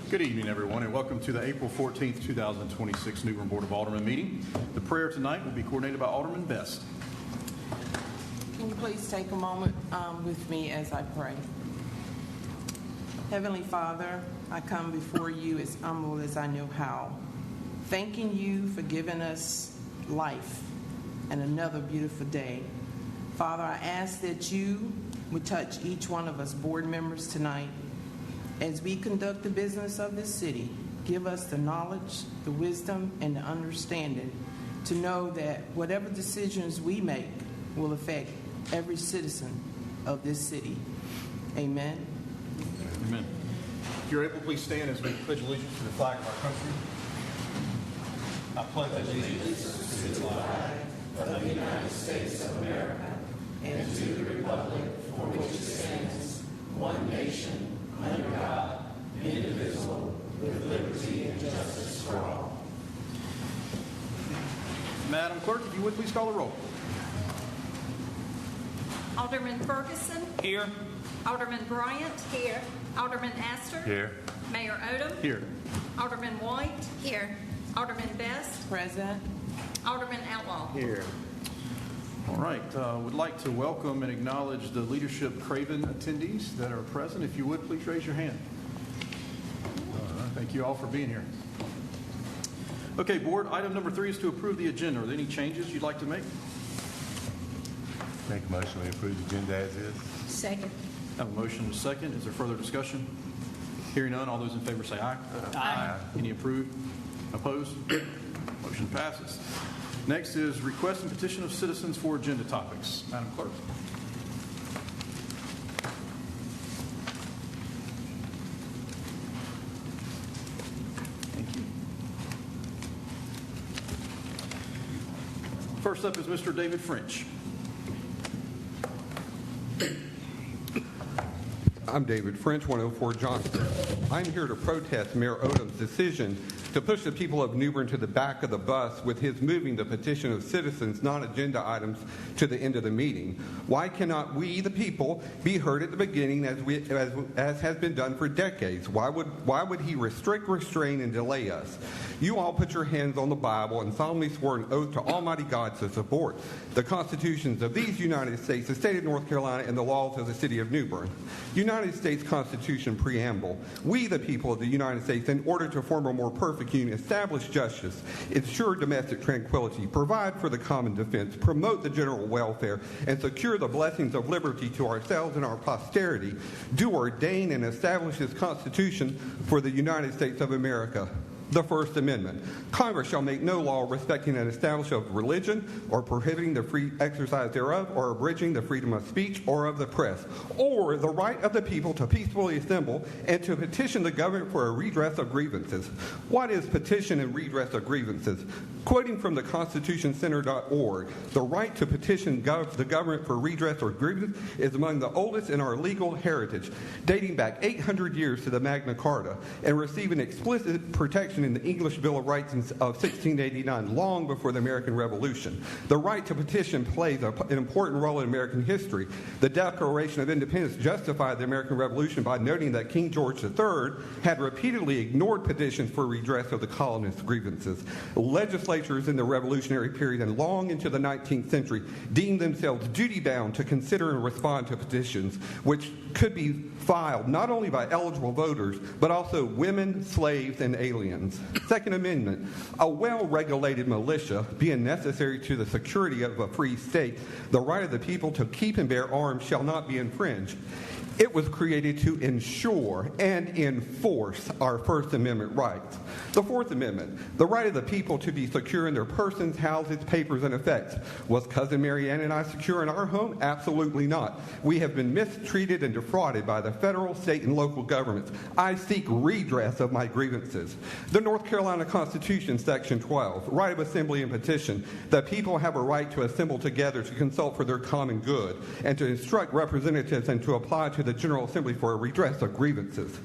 Good evening, everyone, and welcome to the April 14th, 2026 New Bern Board of Aldermen meeting. The prayer tonight will be coordinated by Alderman Best. Can you please take a moment with me as I pray? Heavenly Father, I come before you as humble as I know how, thanking you for giving us life and another beautiful day. Father, I ask that you would touch each one of us board members tonight. As we conduct the business of this city, give us the knowledge, the wisdom, and the understanding to know that whatever decisions we make will affect every citizen of this city. Amen. Amen. If you're able, please stand as we pledge allegiance to the flag of our country. I pledge allegiance to the flag of the United States of America and to the republic for which it stands, one nation, under God, indivisible, with liberty and justice for all. Madam Clerk, if you would please call the roll. Alderman Ferguson. Here. Alderman Bryant. Here. Alderman Astor. Here. Mayor Odham. Here. Alderman White. Here. Alderman Best. Present. Alderman Outlaw. Here. All right. Would like to welcome and acknowledge the Leadership Craven attendees that are present. If you would, please raise your hand. Thank you all for being here. Okay, Board, item number 3 is to approve the agenda. Are there any changes you'd like to make? Make a motion we approve the agenda as is. Second. I have a motion and a second. Is there further discussion? Hearing none, all those in favor say aye. Aye. Any approved? Opposed? Motion passes. Next is request and petition of citizens for agenda topics. Madam Clerk. Thank you. First up is Mr. David French. I'm David French, 104 Johnston. I'm here to protest Mayor Odham's decision to push the people of New Bern to the back of the bus with his moving the petition of citizens non-agenda items to the end of the meeting. Why cannot we, the people, be heard at the beginning as has been done for decades? Why would he restrict, restrain, and delay us? You all put your hands on the Bible and solemnly swore an oath to Almighty God to support the constitutions of these United States, the state of North Carolina, and the laws of the city of New Bern. United States Constitution Preamble. We, the people of the United States, in order to form a more perfect union, establish justice, ensure domestic tranquility, provide for the common defense, promote the general welfare, and secure the blessings of liberty to ourselves and our posterity, do ordain and establish this Constitution for the United States of America. The First Amendment. Congress shall make no law respecting an establishment of religion or prohibiting the free exercise thereof or abridging the freedom of speech or of the press or the right of the people to peacefully assemble and to petition the government for a redress of grievances. What is petition and redress of grievances? Quoting from the constitutioncenter.org, the right to petition the government for redress or grievance is among the oldest in our legal heritage, dating back 800 years to the Magna Carta and receiving explicit protection in the English Bill of Rights of 1689, long before the American Revolution. The right to petition plays an important role in American history. The Declaration of Independence justified the American Revolution by noting that King George III had repeatedly ignored petitions for redress of the colonists' grievances. Legislatures in the Revolutionary period and long into the 19th century deemed themselves duty-bound to consider and respond to petitions, which could be filed not only by eligible voters, but also women, slaves, and aliens. Second Amendment, a well-regulated militia being necessary to the security of a free state, the right of the people to keep and bear arms shall not be infringed. It was created to ensure and enforce our First Amendment rights. The Fourth Amendment, the right of the people to be secure in their persons, houses, papers, and effects. Was Cousin Mary Ann and I secure in our home? Absolutely not. We have been mistreated and defrauded by the federal, state, and local governments. I seek redress of my grievances. The North Carolina Constitution, Section 12, right of assembly and petition. The people have a right to assemble together to consult for their common good and to instruct representatives and to apply to the General Assembly for a redress of grievances.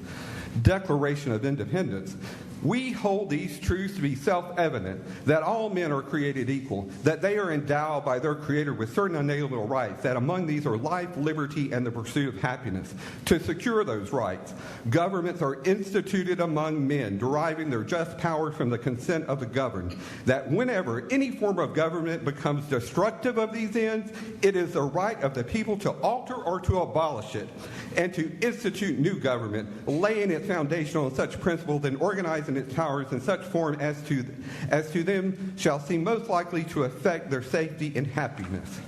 Declaration of Independence. We hold these truths to be self-evident, that all men are created equal, that they are endowed by their Creator with certain unalienable rights, that among these are life, liberty, and the pursuit of happiness. To secure those rights, governments are instituted among men, deriving their just powers from the consent of the governed, that whenever any form of government becomes destructive of these ends, it is the right of the people to alter or to abolish it, and to institute new government, laying its foundation on such principles and organizing its powers in such form as to them shall seem most likely to affect their safety and happiness.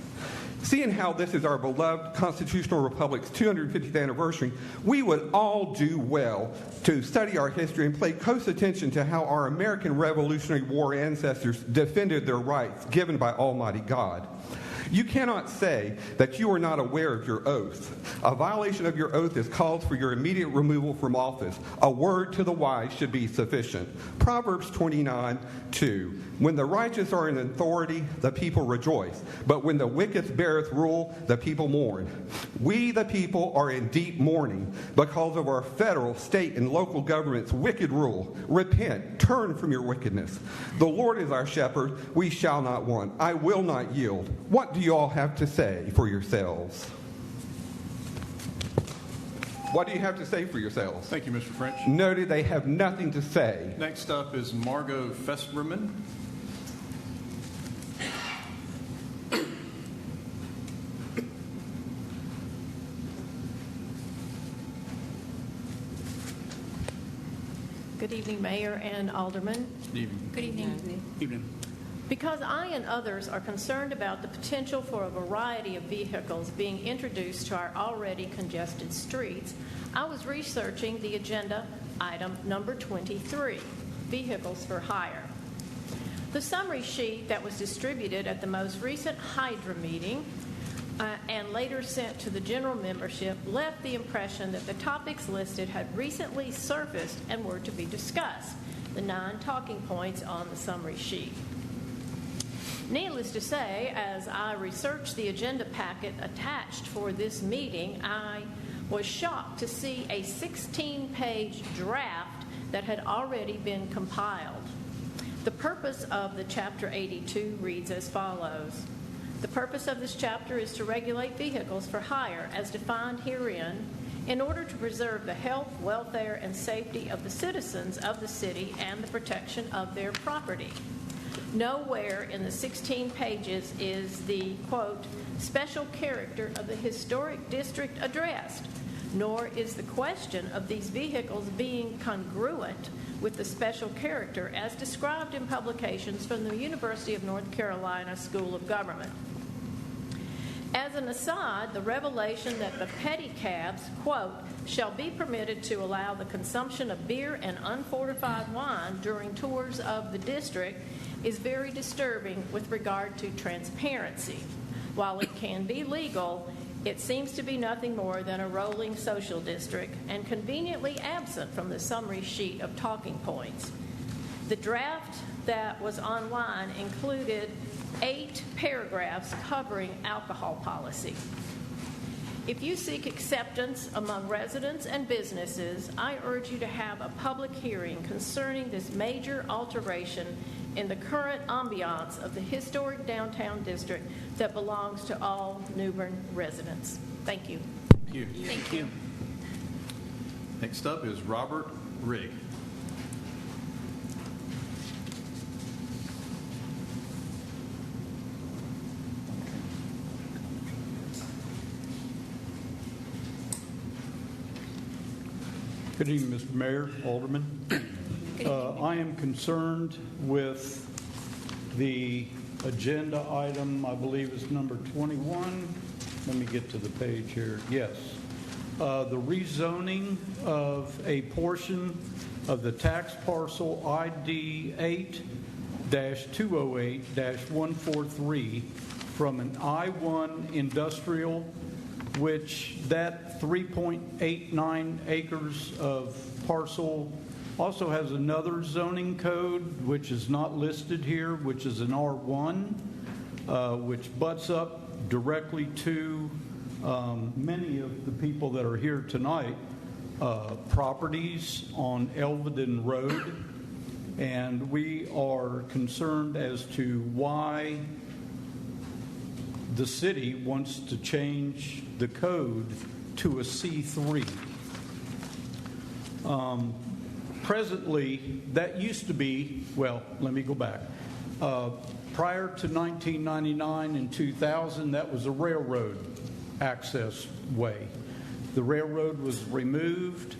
Seeing how this is our beloved constitutional republic's 250th anniversary, we would all do well to study our history and pay close attention to how our American Revolutionary War ancestors defended their rights given by Almighty God. You cannot say that you are not aware of your oath. A violation of your oath is called for your immediate removal from office. A word to the wise should be sufficient. Proverbs 29:2. When the righteous are in authority, the people rejoice. But when the wicked beareth rule, the people mourn. We, the people, are in deep mourning because of our federal, state, and local government's wicked rule. Repent. Turn from your wickedness. The Lord is our shepherd. We shall not want. I will not yield. What do you all have to say for yourselves? What do you have to say for yourselves? Thank you, Mr. French. Noted they have nothing to say. Next up is Margot Festerman. Good evening, Mayor and Alderman. Good evening. Good evening. Evening. Because I and others are concerned about the potential for a variety of vehicles being introduced to our already congested streets, I was researching the agenda item number 23, Vehicles for Hire. The summary sheet that was distributed at the most recent Hydra meeting and later sent to the general membership left the impression that the topics listed had recently surfaced and were to be discussed, the 9 talking points on the summary sheet. Needless to say, as I researched the agenda packet attached for this meeting, I was shocked to see a 16-page draft that had already been compiled. The purpose of the Chapter 82 reads as follows. The purpose of this chapter is to regulate vehicles for hire as defined herein in order to preserve the health, welfare, and safety of the citizens of the city and the protection of their property. Nowhere in the 16 pages is the, quote, special character of the historic district addressed, nor is the question of these vehicles being congruent with the special character as described in publications from the University of North Carolina School of Government. As an aside, the revelation that the pedicabs, quote, shall be permitted to allow the consumption of beer and unfortified wine during tours of the district is very disturbing with regard to transparency. While it can be legal, it seems to be nothing more than a rolling social district and conveniently absent from the summary sheet of talking points. The draft that was online included 8 paragraphs covering alcohol policy. If you seek acceptance among residents and businesses, I urge you to have a public hearing concerning this major alteration in the current ambiance of the historic downtown district that belongs to all New Bern residents. Thank you. Thank you. Thank you. Next up is Robert Rigg. Good evening, Mr. Mayor, Alderman. I am concerned with the agenda item, I believe is number 21. Let me get to the page here. Yes. The rezoning of a portion of the tax parcel ID 8-208-143 from an I-1 industrial, which that 3.89 acres of parcel also has another zoning code, which is not listed here, which is an R1, which butts up directly to many of the people that are here tonight, properties on Elvedon Road and we are concerned as to why the city wants to change the code to a C3. Presently, that used to be, well, let me go back. Prior to 1999 and 2000, that was a railroad access way. The railroad was removed,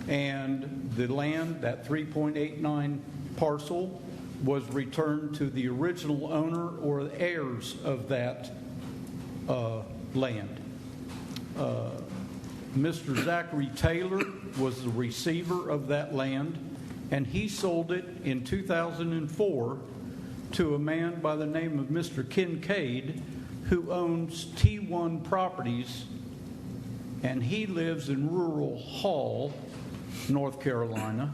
and the land, that 3.89 parcel, was returned to the original owner or heirs of that land. Mr. Zachary Taylor was the receiver of that land, and he sold it in 2004 to a man by the name of Mr. Kincaid, who owns T1 Properties, and he lives in rural Hall, North Carolina,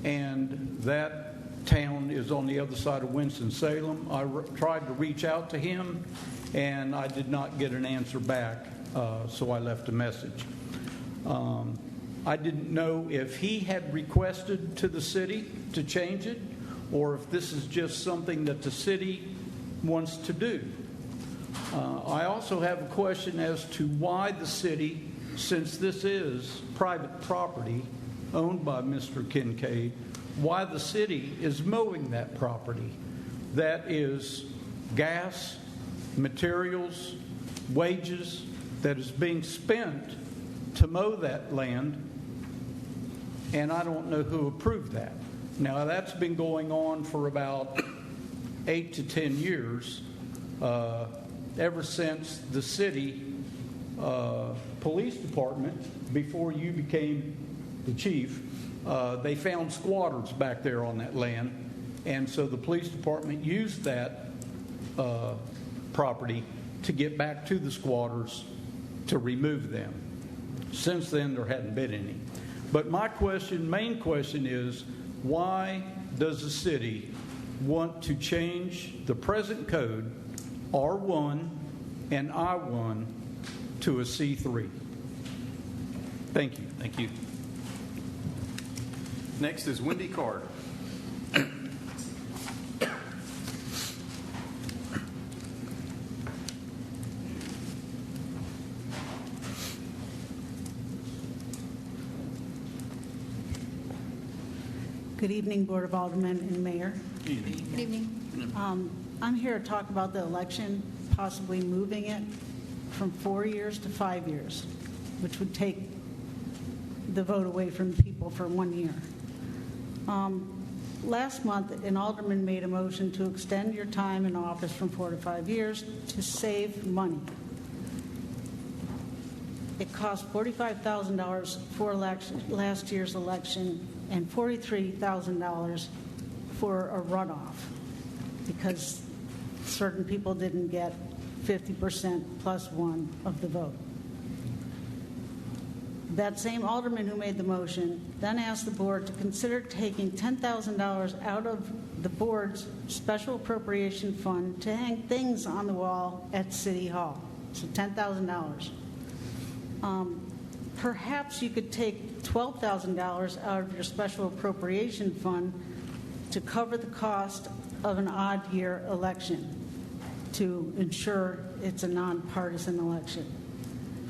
and that town is on the other side of Winston-Salem. I tried to reach out to him, and I did not get an answer back, so I left a message. I didn't know if he had requested to the city to change it, or if this is just something that the city wants to do. I also have a question as to why the city, since this is private property owned by Mr. Kincaid, why the city is mowing that property. That is gas, materials, wages that is being spent to mow that land, and I don't know who approved that. Now, that's been going on for about 8 to 10 years, ever since the city police department, before you became the chief, they found squatters back there on that land, and so the police department used that property to get back to the squatters to remove them. Since then, there hadn't been any. But my main question is, why does the city want to change the present code, R1 and I1, to a C3? Thank you. Thank you. Next is Wendy Card. Good evening, Board of Aldermen and Mayor. Good evening. I'm here to talk about the election, possibly moving it from 4 years to 5 years, which would take the vote away from people for 1 year. Last month, an alderman made a motion to extend your time in office from 4 to 5 years to save money. It cost $45,000 for last year's election and $43,000 for a runoff because certain people didn't get 50% plus one of the vote. That same alderman who made the motion then asked the board to consider taking $10,000 out of the board's special appropriation fund to hang things on the wall at City Hall. So $10,000. Perhaps you could take $12,000 out of your special appropriation fund to cover the cost of an odd year election to ensure it's a nonpartisan election.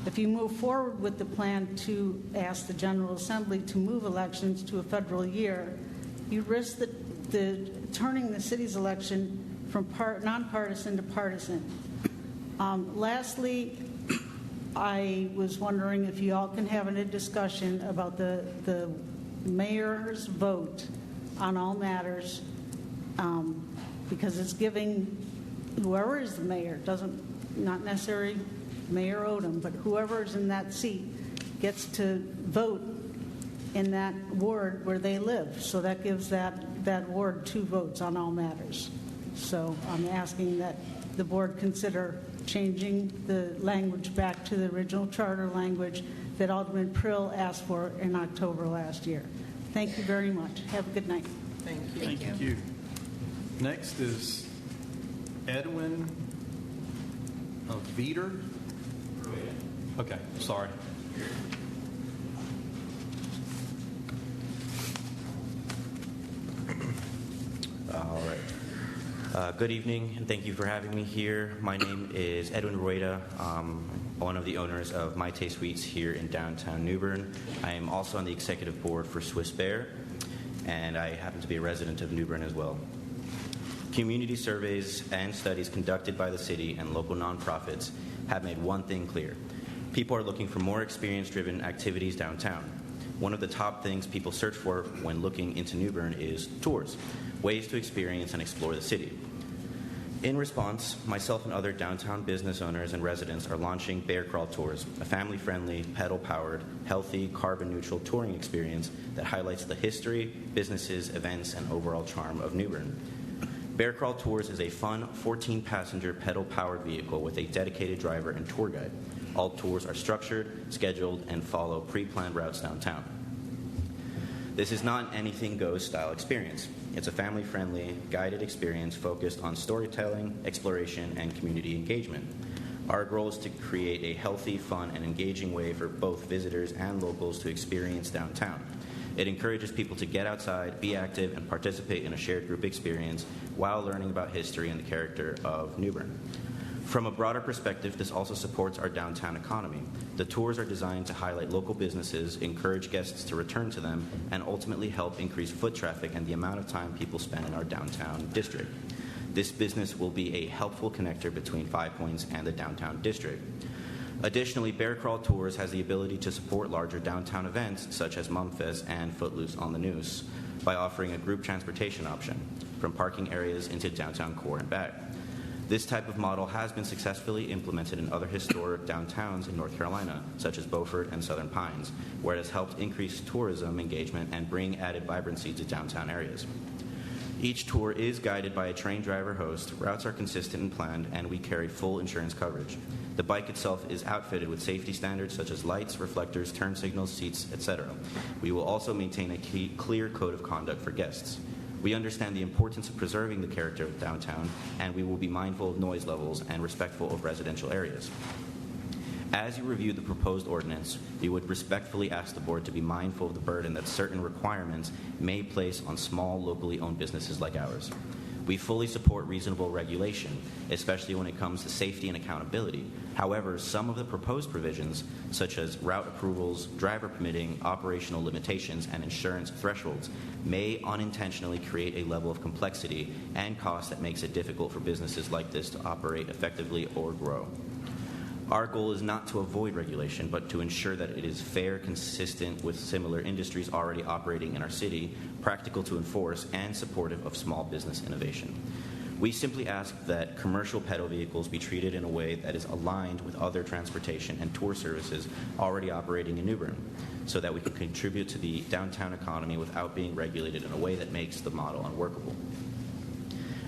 If you move forward with the plan to ask the General Assembly to move elections to a federal year, you risk turning the city's election from nonpartisan to partisan. Lastly, I was wondering if you all can have a discussion about the mayor's vote on all matters, because it's giving whoever is the mayor, not necessarily Mayor Odham, but whoever is in that seat gets to vote in that ward where they live. So that gives that ward 2 votes on all matters. So I'm asking that the board consider changing the language back to the original charter language that Alderman Prill asked for in October last year. Thank you very much. Have a good night. Thank you. Thank you. Next is Edwin Veeder. Okay, sorry. Good evening, and thank you for having me here. My name is Edwin Rueda, one of the owners of My Taste Sweets here in downtown New Bern. I am also on the executive board for Swiss Bear, and I happen to be a resident of New Bern as well. Community surveys and studies conducted by the city and local nonprofits have made one thing clear. People are looking for more experience-driven activities downtown. One of the top things people search for when looking into New Bern is tours, ways to experience and explore the city. In response, myself and other downtown business owners and residents are launching Bear Crawl Tours, a family-friendly, pedal-powered, healthy, carbon-neutral touring experience that highlights the history, businesses, events, and overall charm of New Bern. Bear Crawl Tours is a fun 14-passenger pedal-powered vehicle with a dedicated driver and tour guide. All tours are structured, scheduled, and follow pre-planned routes downtown. This is not an anything-goes style experience. It's a family-friendly, guided experience focused on storytelling, exploration, and community engagement. Our goal is to create a healthy, fun, and engaging way for both visitors and locals to experience downtown. It encourages people to get outside, be active, and participate in a shared group experience while learning about history and the character of New Bern. From a broader perspective, this also supports our downtown economy. The tours are designed to highlight local businesses, encourage guests to return to them, and ultimately help increase foot traffic and the amount of time people spend in our downtown district. This business will be a helpful connector between Five Points and the downtown district. Additionally, Bear Crawl Tours has the ability to support larger downtown events such as Mumfest and Footloose on the Noose by offering a group transportation option from parking areas into downtown core and back. This type of model has been successfully implemented in other historic downtowns in North Carolina, such as Beaufort and Southern Pines, where it has helped increase tourism engagement and bring added vibrancy to downtown areas. Each tour is guided by a trained driver host, routes are consistent and planned, and we carry full insurance coverage. The bike itself is outfitted with safety standards such as lights, reflectors, turn signals, seats, etc. We will also maintain a clear code of conduct for guests. We understand the importance of preserving the character of downtown, and we will be mindful of noise levels and respectful of residential areas. As you review the proposed ordinance, we would respectfully ask the board to be mindful of the burden that certain requirements may place on small, locally owned businesses like ours. We fully support reasonable regulation, especially when it comes to safety and accountability. However, some of the proposed provisions, such as route approvals, driver permitting, operational limitations, and insurance thresholds, may unintentionally create a level of complexity and cost that makes it difficult for businesses like this to operate effectively or grow. Our goal is not to avoid regulation, but to ensure that it is fair, consistent with similar industries already operating in our city, practical to enforce, and supportive of small business innovation. We simply ask that commercial pedal vehicles be treated in a way that is aligned with other transportation and tour services already operating in New Bern, so that we can contribute to the downtown economy without being regulated in a way that makes the model unworkable.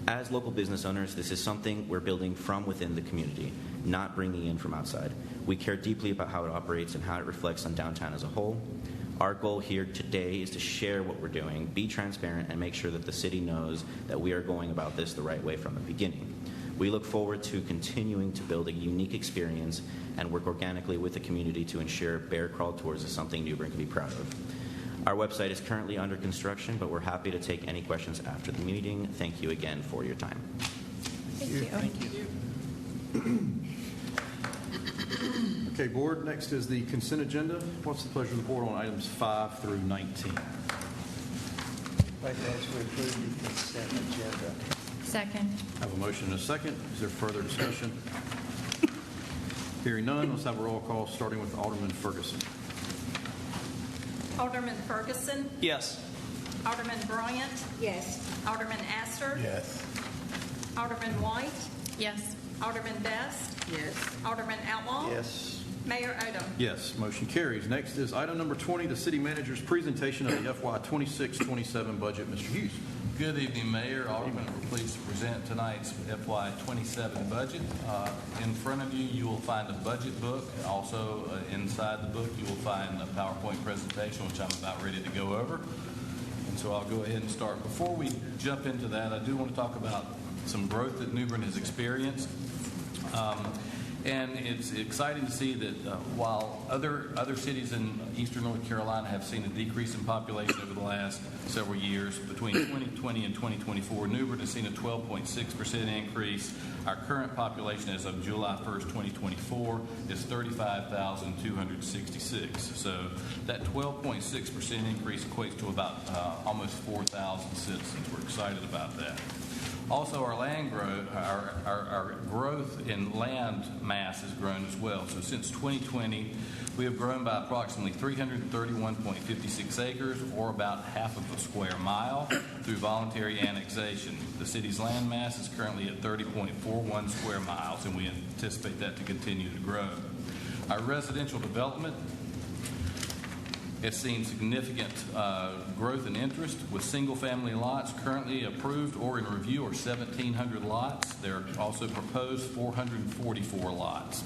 As local business owners, this is something we're building from within the community, not bringing in from outside. We care deeply about how it operates and how it reflects on downtown as a whole. Our goal here today is to share what we're doing, be transparent, and make sure that the city knows that we are going about this the right way from the beginning. We look forward to continuing to build a unique experience and work organically with the community to ensure Bear Crawl Tours is something New Bern can be proud of. Our website is currently under construction, but we're happy to take any questions after the meeting. Thank you again for your time. Thank you. Okay, board, next is the consent agenda. What's the pleasure of the board on items 5 through 19? Like as we approve the consent agenda. Second. I have a motion and a second. Is there further discussion? Hearing none, let's have a roll call starting with Alderman Ferguson. Alderman Ferguson. Yes. Alderman Bryant. Yes. Alderman Astor. Yes. Alderman White. Yes. Alderman Best. Yes. Alderman Outlaw. Yes. Mayor Odham. Yes, motion carries. Next is item number 20, the city manager's presentation of the FY 26-27 budget. Mr. Hughes. Good evening, Mayor. Alderman, we're pleased to present tonight's FY 27 budget. In front of you, you will find a budget book. Also, inside the book, you will find a PowerPoint presentation, which I'm about ready to go over. And so I'll go ahead and start. Before we jump into that, I do want to talk about some growth that New Bern has experienced. And it's exciting to see that while other cities in eastern North Carolina have seen a decrease in population over the last several years, between 2020 and 2024, New Bern has seen a 12.6% increase. Our current population as of July 1st, 2024 is 35,266. So that 12.6% increase equates to about almost 4,000 citizens. We're excited about that. Also, our land growth, our growth in land mass has grown as well. So since 2020, we have grown by approximately 331.56 acres, or about half of a square mile, through voluntary annexation. The city's land mass is currently at 30.41 square miles, and we anticipate that to continue to grow. Our residential development has seen significant growth in interest, with single-family lots currently approved or in review are 1,700 lots. There are also proposed 444 lots.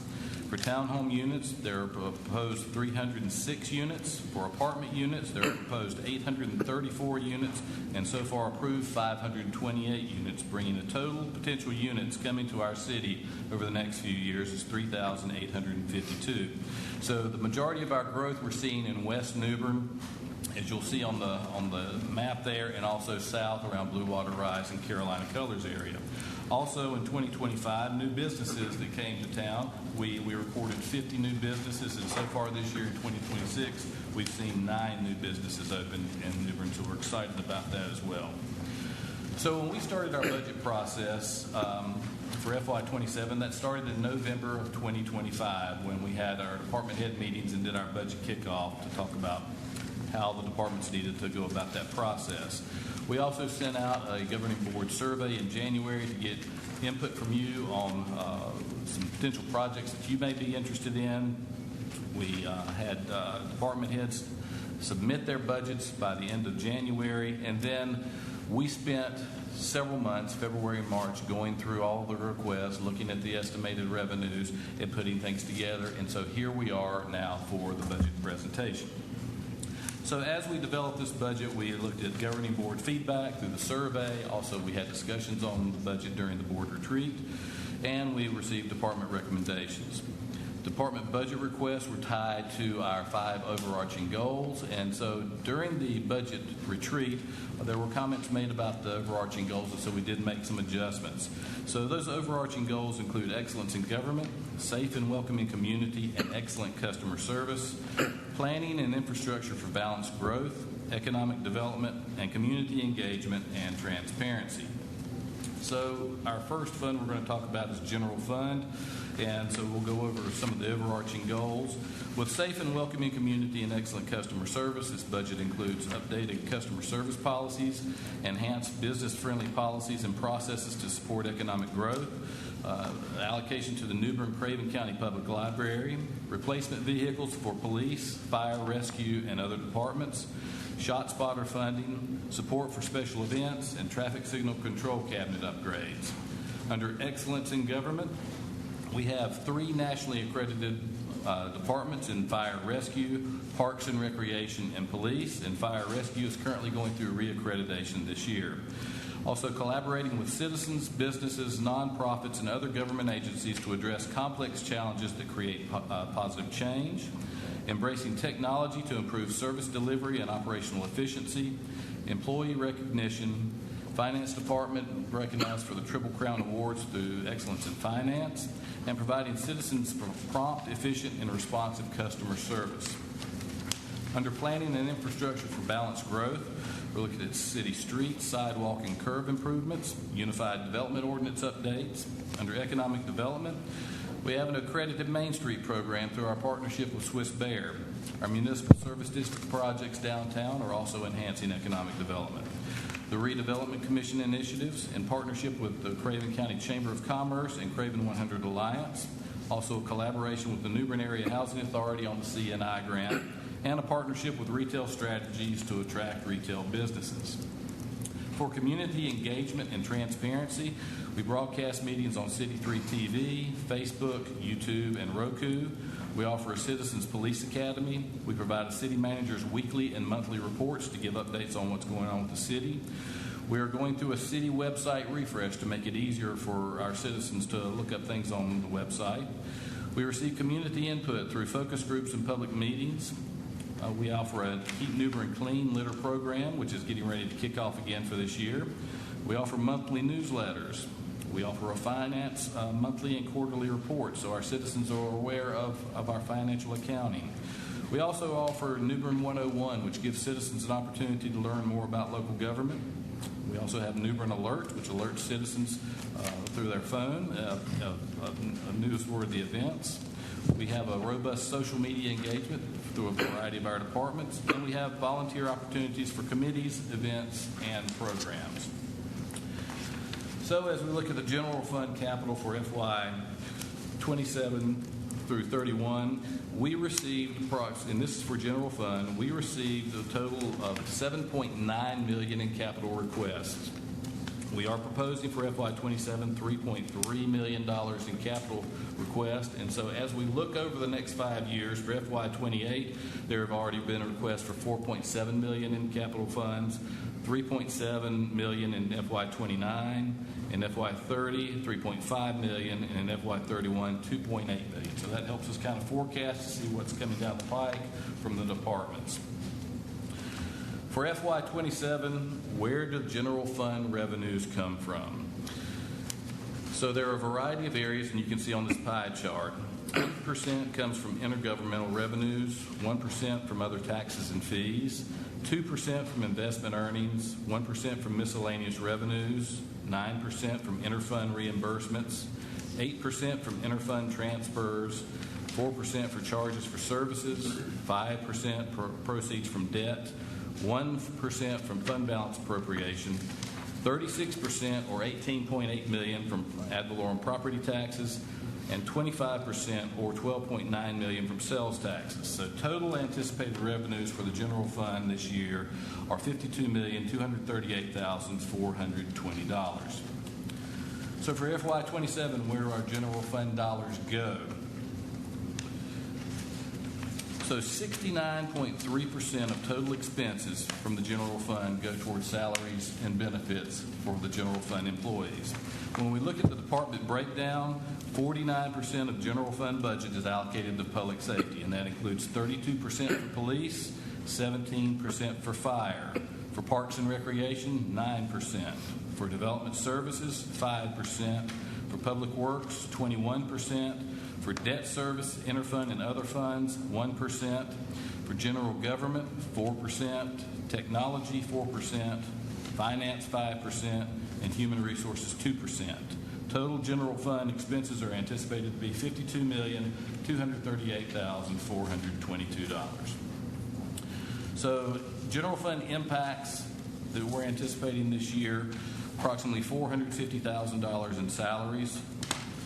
For townhome units, there are proposed 306 units. For apartment units, there are proposed 834 units, and so far approved 528 units, bringing the total potential units coming to our city over the next few years is 3,852. So the majority of our growth we're seeing in West New Bern, as you'll see on the map there, and also south around Blue Water Rise and Carolina Colors area. Also in 2025, new businesses that came to town, we recorded 50 new businesses, and so far this year in 2026, we've seen 9 new businesses open in New Bern, so we're excited about that as well. So when we started our budget process for FY27, that started in November of 2025 when we had our department head meetings and did our budget kickoff to talk about how the departments needed to go about that process. We also sent out a governing board survey in January to get input from you on some potential projects that you may be interested in. We had department heads submit their budgets by the end of January, and then we spent several months, February and March, going through all the requests, looking at the estimated revenues, and putting things together. And so here we are now for the budget presentation. So as we developed this budget, we looked at governing board feedback through the survey. Also, we had discussions on the budget during the board retreat, and we received department recommendations. Department budget requests were tied to our 5 overarching goals, and so during the budget retreat, there were comments made about the overarching goals, and so we did make some adjustments. So those overarching goals include excellence in government, safe and welcoming community, and excellent customer service, planning and infrastructure for balanced growth, economic development, and community engagement and transparency. So our first fund we're going to talk about is general fund, and so we'll go over some of the overarching goals. With safe and welcoming community and excellent customer service, this budget includes updated customer service policies, enhanced business-friendly policies and processes to support economic growth, allocation to the New Bern Craven County Public Library, replacement vehicles for police, fire, rescue, and other departments, shot spotter funding, support for special events, and traffic signal control cabinet upgrades. Under excellence in government, we have 3 nationally accredited departments in fire rescue, parks and recreation, and police, and fire rescue is currently going through reaccreditation this year. Also collaborating with citizens, businesses, nonprofits, and other government agencies to address complex challenges that create positive change. Embracing technology to improve service delivery and operational efficiency. Employee recognition. Finance Department recognized for the Triple Crown Awards through Excellence in Finance. And providing citizens for prompt, efficient, and responsive customer service. Under planning and infrastructure for balanced growth, we're looking at city streets, sidewalk, and curb improvements, unified development ordinance updates. Under economic development, we have an accredited Main Street program through our partnership with Swiss Bear. Our municipal service district projects downtown are also enhancing economic development. The Redevelopment Commission initiatives in partnership with the Craven County Chamber of Commerce and Craven 100 Alliance. Also a collaboration with the New Bern Area Housing Authority on the CNI grant, and a partnership with Retail Strategies to attract retail businesses. For community engagement and transparency, we broadcast meetings on City 3 TV, Facebook, YouTube, and Roku. We offer a Citizens Police Academy. We provide a city manager's weekly and monthly reports to give updates on what's going on with the city. We are going through a city website refresh to make it easier for our citizens to look up things on the website. We receive community input through focus groups and public meetings. We offer a Keep New Bern Clean litter program, which is getting ready to kick off again for this year. We offer monthly newsletters. We offer a finance monthly and quarterly report, so our citizens are aware of our financial accounting. We also offer New Bern 101, which gives citizens an opportunity to learn more about local government. We also have New Bern Alert, which alerts citizens through their phone of newsworthy events. We have a robust social media engagement through a variety of our departments, and we have volunteer opportunities for committees, events, and programs. So as we look at the general fund capital for FY 27 through 31, we received, and this is for general fund, we received a total of $7.9 million in capital requests. We are proposing for FY 27 $3.3 million in capital request, and so as we look over the next 5 years, for FY 28, there have already been a request for $4.7 million in capital funds, $3.7 million in FY 29, in FY 30, $3.5 million, and in FY 31, $2.8 million. So that helps us kind of forecast to see what's coming down the pike from the departments. For FY 27, where do general fund revenues come from? So there are a variety of areas, and you can see on this pie chart. 8% comes from intergovernmental revenues, 1% from other taxes and fees, 2% from investment earnings, 1% from miscellaneous revenues, 9% from interfund reimbursements, 8% from interfund transfers, 4% for charges for services, 5% proceeds from debt, 1% from fund balance appropriation, 36% or $18.8 million from ad valorem property taxes, and 25% or $12.9 million from sales taxes. So total anticipated revenues for the general fund this year are $52,238,420. So for FY 27, where do our general fund dollars go? So 69.3% of total expenses from the general fund go towards salaries and benefits for the general fund employees. When we look at the department breakdown, 49% of general fund budget is allocated to public safety, and that includes 32% for police, 17% for fire, for parks and recreation, 9%, for development services, 5%, for public works, 21%, for debt service, interfund, and other funds, 1%, for general government, 4%, technology, 4%, finance, 5%, and human resources, 2%. Total general fund expenses are anticipated to be $52,238,422. So general fund impacts that we're anticipating this year, approximately $450,000 in salaries.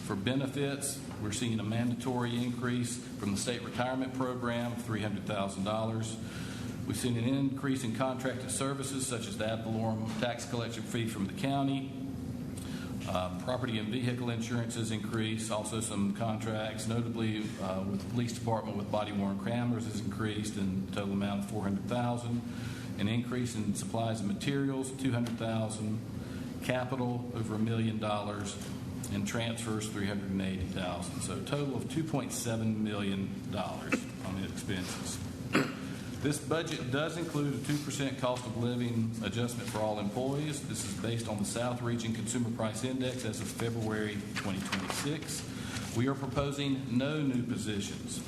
For benefits, we're seeing a mandatory increase from the state retirement program of $300,000. We've seen an increase in contracted services such as the ad valorem tax collection fee from the county. Property and vehicle insurance has increased. Also some contracts, notably with the police department with body-worn cameras, has increased in a total amount of $400,000. An increase in supplies and materials, $200,000. Capital, over $1 million. And transfers, $380,000. So a total of $2.7 million on the expenses. This budget does include a 2% cost of living adjustment for all employees. This is based on the South Region Consumer Price Index as of February 2026. We are proposing no new positions.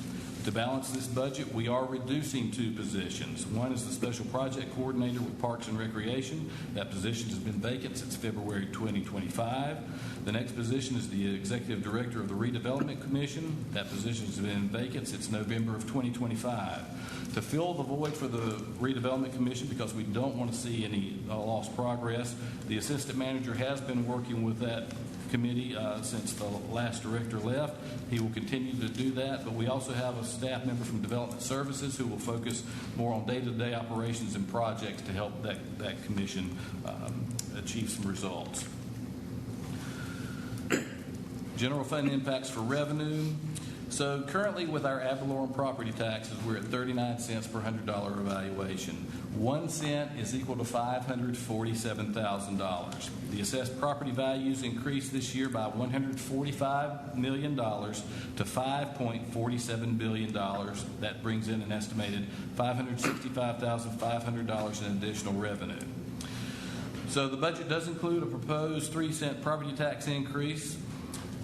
To balance this budget, we are reducing 2 positions. One is the Special Project Coordinator with Parks and Recreation. That position has been vacant since February 2025. The next position is the Executive Director of the Redevelopment Commission. That position has been vacant since November of 2025. To fill the void for the Redevelopment Commission, because we don't want to see any lost progress, the Assistant Manager has been working with that committee since the last director left. He will continue to do that, but we also have a staff member from Development Services who will focus more on day-to-day operations and projects to help that commission achieve some results. General fund impacts for revenue. So currently with our ad valorem property taxes, we're at 39 cents per $100 evaluation. 1 cent is equal to $547,000. The assessed property values increased this year by $145 million to $5.47 billion. That brings in an estimated $565,500 in additional revenue. So the budget does include a proposed 3-cent property tax increase,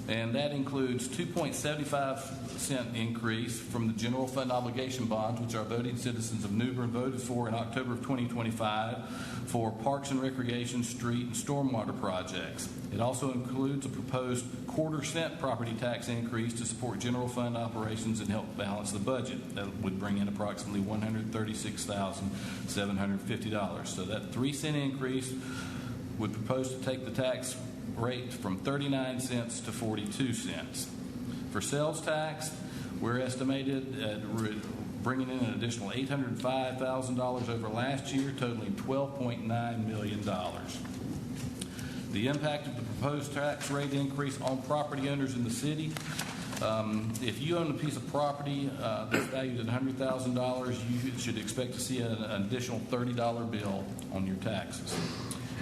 and that includes 2.75-cent increase from the general fund obligation bonds, which our voting citizens of New Bern voted for in October of 2025 for parks and recreation, street, and stormwater projects. It also includes a proposed 1/4-cent property tax increase to support general fund operations and help balance the budget. That would bring in approximately $136,750. So that 3-cent increase would propose to take the tax rate from 39 cents to 42 cents. For sales tax, we're estimated at bringing in an additional $805,000 over last year, totaling $12.9 million. The impact of the proposed tax rate increase on property owners in the city: if you own a piece of property that's valued at $100,000, you should expect to see an additional $30 bill on your taxes.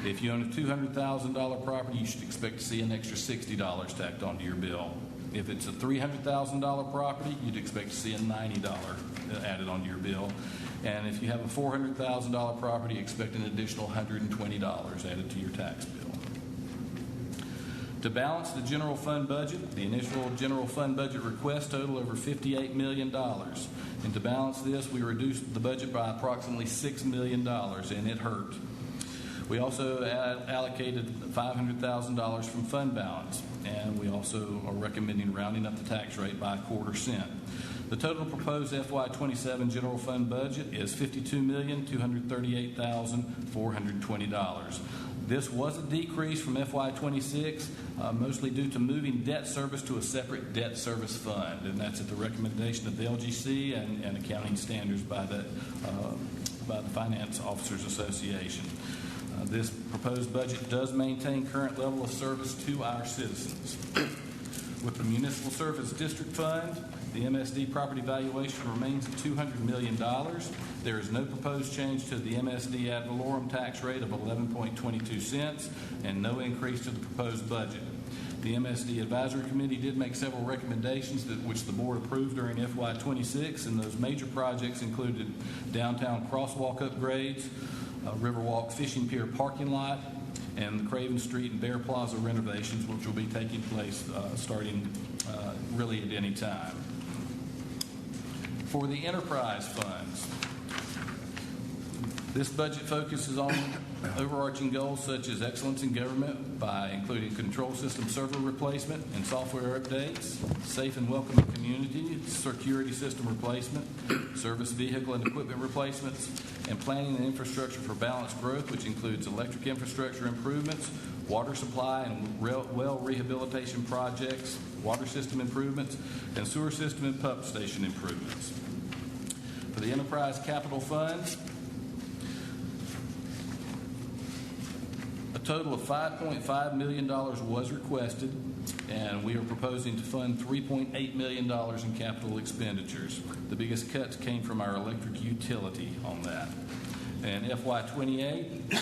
If you own a $200,000 property, you should expect to see an extra $60 tacked onto your bill. If it's a $300,000 property, you'd expect to see a $90 added onto your bill. And if you have a $400,000 property, expect an additional $120 added to your tax bill. To balance the general fund budget, the initial general fund budget request totaled over $58 million. And to balance this, we reduced the budget by approximately $6 million, and it hurt. We also allocated $500,000 from fund balance, and we also are recommending rounding up the tax rate by 1/4 cent. The total proposed FY27 general fund budget is $52,238,420. This was a decrease from FY26, mostly due to moving debt service to a separate debt service fund, and that's at the recommendation of the LGC and accounting standards by the Finance Officers Association. This proposed budget does maintain current level of service to our citizens. With the Municipal Service District Fund, the MSD property valuation remains at $200 million. There is no proposed change to the MSD ad valorem tax rate of 11.22 cents and no increase to the proposed budget. The MSD Advisory Committee did make several recommendations which the board approved during FY26, and those major projects included downtown crosswalk upgrades, Riverwalk Fishing Pier parking lot, and the Craven Street and Bear Plaza renovations, which will be taking place starting really at any time. For the enterprise funds, this budget focuses on overarching goals such as excellence in government by including control system server replacement and software updates, safe and welcoming community, security system replacement, service vehicle and equipment replacements, and planning and infrastructure for balanced growth, which includes electric infrastructure improvements, water supply and well rehabilitation projects, water system improvements, and sewer system and pump station improvements. For the enterprise capital funds, a total of $5.5 million was requested, and we are proposing to fund $3.8 million in capital expenditures. The biggest cuts came from our electric utility on that. In FY28,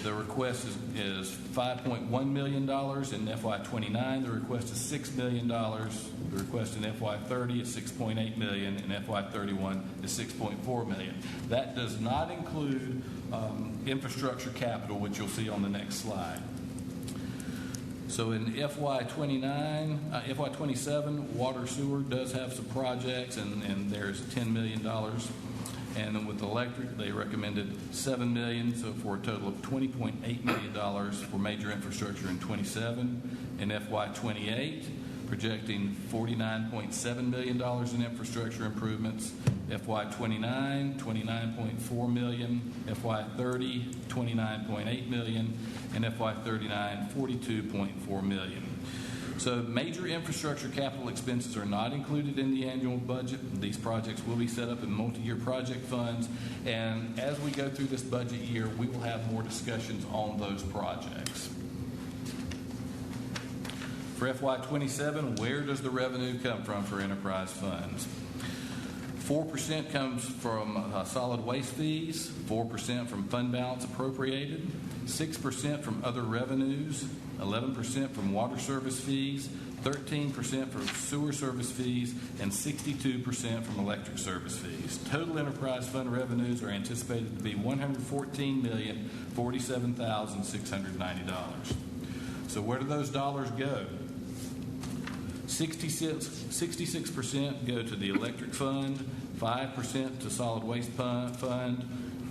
the request is $5.1 million. In FY29, the request is $6 million. The request in FY30 is $6.8 million, and FY31 is $6.4 million. That does not include infrastructure capital, which you'll see on the next slide. So in FY27, water sewer does have some projects, and there's $10 million. And then with electric, they recommended $7 million, so for a total of $20.8 million for major infrastructure in 27. In FY28, projecting $49.7 million in infrastructure improvements. FY29, $29.4 million. FY30, $29.8 million. And FY39, $42.4 million. So major infrastructure capital expenses are not included in the annual budget. These projects will be set up in multi-year project funds, and as we go through this budget year, we will have more discussions on those projects. For FY27, where does the revenue come from for enterprise funds? 4% comes from solid waste fees, 4% from fund balance appropriated, 6% from other revenues, 11% from water service fees, 13% from sewer service fees, and 62% from electric service fees. Total enterprise fund revenues are anticipated to be $114,047,690. So where do those dollars go? 66% go to the electric fund, 5% to solid waste fund,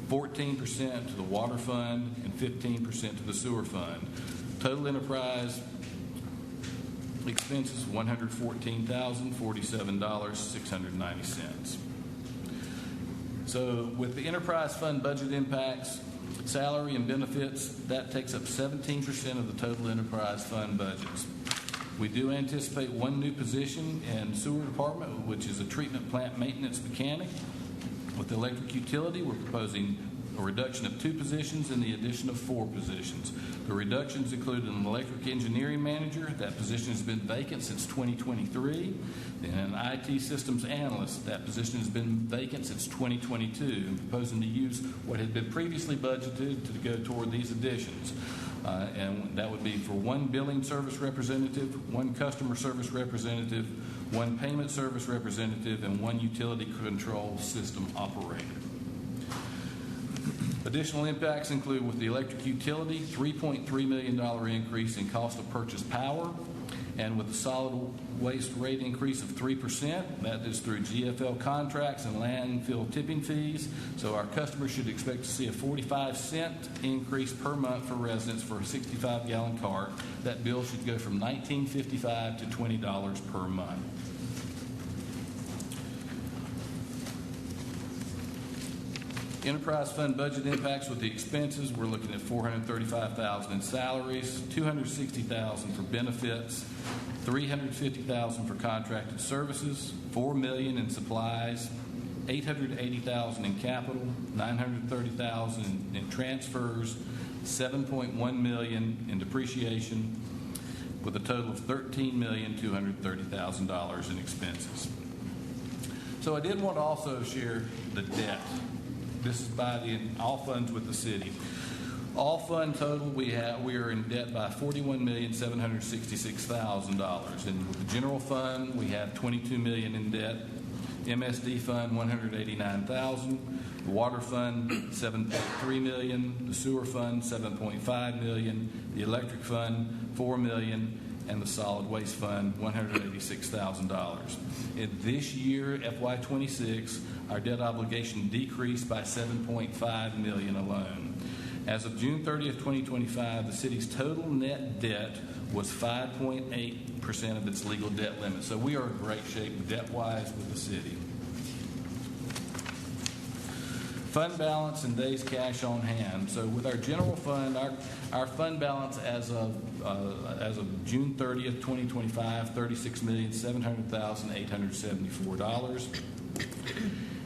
14% to the water fund, and 15% to the sewer fund. Total enterprise expenses $114,047.690. So with the enterprise fund budget impacts, salary and benefits, that takes up 17% of the total enterprise fund budgets. We do anticipate one new position in sewer department, which is a treatment plant maintenance mechanic. With the electric utility, we're proposing a reduction of 2 positions and the addition of 4 positions. The reductions include an electric engineering manager. That position has been vacant since 2023. And an IT systems analyst. That position has been vacant since 2022. And proposing to use what had been previously budgeted to go toward these additions. And that would be for 1 billing service representative, 1 customer service representative, 1 payment service representative, and 1 utility control system operator. Additional impacts include with the electric utility, $3.3 million increase in cost of purchased power, and with the solid waste rate increase of 3%, that is through GFL contracts and landfill tipping fees. So our customers should expect to see a 45-cent increase per month for residents for a 65-gallon cart. That bill should go from $19.55 to $20 per month. Enterprise fund budget impacts with the expenses, we're looking at $435,000 in salaries, $260,000 for benefits, $350,000 for contracted services, $4 million in supplies, $880,000 in capital, $930,000 in transfers, $7.1 million in depreciation, with a total of $13,230,000 in expenses. So I did want to also share the debt. This is by all funds with the city. All fund total, we are in debt by $41,766,000. And with the general fund, we have $22 million in debt. MSD fund, $189,000. The water fund, $7.3 million. The sewer fund, $7.5 million. The electric fund, $4 million. And the solid waste fund, $186,000. In this year, FY26, our debt obligation decreased by $7.5 million alone. As of June 30th, 2025, the city's total net debt was 5.8% of its legal debt limit. So we are in great shape debt-wise with the city. Fund balance and days cash on hand. So with our general fund, our fund balance as of June 30th, 2025, $36,700,874.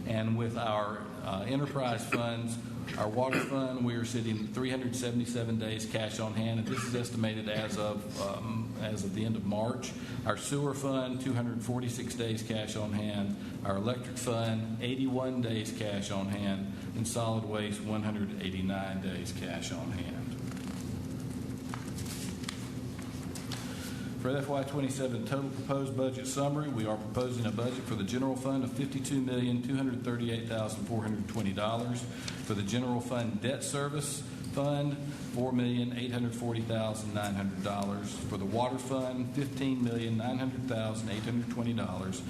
And with our enterprise funds, our water fund, we are sitting 377 days cash on hand, and this is estimated as of the end of March. Our sewer fund, 246 days cash on hand. Our electric fund, 81 days cash on hand. And solid waste, 189 days cash on hand. For FY27 total proposed budget summary, we are proposing a budget for the general fund of $52,238,420. For the general fund debt service fund, $4,840,900. For the water fund, $15,900,820.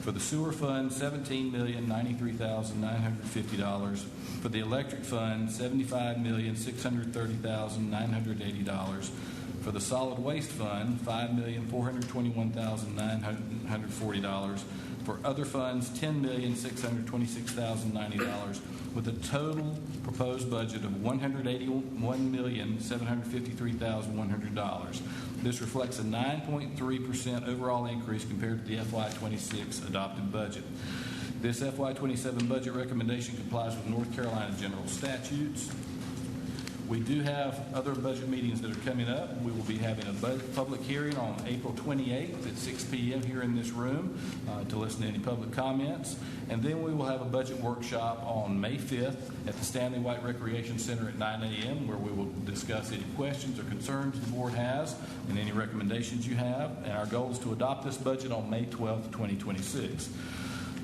For the sewer fund, $17,093,950. For the electric fund, $75,630,980. For the solid waste fund, $5,421,940. For other funds, $10,626,090, with a total proposed budget of $181,753,100. This reflects a 9.3% overall increase compared to the FY26 adopted budget. This FY27 budget recommendation complies with North Carolina general statutes. We do have other budget meetings that are coming up. We will be having a public hearing on April 28th at 6 p.m. here in this room to listen to any public comments. And then we will have a budget workshop on May 5th at the Stanley White Recreation Center at 9 a.m. where we will discuss any questions or concerns the board has and any recommendations you have. And our goal is to adopt this budget on May 12th, 2026.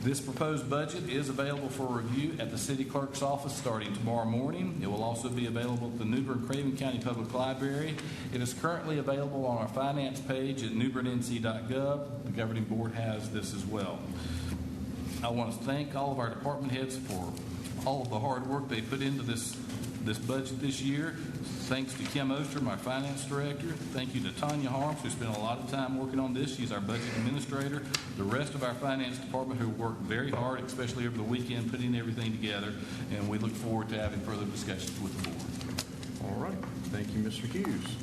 This proposed budget is available for review at the City Clerk's office starting tomorrow morning. It will also be available at the New Bern Craven County Public Library. It is currently available on our finance page at newbernnc.gov. The governing board has this as well. I want to thank all of our department heads for all of the hard work they put into this budget this year. Thanks to Kim Oster, my finance director. Thank you to Tanya Harms, who spent a lot of time working on this. She's our budget administrator. The rest of our finance department who worked very hard, especially over the weekend, putting everything together. And we look forward to having further discussions with the board. All right. Thank you, Mr. Hughes.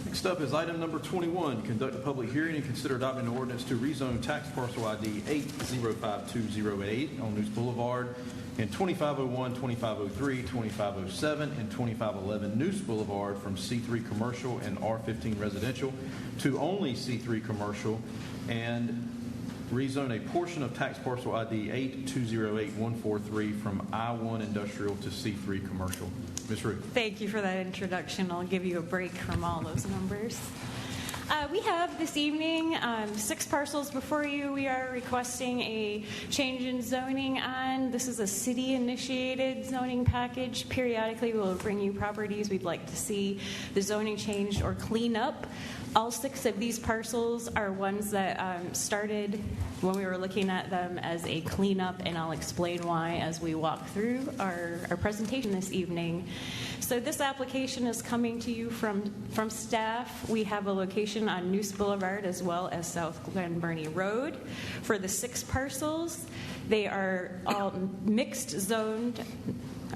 Next up is item number 21, conduct a public hearing and consider adopting an ordinance to rezone tax parcel ID 805208 on News Boulevard and 2501, 2503, 2507, and 2511 News Boulevard from C3 Commercial and R15 Residential to only C3 Commercial, and rezone a portion of tax parcel ID 8208143 from I1 Industrial to C3 Commercial. Ms. Ruth. Thank you for that introduction. I'll give you a break from all those numbers. We have this evening 6 parcels before you. We are requesting a change in zoning on. This is a city-initiated zoning package. Periodically, we'll bring you properties we'd like to see the zoning changed or clean up. All 6 of these parcels are ones that started when we were looking at them as a cleanup, and I'll explain why as we walk through our presentation this evening. So this application is coming to you from staff. We have a location on Neuse Boulevard as well as South Glen Burnie Road. For the 6 parcels, they are all mixed zoned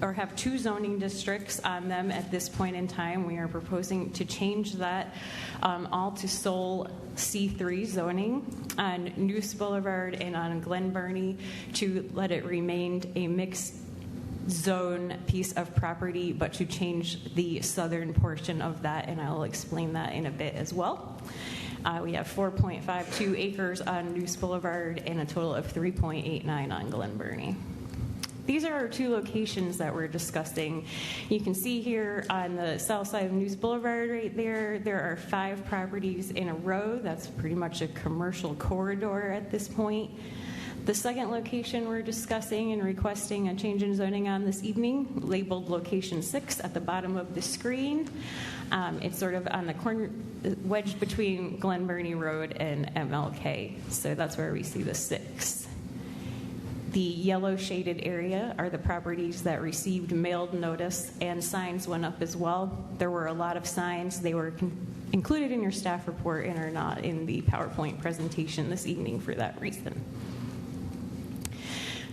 or have 2 zoning districts on them at this point in time. We are proposing to change that all to sole C3 zoning on Neuse Boulevard and on Glen Burnie to let it remain a mixed zone piece of property, but to change the southern portion of that, and I'll explain that in a bit as well. We have 4.52 acres on Neuse Boulevard and a total of 3.89 on Glen Burnie. These are our 2 locations that we're discussing. You can see here on the south side of Neuse Boulevard right there are 5 properties in a row. That's pretty much a commercial corridor at this point. The second location we're discussing and requesting a change in zoning on this evening, labeled location 6 at the bottom of the screen. It's sort of on the corner, wedged between Glen Burnie Road and MLK. So that's where we see the 6. The yellow shaded area are the properties that received mailed notice, and signs went up as well. There were a lot of signs. They were included in your staff report and are not in the PowerPoint presentation this evening for that reason.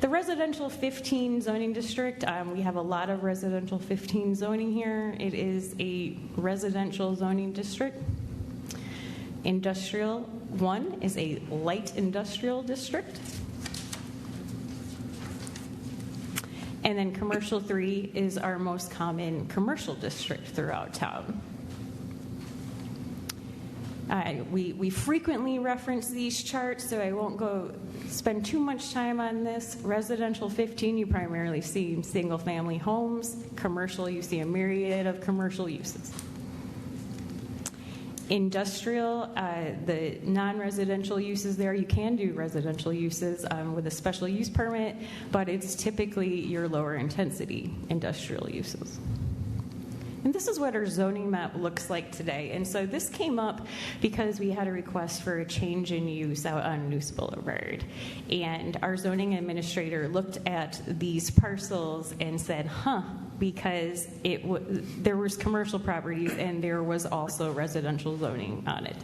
The residential 15 zoning district, we have a lot of residential 15 zoning here. It is a residential zoning district. Industrial 1 is a light industrial district. And then commercial 3 is our most common commercial district throughout town. We frequently reference these charts, so I won't spend too much time on this. Residential 15, you primarily see single-family homes. Commercial, you see a myriad of commercial uses. Industrial, the non-residential uses there, you can do residential uses with a special use permit, but it's typically your lower intensity industrial uses. And this is what our zoning map looks like today. And so this came up because we had a request for a change in use out on Neuse Boulevard. And our zoning administrator looked at these parcels and said, because there was commercial properties and there was also residential zoning on it.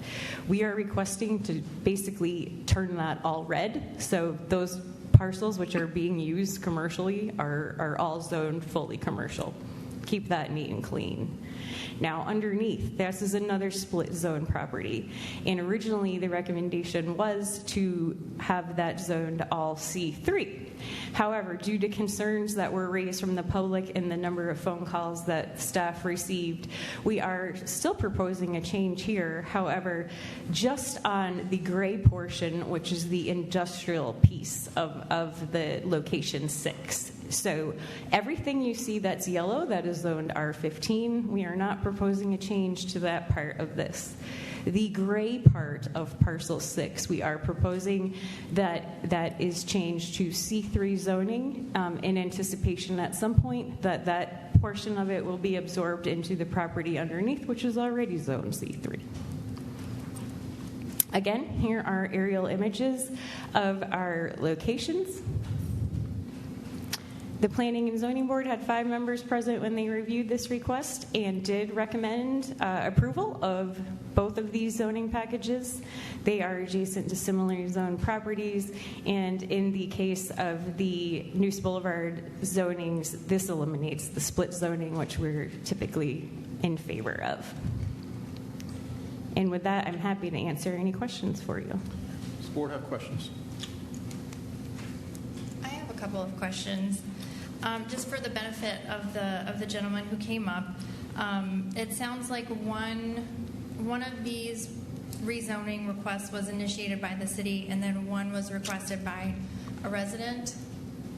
We are requesting to basically turn that all red. So those parcels which are being used commercially are all zoned fully commercial. keep that neat and clean. Now, underneath, this is another split zone property. And originally, the recommendation was to have that zoned all C3. However, due to concerns that were raised from the public and the number of phone calls that staff received, we are still proposing a change here. However, just on the gray portion, which is the industrial piece of the location 6. So everything you see that's yellow, that is zoned R15, we are not proposing a change to that part of this. The gray part of parcel 6, we are proposing that is changed to C3 zoning in anticipation at some point that portion of it will be absorbed into the property underneath, which is already zoned C3. Again, here are aerial images of our locations. The Planning and Zoning Board had 5 members present when they reviewed this request and did recommend approval of both of these zoning packages. They are adjacent to similarly zoned properties, and in the case of the Noose Boulevard zonings, this eliminates the split zoning, which we're typically in favor of. And with that, I'm happy to answer any questions for you. Does the board have questions? I have a couple of questions. Just for the benefit of the gentleman who came up, it sounds like one of these rezoning requests was initiated by the city, and then one was requested by a resident.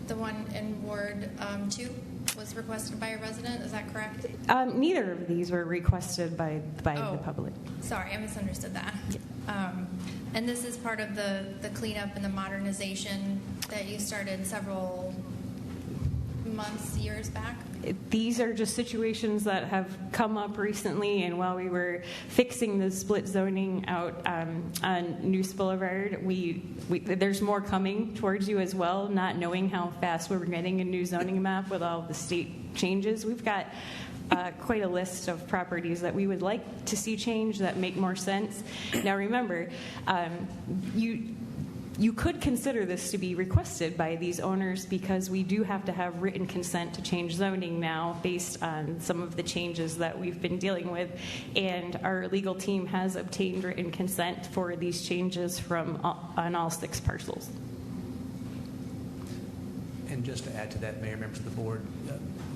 The one in Ward 2 was requested by a resident. Is that correct? Neither of these were requested by the public. Sorry, I misunderstood that. Yeah. And this is part of the cleanup and the modernization that you started several months, years back? These are just situations that have come up recently, and while we were fixing the split zoning out on Noose Boulevard, there's more coming towards you as well, not knowing how fast we're getting a new zoning map with all the state changes. We've got quite a list of properties that we would like to see change that make more sense. Now remember, you could consider this to be requested by these owners because we do have to have written consent to change zoning now based on some of the changes that we've been dealing with, and our legal team has obtained written consent for these changes on all 6 parcels. And just to add to that, Mayor, members of the board,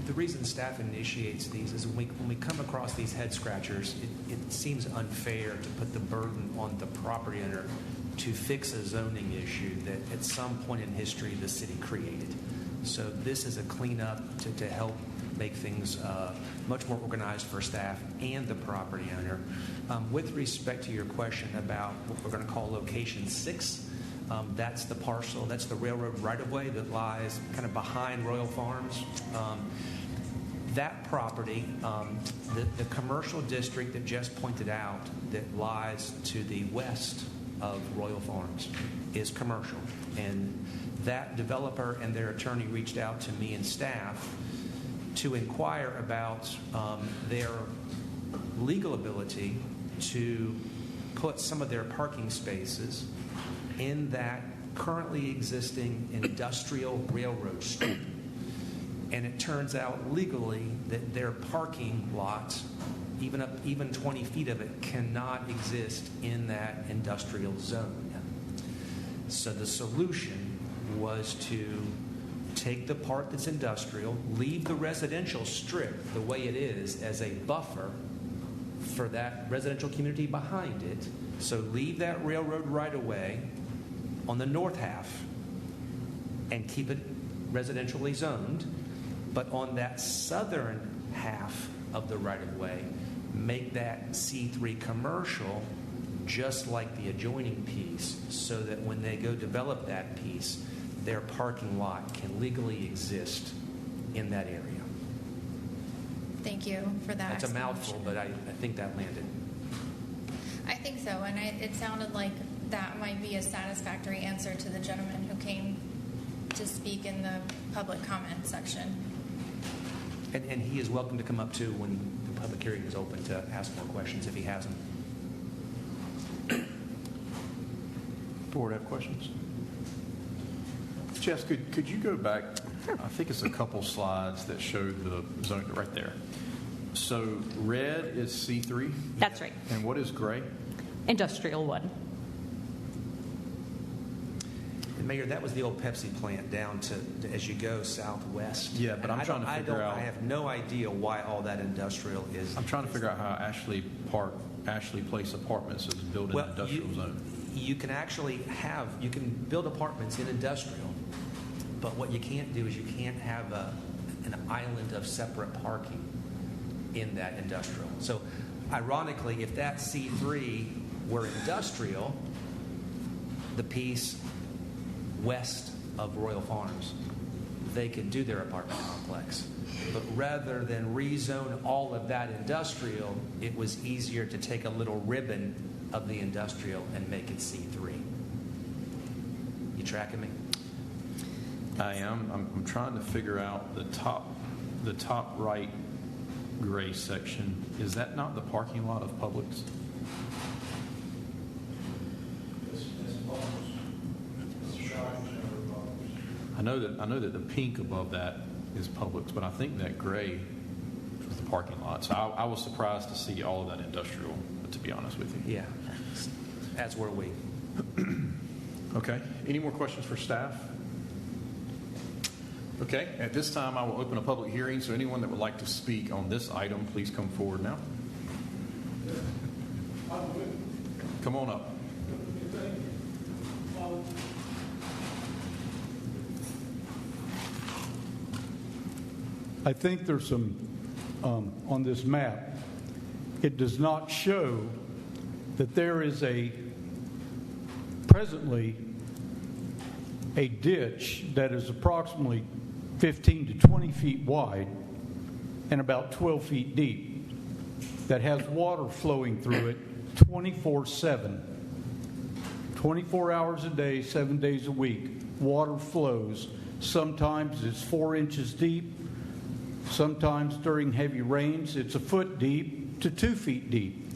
the reason staff initiates these is when we come across these head scratchers, it seems unfair to put the burden on the property owner to fix a zoning issue that at some point in history the city created. So this is a cleanup to help make things much more organized for staff and the property owner. With respect to your question about what we're going to call location 6, that's the parcel, that's the railroad right-of-way that lies kind of behind Royal Farms. That property, the commercial district that Jess pointed out that lies to the west of Royal Farms is commercial, and that developer and their attorney reached out to me and staff to inquire about their legal ability to put some of their parking spaces in that currently existing industrial railroad strip. And it turns out legally that their parking lot, even 20 feet of it, cannot exist in that industrial zone. So the solution was to take the part that's industrial, leave the residential strip the way it is as a buffer for that residential community behind it. So leave that railroad right-of-way on the north half and keep it residentially zoned. But on that southern half of the right-of-way, make that C3 commercial just like the adjoining piece, so that when they go develop that piece, their parking lot can legally exist in that area. Thank you for that. That's a mouthful, but I think that landed. I think so, and it sounded like that might be a satisfactory answer to the gentleman who came to speak in the public comment section. And he is welcome to come up too when the public hearing is open to ask more questions if he has them. Board have questions? Jess, could you go back? I think it's a couple slides that showed the zone right there. So red is C3? That's right. And what is gray? Industrial 1. And Mayor, that was the old Pepsi plant down to as you go southwest. Yeah, but I'm trying to figure out. I have no idea why all that industrial is. I'm trying to figure out how Ashley Place Apartments is built in an industrial zone. You can actually you can build apartments in industrial, but what you can't do is you can't have an island of separate parking in that industrial. So ironically, if that C3 were industrial, the piece west of Royal Farms, they could do their apartment complex. But rather than rezone all of that industrial, it was easier to take a little ribbon of the industrial and make it C3. You tracking me? I am. I'm trying to figure out the top right gray section. Is that not the parking lot of Publix? I know that the pink above that is Publix, but I think that gray was the parking lot. So I was surprised to see all of that industrial, to be honest with you. Yeah, as were we. Okay. Any more questions for staff? Okay. At this time, I will open a public hearing. So anyone that would like to speak on this item, please come forward now. Come on up. I think there's some, on this map, it does not show that there is presently a ditch that is approximately 15 to 20 feet wide and about 12 feet deep that has water flowing through it 24/7. 24 hours a day, 7 days a week, water flows. Sometimes it's 4 inches deep. Sometimes during heavy rains, it's a foot deep to 2 feet deep.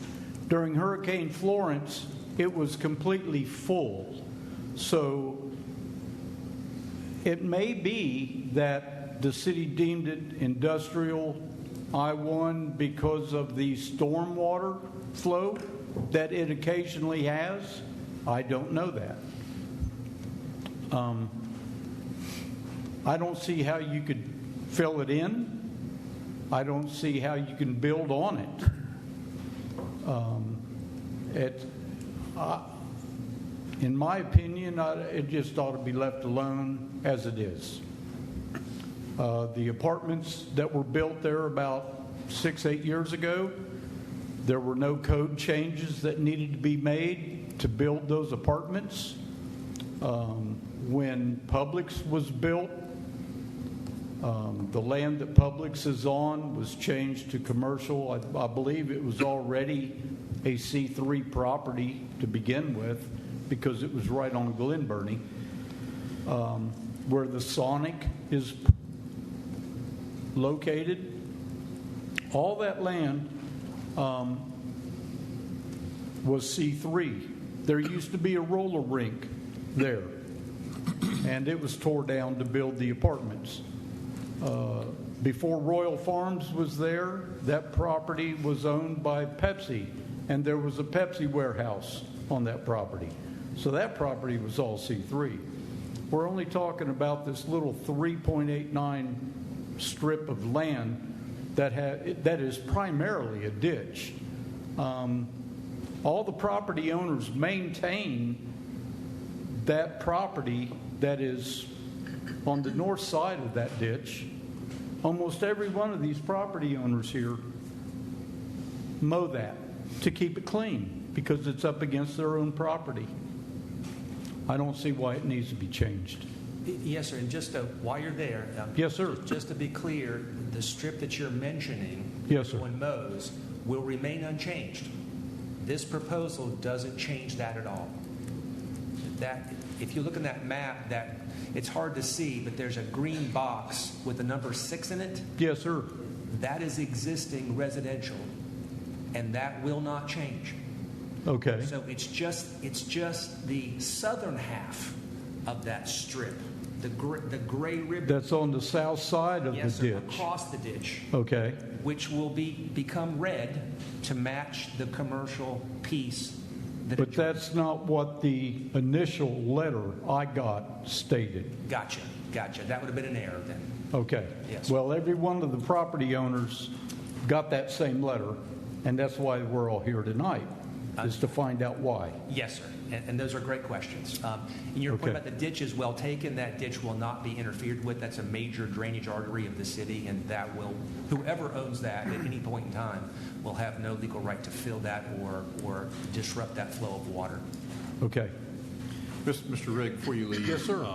During Hurricane Florence, it was completely full. So it may be that the city deemed it industrial I-1 because of the stormwater flow that it occasionally has. I don't know that. I don't see how you could fill it in. I don't see how you can build on it. In my opinion, it just ought to be left alone as it is. The apartments that were built there about 6-8 years ago, there were no code changes that needed to be made to build those apartments. When Publix was built, the land that Publix is on was changed to commercial. I believe it was already a C3 property to begin with because it was right on Glen Burnie, where the Sonic is located. All that land was C3. There used to be a roller rink there, and it was tore down to build the apartments. Before Royal Farms was there, that property was owned by Pepsi, and there was a Pepsi warehouse on that property. So that property was all C3. We're only talking about this little 3.89 strip of land that is primarily a ditch. All the property owners maintain that property that is on the north side of that ditch. Almost every one of these property owners here mow that to keep it clean because it's up against their own property. I don't see why it needs to be changed. Yes, sir. And just while you're there, yes, sir. Just to be clear, the strip that you're mentioning, yes, sir, when mows, will remain unchanged. This proposal doesn't change that at all. That, if you look at that map, that it's hard to see, but there's a green box with the number 6 in it. Yes, sir. That is existing residential, and that will not change. Okay. So it's just the southern half of that strip The gray ribbon. That's on the south side of Yes, the sir, ditch? across the ditch, Okay. which will become red to match the commercial piece. But that's not what the initial letter I got stated. Gotcha. That would have been an error then. Okay. Yes. Well, every one of the property owners got that same letter, and that's why we're all here tonight, is to find out why. Yes, sir. And those are great questions. And your point about the ditch is well taken. That ditch will not be interfered with. That's a major drainage artery of the city, and that will, whoever owns that at any point in time will have no legal right to fill that or disrupt that flow of water. Okay. Mr. Rigg, before you leave. Yes, sir.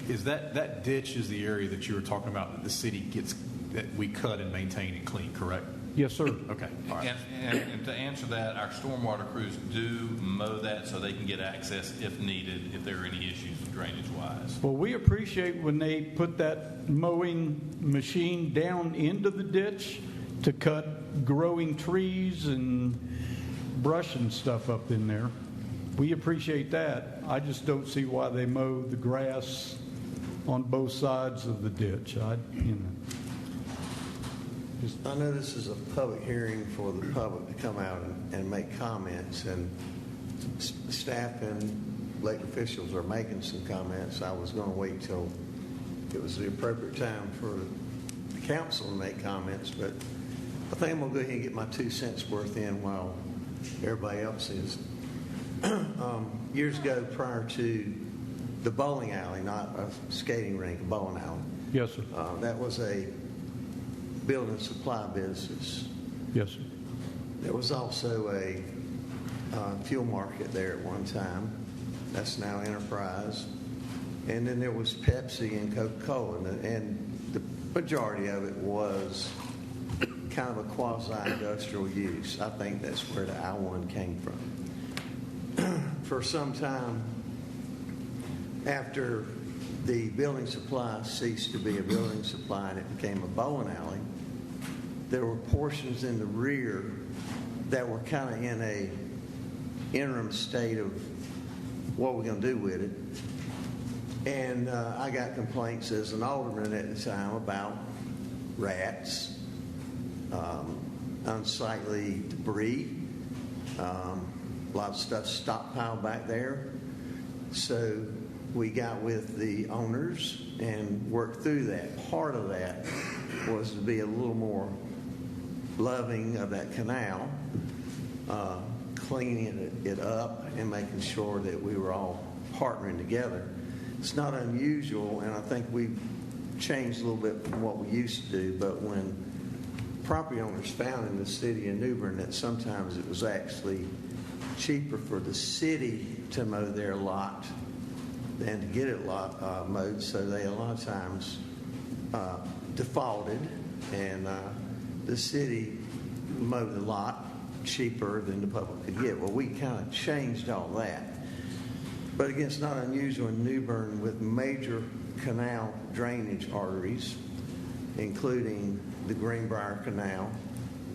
Is that ditch is the area that you were talking about that the city gets, that we cut and maintain and clean, correct? Yes, sir. Okay. All right. And to answer that, our stormwater crews do mow that so they can get access if needed, if there are any issues drainage-wise. Well, we appreciate when they put that mowing machine down into the ditch to cut growing trees and brush and stuff up in there. We appreciate that. I just don't see why they mow the grass on both sides of the ditch. I know this is a public hearing for the public to come out and make comments, and staff and elected officials are making some comments. I was going to wait till it was the appropriate time for the council to make comments, but I think I'm going to go ahead and get my 2 cents worth in while everybody else is. Years ago, prior to the bowling alley, not a skating rink, a bowling alley. Yes, sir. That was a building supply business. Yes, sir. There was also a fuel market there at one time. That's now Enterprise. And then there was Pepsi and Coca-Cola. And the majority of it was kind of a quasi-industrial use. I think that's where the I-1 came from. For some time after the building supply ceased to be a building supply and it became a bowling alley, there were portions in the rear that were kind of in a interim state of what we're going to do with it. And I got complaints as an alderman at the time about rats, unsightly debris, a lot of stuff stockpiled back there. So we got with the owners and worked through that. Part of that was to be a little more loving of that canal, cleaning it up and making sure that we were all partnering together. It's not unusual, and I think we've changed a little bit from what we used to do, but when property owners found in the city of New Bern that sometimes it was actually cheaper for the city to mow their lot than to get it mowed, so they a lot of times defaulted, and the city mowed the lot cheaper than the public could get. Well, we kind of changed all that. But again, it's not unusual in New Bern with major canal drainage arteries, including the Greenbrier Canal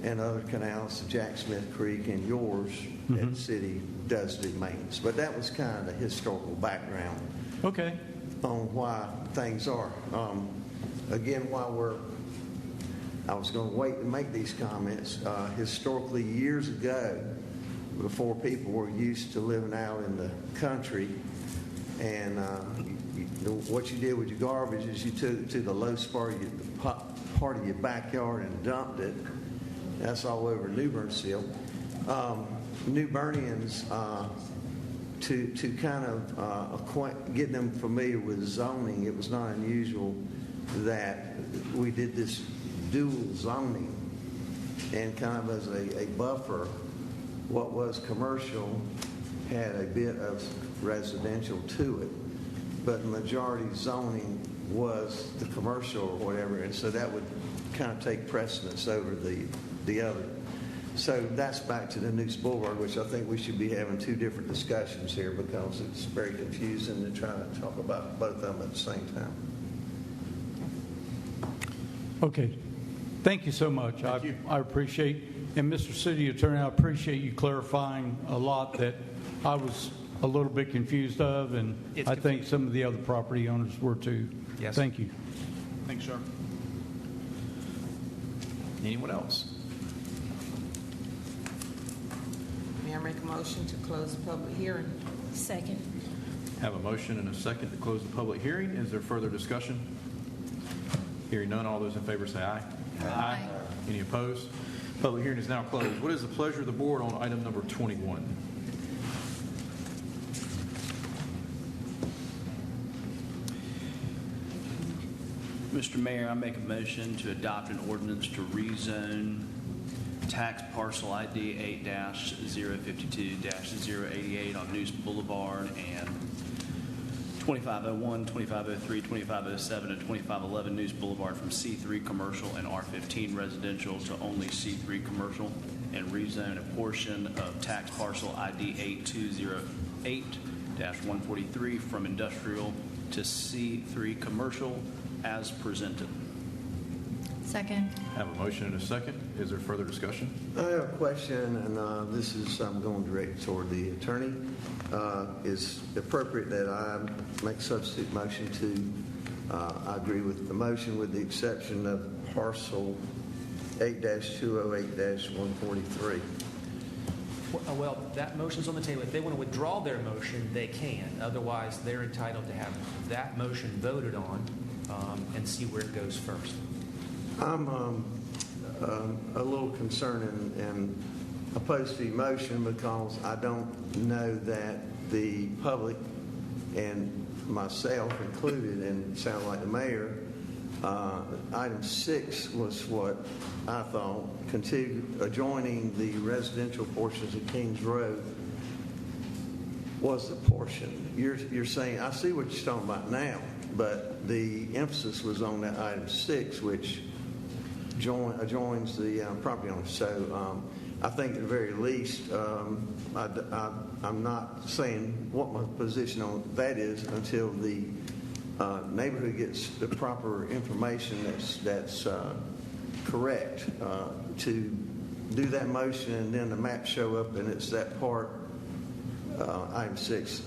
and other canals, Jack Smith Creek and yours, that the city does do maintenance. But that was kind of the historical background on why things are. Again, I was going to wait to make these comments. Historically, years ago, before people were used to living out in the country, and what you did with your garbage is you took it to the lowest part of your backyard and dumped it. That's all over New Bern still. New Bernians, to kind of get them familiar with zoning, it was not unusual that we did this dual zoning, and kind of as a buffer, what was commercial had a bit of residential to it, but the majority zoning was the commercial or whatever, and so that would kind of take precedence over the other. So that's back to the Noose Boulevard, which I think we should be having two different discussions here because it's very confusing to try to talk about both of them at the same time. Okay. Thank you so much. I appreciate, and Mr. City Attorney, I appreciate you clarifying a lot that I was a little bit confused of, and It's I think some of the other property owners were too. Yes. Thank you. Thanks, sir. Anyone else? May I make a motion to close the public hearing? Second. Have a motion and a second to close the public hearing. Is there further discussion? Hearing none, all those in favor say aye. Aye. Any opposed? Public hearing is now closed. What is the pleasure of the board on item number 21? Mr. Mayor, I make a motion to adopt an ordinance to rezone tax parcel ID 8-052-088 on News Boulevard and 2501, 2503, 2507, and 2511 News Boulevard from C3 commercial and R15 residential to only C3 commercial, and rezone a portion of tax parcel ID 8208-143 from industrial to C3 commercial as presented. Second. Have a motion and a second. Is there further discussion? I have a question, and this is I'm going direct toward the attorney. Is it appropriate that I make substitute motion to? I agree with the motion, with the exception of parcel 8-208-143. Well, that motion's on the table. If they want to withdraw their motion, they can. Otherwise, they're entitled to have that motion voted on and see where it goes first. I'm a little concerned and opposed to the motion because I don't know that the public and myself included, and it sounds like the mayor, item 6 was what I thought adjoining the residential portions of Kings Road was the portion. You're saying, I see what you're talking about now, but the emphasis was on that item 6, which adjoins the property owner. So I think at the very least, I'm not saying what my position on that is until the neighborhood gets the proper information that's correct to do that motion, and then the maps show up and it's that part, item 6.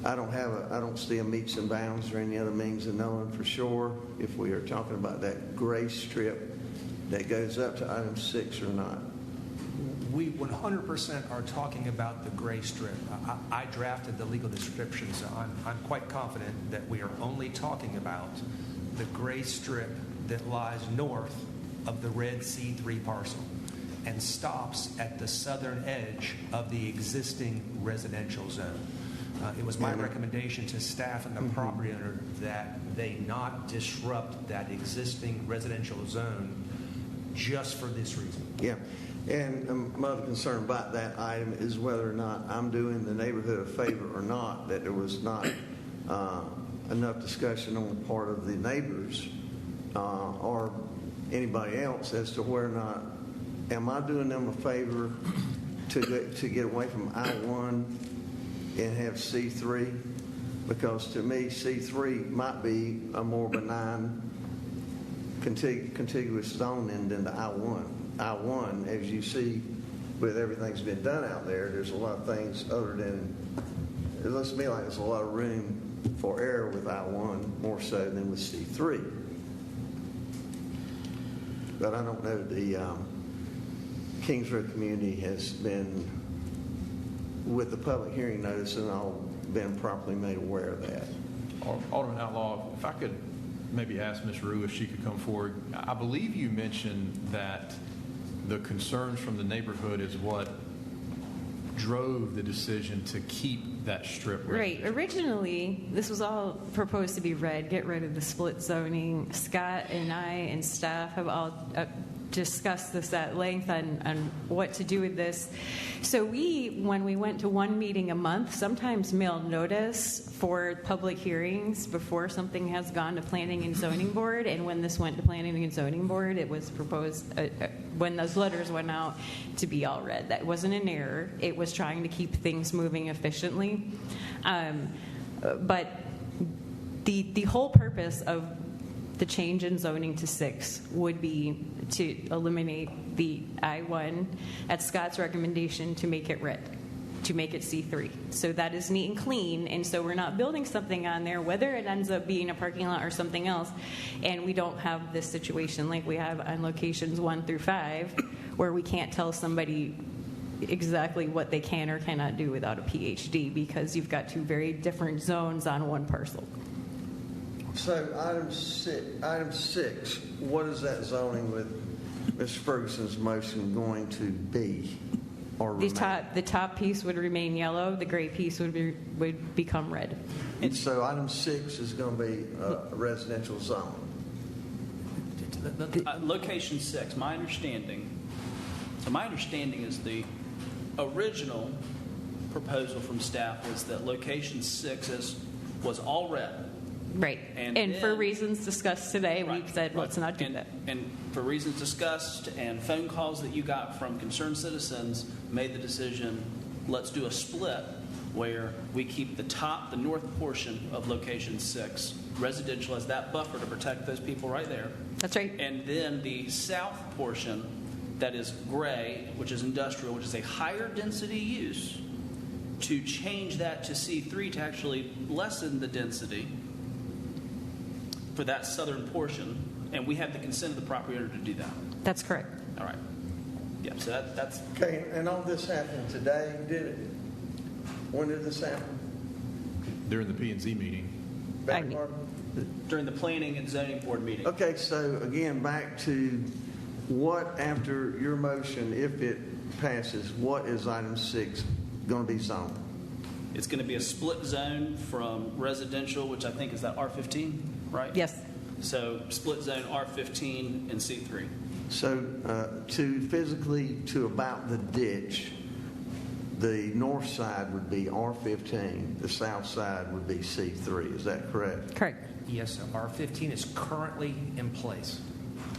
I don't see a meets and bounds or any other means of knowing for sure if we are talking about that gray strip that goes up to item 6 or not. We 100% are talking about the gray strip. I drafted the legal description, so I'm quite confident that we are only talking about the gray strip that lies north of the red C3 parcel and stops at the southern edge of the existing residential zone. It was my recommendation to staff and the property owner that they not disrupt that existing residential zone just for this reason. Yeah. And my other concern about that item is whether or not I'm doing the neighborhood a favor or not, that there was not enough discussion on the part of the neighbors or anybody else as to whether or not, am I doing them a favor to get away from I-1 and have C3? Because to me, C3 might be a more benign contiguous zoning than the I-1. I-1, as you see with everything's been done out there, there's a lot of things other than, it looks to me like there's a lot of room for error with I-1 more so than with C3. But I don't know, the Kings Road community has been, with the public hearing notice and all, been properly made aware of that. Alderman Outlaw, if I could maybe ask Ms. Rue if she could come forward. I believe you mentioned that the concerns from the neighborhood is what drove the decision to keep that strip. Right. Originally, this was all proposed to be red, get rid of the split zoning. Scott and I and staff have all discussed this at length on what to do with this. So when we went to one meeting a month, sometimes mail notice for public hearings before something has gone to Planning and Zoning Board. And when this went to Planning and Zoning Board, it was proposed, when those letters went out, to be all red. That wasn't an error. It was trying to keep things moving efficiently. But the whole purpose of the change in zoning to 6 would be to eliminate the I-1 at Scott's recommendation to make it red. to make it C3. So that is neat and clean, and so we're not building something on there, whether it ends up being a parking lot or something else, and we don't have this situation like we have on locations 1 through 5, where we can't tell somebody exactly what they can or cannot do without a PhD, because you've got two very different zones on one parcel. So item six, what is that zoning with Mr. Ferguson's motion going to be or remain? The top piece would remain yellow, the gray piece would become red. And so item 6 is going to be a residential zone. Location 6, my understanding is the original proposal from staff was that location 6 was all red. Right. And for reasons discussed today, Right, we said, let's not do that. And for reasons discussed and phone calls that you got from concerned citizens, made the decision, let's do a split where we keep the north portion of location 6 residential as that buffer to protect those people right there. That's right. And then the south portion that is gray, which is industrial, which is a higher density use, to change that to C3 to actually lessen the density for that southern portion, and we have the consent of the property owner to do that. That's correct. All right. Yeah, so that's... Okay, and all this happened today, did it? When did this happen? During the P&Z meeting. During the planning and zoning board meeting. Okay, so again, back to what, after your motion, if it passes, what is item 6 going to be zoned? It's going to be a split zone from residential, which I think is that R15, right? Yes. So split zone R15 and C3. So to about the ditch, the north side would be R15, the south side would be C3. Is that correct? Correct. Yes, sir. R15 is currently in place.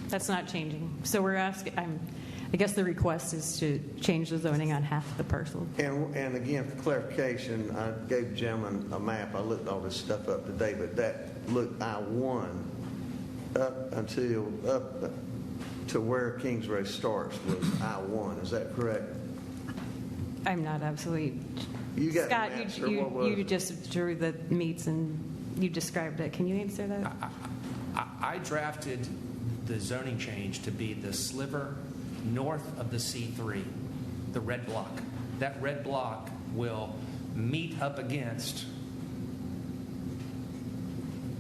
That's not changing. So we're asking, I guess the request is to change the zoning on half of the parcel. And again, for clarification, I gave the gentleman a map. I looked all this stuff up today, but that looked I-1 up to where Kings Road starts was I-1. Is that correct? I'm not absolutely... You got Scott, the maps, or what was you it? just drew the meets and you described it. Can you answer that? I drafted the zoning change to be the sliver north of the C3, the red block. That red block will meet up against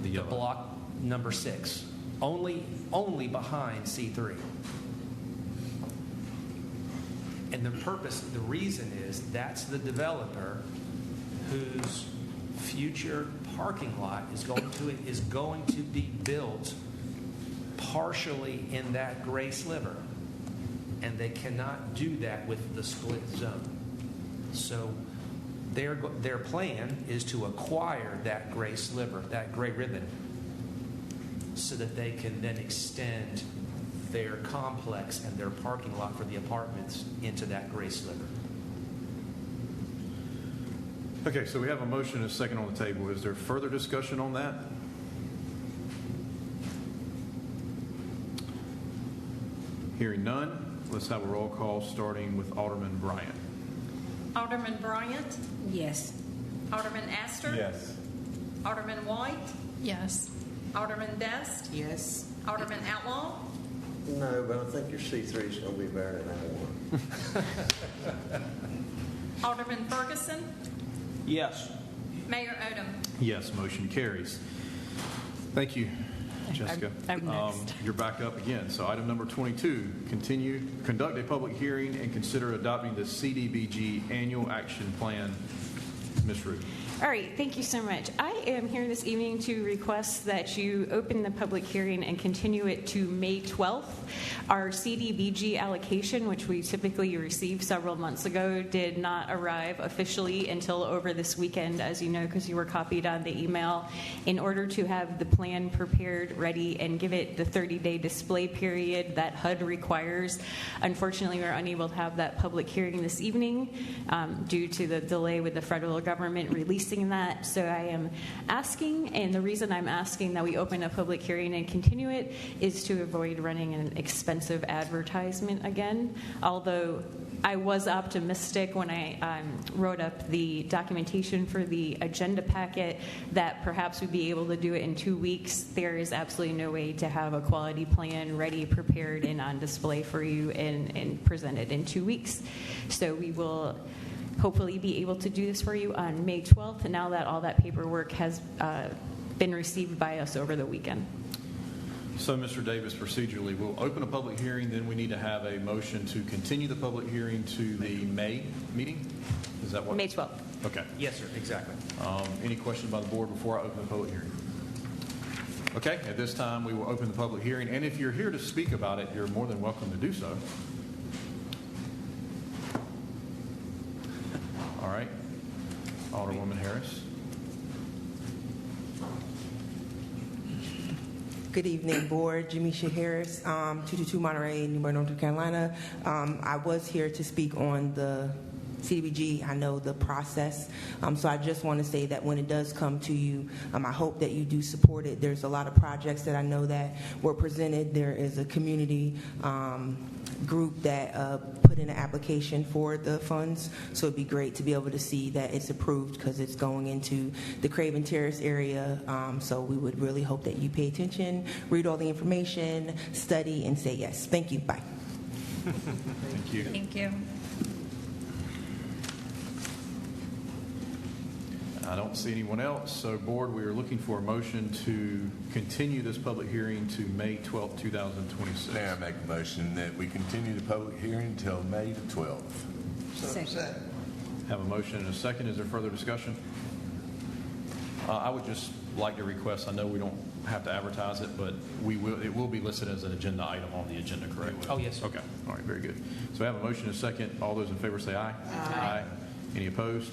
the block number 6, only behind C3. And the reason is that's the developer whose future parking lot is going to be built partially in that gray sliver. And they cannot do that with the split zone. So their plan is to acquire that gray sliver, that gray ribbon, so that they can then extend their complex and their parking lot for the apartments into that gray sliver. Okay, so we have a motion and a second on the table. Is there further discussion on that? Hearing none, let's have a roll call starting with Alderman Bryant. Alderman Bryant? Yes. Alderman Astor? Yes. Alderman White? Yes. Alderman Best? Yes. Alderman Outlaw? No, but I think your C3 is going to be better than I-1. Alderman Ferguson? Yes. Mayor Odham? Yes, motion carries. Thank you, Jessica. I'm next. You're back up again. So item number 22, conduct a public hearing and consider adopting the CDBG annual action plan. Ms. Root. All right, thank you so much. I am here this evening to request that you open the public hearing and continue it to May 12th. Our CDBG allocation, which we typically receive several months ago, did not arrive officially until over this weekend, as you know, because you were copied on the email. In order to have the plan prepared, ready, and give it the 30-day display period that HUD requires, unfortunately, we're unable to have that public hearing this evening due to the delay with the federal government releasing increasing that. So I am asking, and the reason I'm asking that we open a public hearing and continue it is to avoid running an expensive advertisement again. Although I was optimistic when I wrote up the documentation for the agenda packet that perhaps we'd be able to do it in 2 weeks. There is absolutely no way to have a quality plan ready, prepared, and on display for you and presented in 2 weeks. So we will hopefully be able to do this for you on May 12th, now that all that paperwork has been received by us over the weekend. So, Mr. Davis, procedurally, we'll open a public hearing, then we need to have a motion to continue the public hearing to the May meeting? Is that what? May 12th. Okay. Yes, sir, exactly. Any questions by the board before I open the public hearing? Okay, at this time, we will open the public hearing, and if you're here to speak about it, you're more than welcome to do so. All right. Alderwoman Harris. Good evening, Board. Jamisha Harris, 222 Monterey, New Bern, North Carolina. I was here to speak on the CDBG. I know the process, so I just want to say that when it does come to you, I hope that you do support it. There's a lot of projects that I know that were presented. There is a community group that put in an application for the funds, so it'd be great to be able to see that it's approved because it's going into the Craven Terrace area. So we would really hope that you pay attention, read all the information, study, and say yes. Thank you. Bye. Thank you. Thank you. I don't see anyone else. So, Board, we are looking for a motion to continue this public hearing to May 12th, 2026. Mayor, I make a motion that we continue the public hearing until May the 12th. Second. Have a motion and a second. Is there further discussion? I would just like to request, I know we don't have to advertise it, but it will be listed as an agenda item on the agenda, correct? Oh, yes. Okay. All right, very good. So we have a motion and a second. All those in favor say aye. Aye. Any opposed?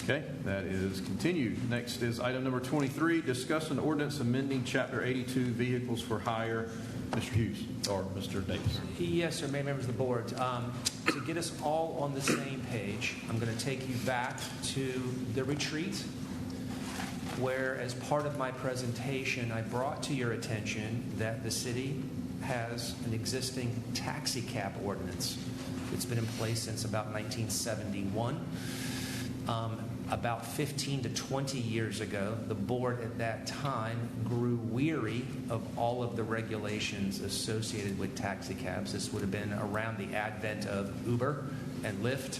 Okay, that is continued. Next is item number 23, discuss an ordinance amending Chapter 82, Vehicles for Hire. Mr. Hughes, or Mr. Davis. Yes, sir, Mayor, members of the board. To get us all on the same page, I'm going to take you back to the retreat, where as part of my presentation, I brought to your attention that the city has an existing taxi cab ordinance. It's been in place since about 1971. About 15 to 20 years ago, the board at that time grew weary of all of the regulations associated with taxi cabs. This would have been around the advent of Uber and Lyft,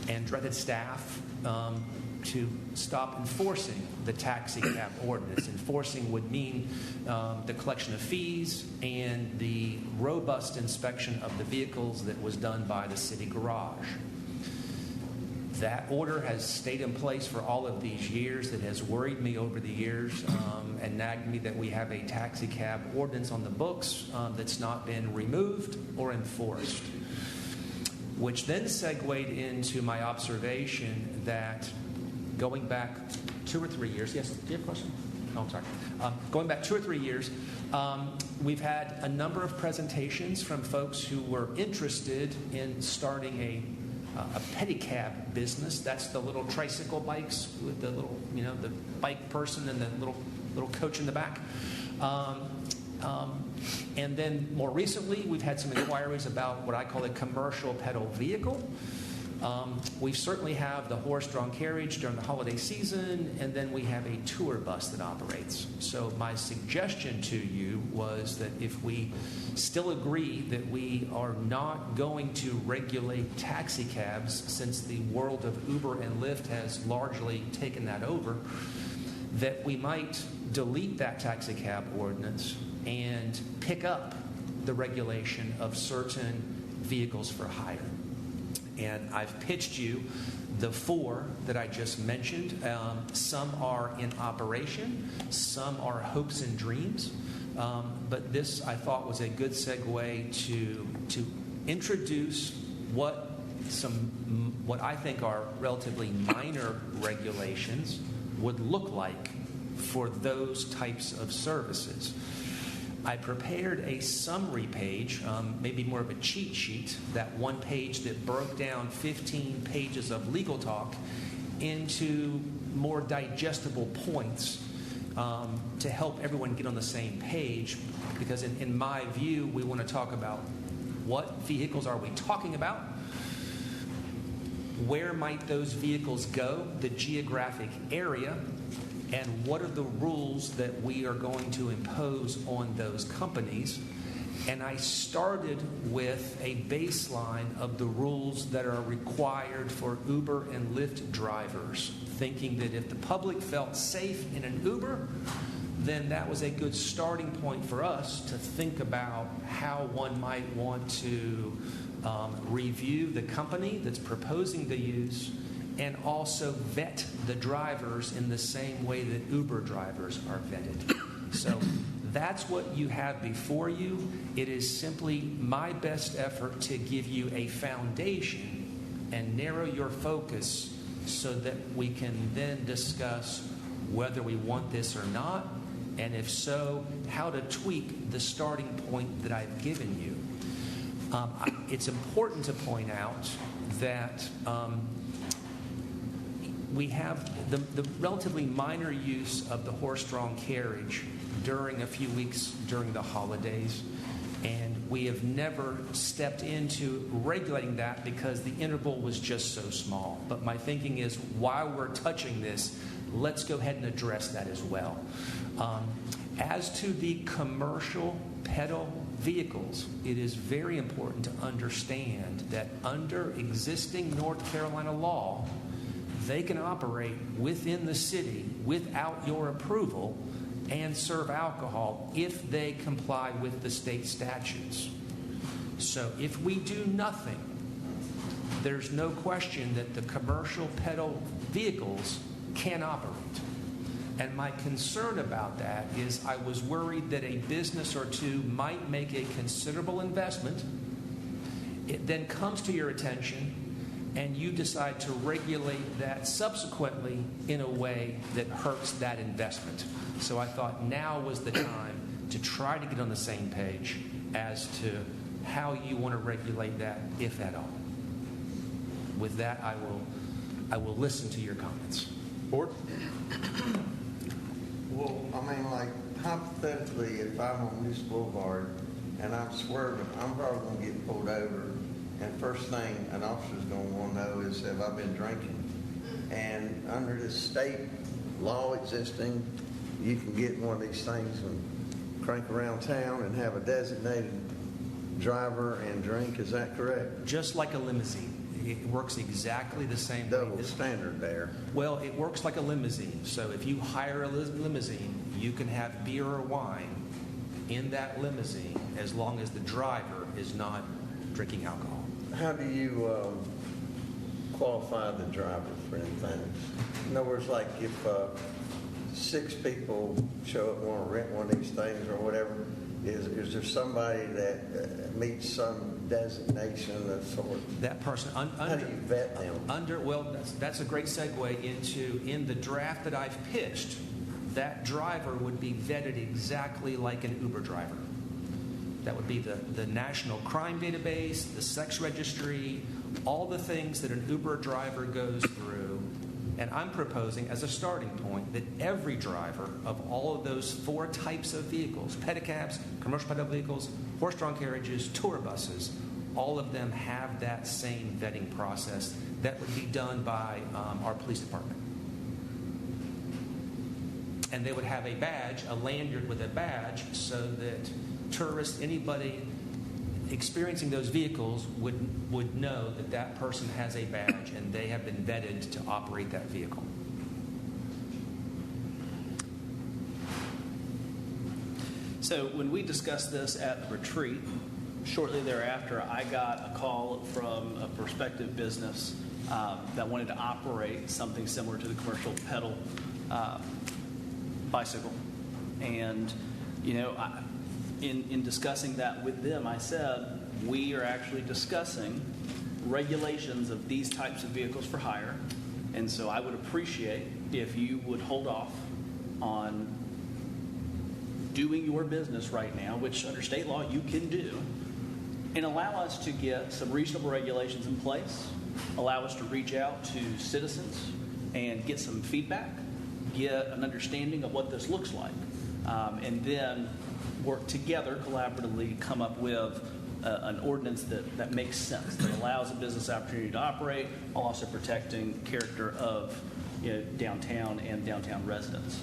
and directed staff to stop enforcing the taxi cab ordinance. Enforcing would mean the collection of fees and the robust inspection of the vehicles that was done by the city garage. That order has stayed in place for all of these years. It has worried me over the years and nagged me that we have a taxi cab ordinance on the books that's not been removed or enforced, which then segued into my observation that going back 2 or 3 years, yes, do you have a question? Oh, I'm sorry. Going back 2 or 3 years, we've had a number of presentations from folks who were interested in starting a pedicab business. That's the little tricycle bikes with the little, the bike person and the little coach in the back. And then more recently, we've had some inquiries about what I call a commercial pedal vehicle. We certainly have the horse-drawn carriage during the holiday season, and then we have a tour bus that operates. So my suggestion to you was that if we still agree that we are not going to regulate taxi cabs, since the world of Uber and Lyft has largely taken that over, that we might delete that taxi cab ordinance and pick up the regulation of certain vehicles for hire. And I've pitched you the 4 that I just mentioned. Some are in operation, some are hopes and dreams. But this, I thought, was a good segue to introduce what I think are relatively minor regulations would look like for those types of services. I prepared a summary page, maybe more of a cheat sheet, that one page that broke down 15 pages of legal talk into more digestible points to help everyone get on the same page, because in my view, we want to talk about what vehicles are we talking about, where might those vehicles go, the geographic area, and what are the rules that we are going to impose on those companies. And I started with a baseline of the rules that are required for Uber and Lyft drivers, thinking that if the public felt safe in an Uber, then that was a good starting point for us to think about how one might want to review the company that's proposing the use, and also vet the drivers in the same way that Uber drivers are vetted. So that's what you have before you. It is simply my best effort to give you a foundation and narrow your focus so that we can then discuss whether we want this or not, and if so, how to tweak the starting point that I've given you. It's important to point out that we have the relatively minor use of the horse-drawn carriage during a few weeks during the holidays, and we have never stepped into regulating that because the interval was just so small. But my thinking is, while we're touching this, let's go ahead and address that as well. As to the commercial pedal vehicles, it is very important to understand that under existing North Carolina law, they can operate within the city without your approval and serve alcohol if they comply with the state statutes. So if we do nothing, there's no question that the commercial pedal vehicles can operate. And my concern about that is I was worried that a business or two might make a considerable investment. It then comes to your attention, and you decide to regulate that subsequently in a way that hurts that investment. So I thought now was the time to try to get on the same page as to how you want to regulate that, if at all. With that, I will listen to your comments. Board? Well, I mean, like, hypothetically, if I'm on this boulevard and I'm swerving, I'm probably going to get pulled over, and first thing an officer's going to want to know is, have I been drinking? And under this state law existing, you can get one of these things and crank around town and have a designated driver and drink. Is that correct? Just like a limousine. It works exactly the same way. Double standard there. Well, it works like a limousine. So if you hire a limousine, you can have beer or wine in that limousine as long as the driver is not drinking alcohol. How do you qualify the driver for anything? In other words, like if 6 people show up and want to rent one of these things or whatever, is there somebody that meets some designation of sort? That person, how do you vet them? Well, that's a great segue into, in the draft that I've pitched, that driver would be vetted exactly like an Uber driver. That would be the national crime database, the sex registry, all the things that an Uber driver goes through. And I'm proposing as a starting point that every driver of all of those 4 types of vehicles, pedicabs, commercial pedal vehicles, horse-drawn carriages, tour buses, all of them have that same vetting process that would be done by our police department. And they would have a badge, a lanyard with a badge, so that tourists, anybody experiencing those vehicles would know that that person has a badge and they have been vetted to operate that vehicle. So when we discussed this at the retreat, shortly thereafter, I got a call from a prospective business that wanted to operate something similar to the commercial pedal bicycle. And, you know, in discussing that with them, I said, we are actually discussing regulations of these types of vehicles for hire. And so I would appreciate if you would hold off on doing your business right now, which under state law you can do, and allow us to get some reasonable regulations in place, allow us to reach out to citizens and get some feedback, get an understanding of what this looks like, and then work together collaboratively to come up with an ordinance that makes sense, that allows a business opportunity to operate while also protecting the character of downtown and downtown residents.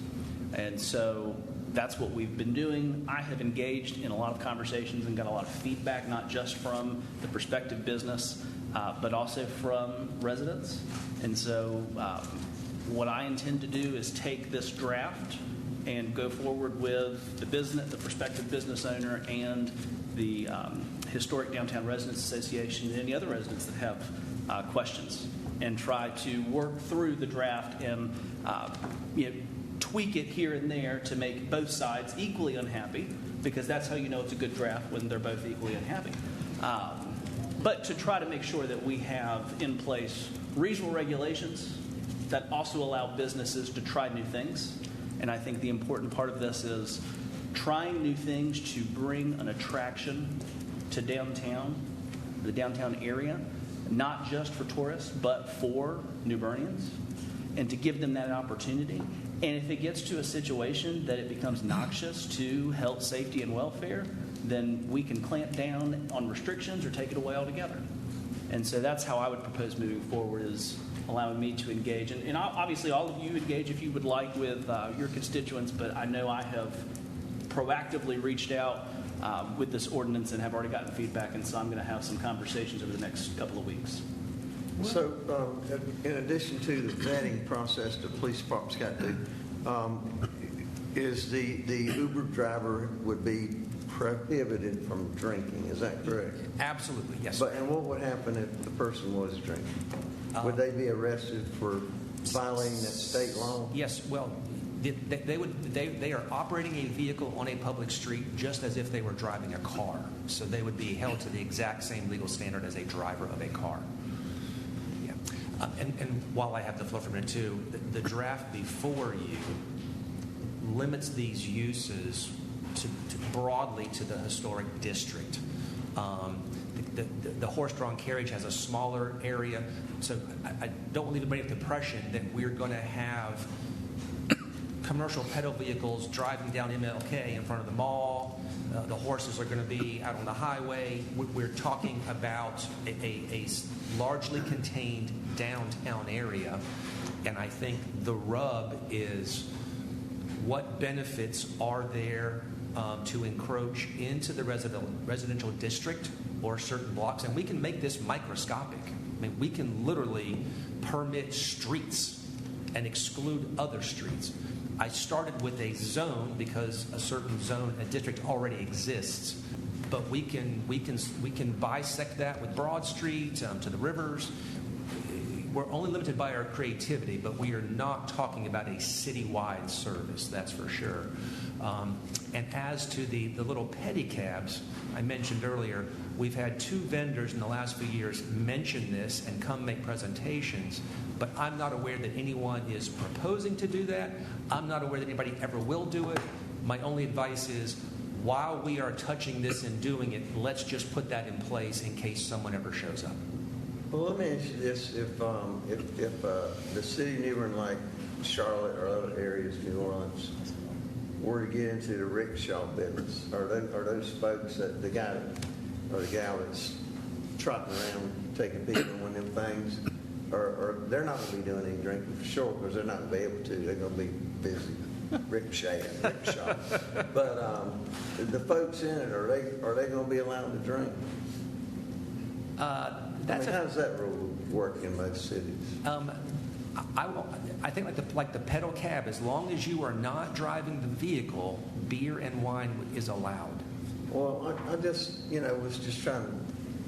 And so that's what we've been doing. I have engaged in a lot of conversations and got a lot of feedback, not just from the prospective business, but also from residents. And so what I intend to do is take this draft and go forward with the prospective business owner and the Historic Downtown Residents Association and any other residents that have questions, and try to work through the draft and tweak it here and there to make both sides equally unhappy, because that's how you know it's a good draft, when they're both equally unhappy. But to try to make sure that we have in place reasonable regulations that also allow businesses to try new things. And I think the important part of this is trying new things to bring an attraction to downtown, the downtown area, not just for tourists, but for New Bernians, and to give them that opportunity. And if it gets to a situation that it becomes noxious to health, safety, and welfare, then we can clamp down on restrictions or take it away altogether. And so that's how I would propose moving forward, is allowing me to engage. And obviously all of you engage if you would like with your constituents, but I know I have proactively reached out with this ordinance and have already gotten feedback, and so I'm going to have some conversations over the next couple of weeks. So, in addition to the vetting process the police department's got to do, is the Uber driver would be prohibited from drinking? Is that correct? Absolutely, yes. And what would happen if the person was drinking? Would they be arrested for violating that state law? Yes. Well, they are operating a vehicle on a public street just as if they were driving a car. So they would be held to the exact same legal standard as a driver of a car. Yeah. And while I have the floor for a minute too, the draft before you limits these uses broadly to the historic district. The horse-drawn carriage has a smaller area, so I don't leave anybody with the impression that we're going to have commercial pedal vehicles driving down MLK in front of the mall. The horses are going to be out on the highway. We're talking about a largely contained downtown area, and I think the rub is what benefits are there to encroach into the residential district or certain blocks. And we can make this microscopic. I mean, we can literally permit streets and exclude other streets. I started with a zone because a certain zone, a district already exists. But we can bisect that with Broad Street to the rivers. We're only limited by our creativity, but we are not talking about a citywide service, that's for sure. And as to the little pedicabs I mentioned earlier, we've had 2 vendors in the last few years mention this and come make presentations, but I'm not aware that anyone is proposing to do that. I'm not aware that anybody ever will do it. My only advice is, while we are touching this and doing it, let's just put that in place in case someone ever shows up. Well, let me ask you this: if the city of New Bern, like Charlotte or other areas, New Orleans, were to get into the rickshaw business, are those folks that the guy or the gal that's trotting around taking people on them things, or they're not going to be doing any drinking for sure, because they're not going to be able to. They're going to be busy rickshaw. But the folks in it, are they going to be allowed to drink? How does that rule work in most cities? I think like the pedal cab, as long as you are not driving the vehicle, beer and wine is allowed. Well, I just was just trying to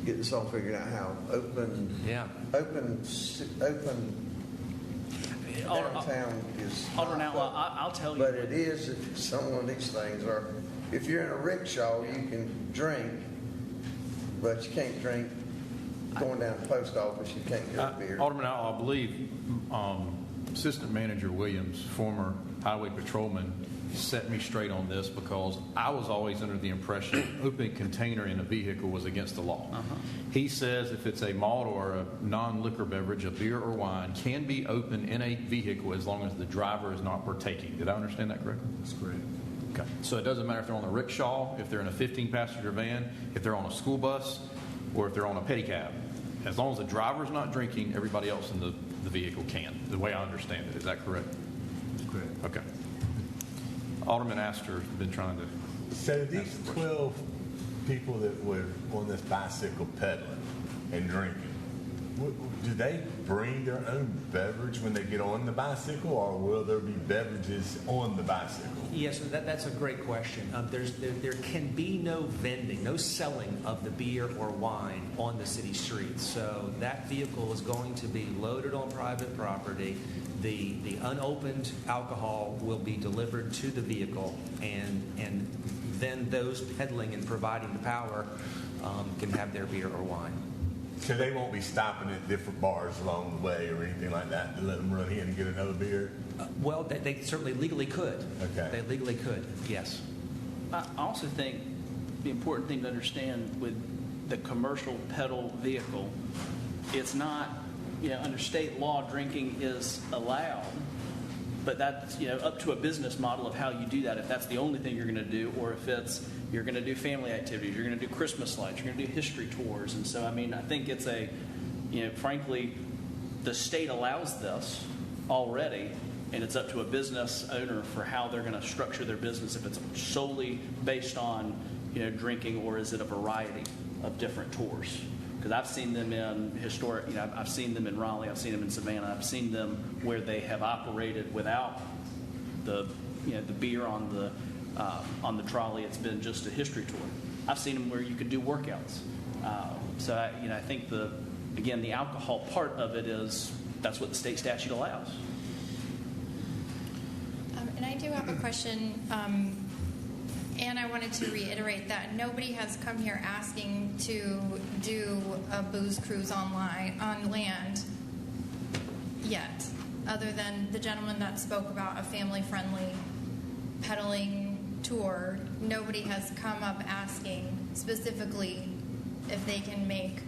get this all figured out, how open downtown is. Alderman Outlaw, I'll tell you. But it is some of these things are. If you're in a rickshaw, you can drink, but you can't drink. Going down to the post office, you can't get beer. Alderman Outlaw, I believe Assistant Manager Williams, former highway patrolman set me straight on this, because I was always under the impression open container in a vehicle was against the law. He says if it's a malt or a non-liquor beverage, a beer or wine, can be open in a vehicle as long as the driver is not partaking. Did I understand that correctly? That's correct. Okay. So it doesn't matter if they're on a rickshaw, if they're in a 15-passenger van, if they're on a school bus, or if they're on a pedicab. As long as the driver's not drinking, everybody else in the vehicle can, the way I understand it. Is that correct? That's correct. Okay. Alderman Astor has been trying to... So these 12 people that were on this bicycle pedaling and drinking, do they bring their own beverage when they get on the bicycle, or will there be beverages on the bicycle? Yes, that's a great question. There can be no vending, no selling of the beer or wine on the city streets. So that vehicle is going to be loaded on private property. The unopened alcohol will be delivered to the vehicle, and then those peddling and providing the power can have their beer or wine. So they won't be stopping at different bars along the way or anything like that to let them run in and get another beer? Well, they certainly legally could. Okay. They legally could, yes. I also think the important thing to understand with the commercial pedal vehicle, it's not, under state law, drinking is allowed, but that's, up to a business model of how you do that, if that's the only thing you're going to do, or if it's you're going to do family activities, you're going to do Christmas lights, you're going to do history tours. And so, I think it's frankly, the state allows this already, and it's up to a business owner for how they're going to structure their business, if it's solely based on, drinking, or is it a variety of different tours. Because I've seen them in historic, I've seen them in Raleigh, I've seen them in Savannah, I've seen them where they have operated without the beer on the trolley. It's been just a history tour. I've seen them where you could do workouts. So I think the alcohol part of it that's what the state statute allows. And I do have a question, and I wanted to reiterate that nobody has come here asking to do a booze cruise on land yet, other than the gentleman that spoke about a family-friendly pedaling tour. Nobody has come up asking specifically if they can make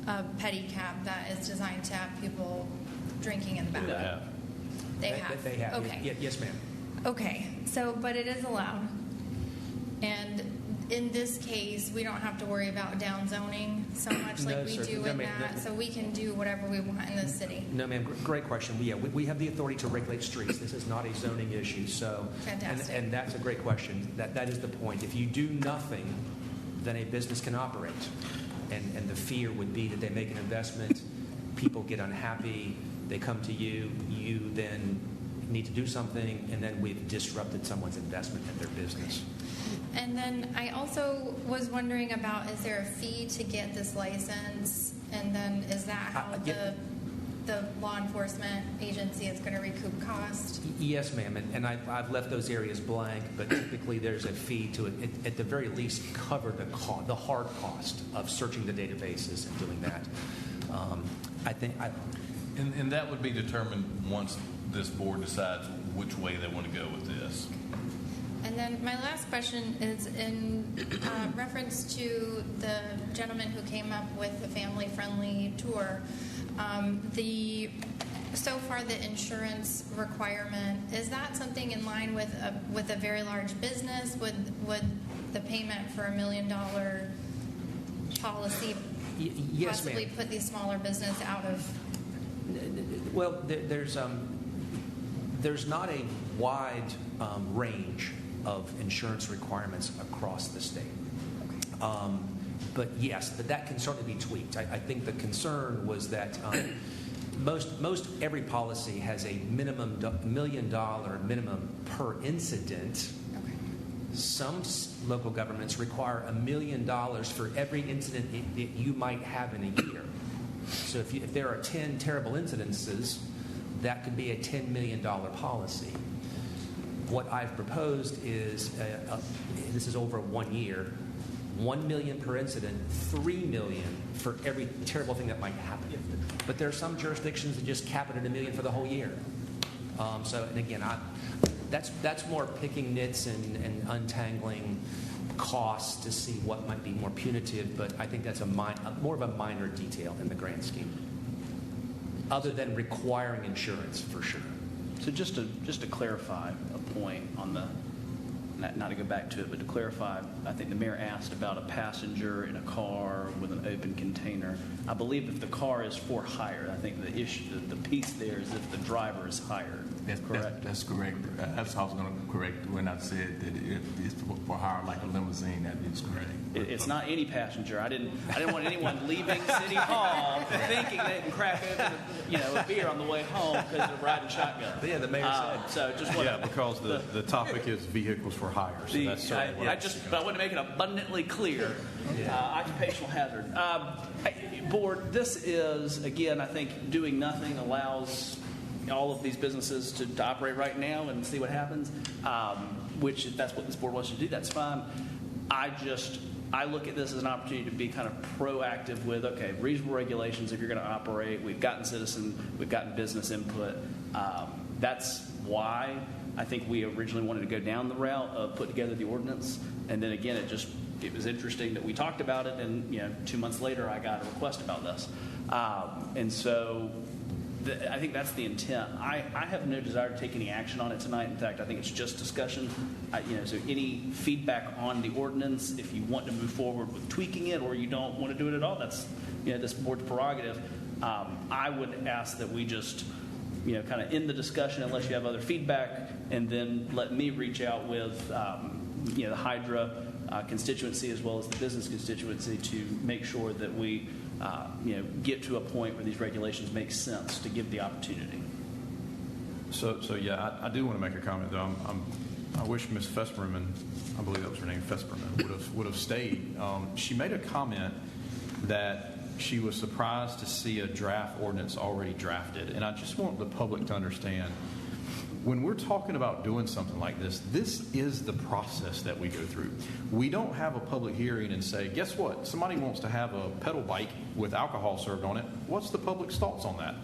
a pedicab that is designed to have people drinking in the back. They have. They have. Okay. Yes, ma'am. Okay. So, but it is allowed. And in this case, we don't have to worry about downzoning so much like we do in that. So we can do whatever we want in this city. No, ma'am. Great question. We have the authority to regulate streets. This is not a zoning issue. So, fantastic. And that's a great question. That is the point. If you do nothing, then a business can operate. And the fear would be that they make an investment, people get unhappy, they come to you, you then need to do something, and then we've disrupted someone's investment in their business. And then I also was wondering about, is there a fee to get this license? And then is that how the law enforcement agency is going to recoup cost? Yes, ma'am. And I've left those areas blank, but typically there's a fee to, at the very least, cover the hard cost of searching the databases and doing that. And that would be determined once this board decides which way they want to go with this. And then my last question is in reference to the gentleman who came up with the family-friendly tour. So far, the insurance requirement, is that something in line with a very large business? Would the payment for $1 million policy possibly put the smaller business out of? Well, there's not a wide range of insurance requirements across the state. But yes, that can certainly be tweaked. I think the concern was that most every policy has a minimum $1 million minimum per incident. Okay. Some local governments require $1 million for every incident that you might have in a year. So if there are 10 terrible incidences, that could be a $10 million policy. What I've proposed is, this is over 1 year, $1 million per incident, $3 million for every terrible thing that might happen. But there are some jurisdictions that just cap it at $1 million for the whole year. And again, That's more picking nits and untangling costs to see what might be more punitive, but I think that's more of a minor detail in the grand scheme, other than requiring insurance for sure. So just to clarify a point on the, not to go back to it, but to clarify, I think the mayor asked about a passenger in a car with an open container. I believe if the car is for hire, I think the issue, the piece there is if the driver is hired. Correct? That's correct. That's how I was going to correct when I said that it's for hire like a limousine. That is correct. It's not any passenger. I didn't want anyone leaving City Hall thinking they can crack open a beer on the way home because they're riding shotgun. Yeah, the mayor said. So just because the topic is vehicles for hire. So that's certainly but I want to make it abundantly clear. Occupational hazard. Board, this is, again, I think doing nothing allows all of these businesses to operate right now and see what happens, which if that's what this board wants to do, that's fine. I look at this as an opportunity to be kind of proactive with, okay, reasonable regulations if you're going to operate. We've gotten we've gotten business input. That's why I think we originally wanted to go down the route of put together the ordinance. And then again, it was interesting that we talked about it, and 2 months later I got a request about this. And so I think that's the intent. I have no desire to take any action on it tonight. In fact, I think it's just discussion. So any feedback on the ordinance, if you want to move forward with tweaking it or you don't want to do it at all, that's this board's prerogative. I would ask that we just kind of end the discussion unless you have other feedback, and then let me reach out with the Hydra constituency as well as the business constituency to make sure that we get to a point where these regulations make sense to give the opportunity. So yeah, I do want to make a comment though. I wish Ms. Fesperman, I believe that was her name, Fesperman, would have stayed. She made a comment that she was surprised to see a draft ordinance already drafted, and I just want the public to understand. When we're talking about doing something like this is the process that we go through. We don't have a public hearing and say, guess what? Somebody wants to have a pedal bike with alcohol served on it. What's the public's thoughts on that?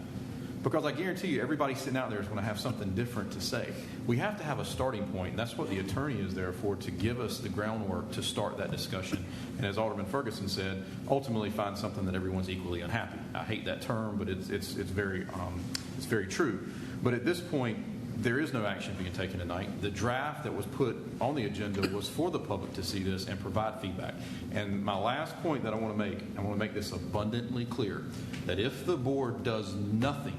Because I guarantee you, everybody sitting out there is going to have something different to say. We have to have a starting point, and that's what the attorney is there for, to give us the groundwork to start that discussion. And as Alderman Ferguson said, ultimately find something that everyone's equally unhappy. I hate that term, but it's very true. But at this point, there is no action being taken tonight. The draft that was put on the agenda was for the public to see this and provide feedback. And my last point that I want to make this abundantly clear, that if the board does nothing,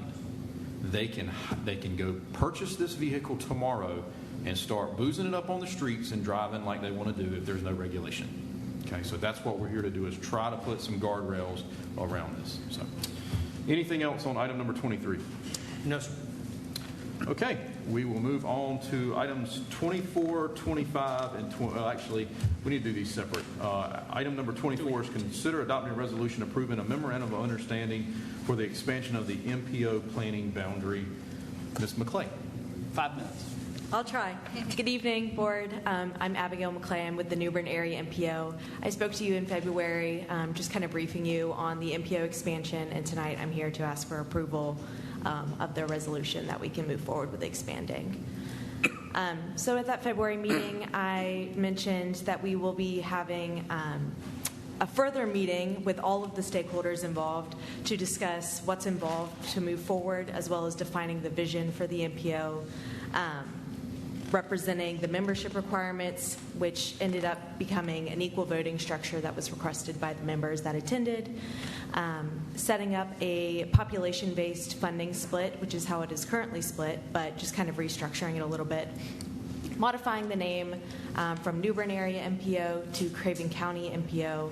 they can go purchase this vehicle tomorrow and start boozing it up on the streets and driving like they want to do if there's no regulation. Okay, so that's what we're here to do, is try to put some guardrails around this. So, anything else on item number 23? No, sir. Okay, we will move on to items 24, 25, and 20. Actually, we need to do these separate. Item number 24 is consider adopting a resolution approving a memorandum of understanding for the expansion of the MPO planning boundary. Ms. McClay. 5 minutes. I'll try. Good evening, Board. I'm Abigail McClay. I'm with the New Bern Area MPO. I spoke to you in February, just kind of briefing you on the MPO expansion, and tonight I'm here to ask for approval of the resolution that we can move forward with expanding. So at that February meeting, I mentioned that we will be having a further meeting with all of the stakeholders involved to discuss what's involved to move forward, as well as defining the vision for the MPO, representing the membership requirements, which ended up becoming an equal voting structure that was requested by the members that attended, setting up a population-based funding split, which is how it is currently split, but just kind of restructuring it a little bit, modifying the name from New Bern Area MPO to Craven County MPO,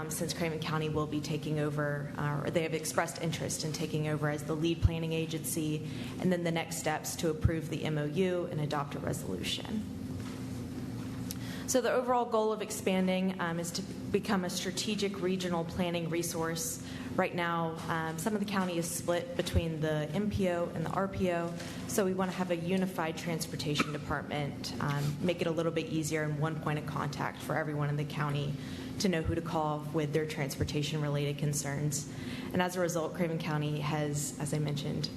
since Craven County will be taking over, or they have expressed interest in taking over as the lead planning agency, and then the next steps to approve the MOU and adopt a resolution. So the overall goal of expanding is to become a strategic regional planning resource. Right now, some of the county is split between the MPO and the RPO, so we want to have a unified transportation department, make it a little bit easier and one point of contact for everyone in the county to know who to call with their transportation-related concerns. And as a result, Craven County has, as I mentioned,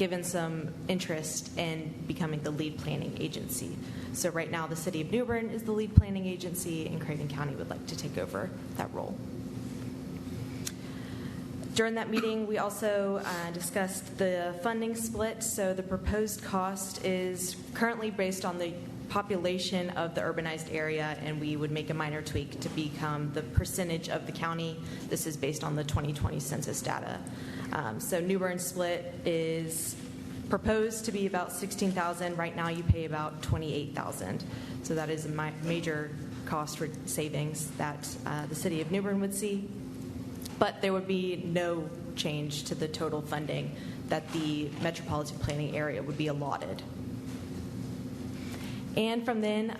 given some interest in becoming the lead planning agency. So right now, the City of New Bern is the lead planning agency, and Craven County would like to take over that role. During that meeting, we also discussed the funding split. So the proposed cost is currently based on the population of the urbanized area, and we would make a minor tweak to become the percentage of the county. This is based on the 2020 census data. So New Bern split is proposed to be about $16,000. Right now, you pay about $28,000. So that is a major cost for savings that the City of New Bern would see. But there would be no change to the total funding that the metropolitan planning area would be allotted. And from then,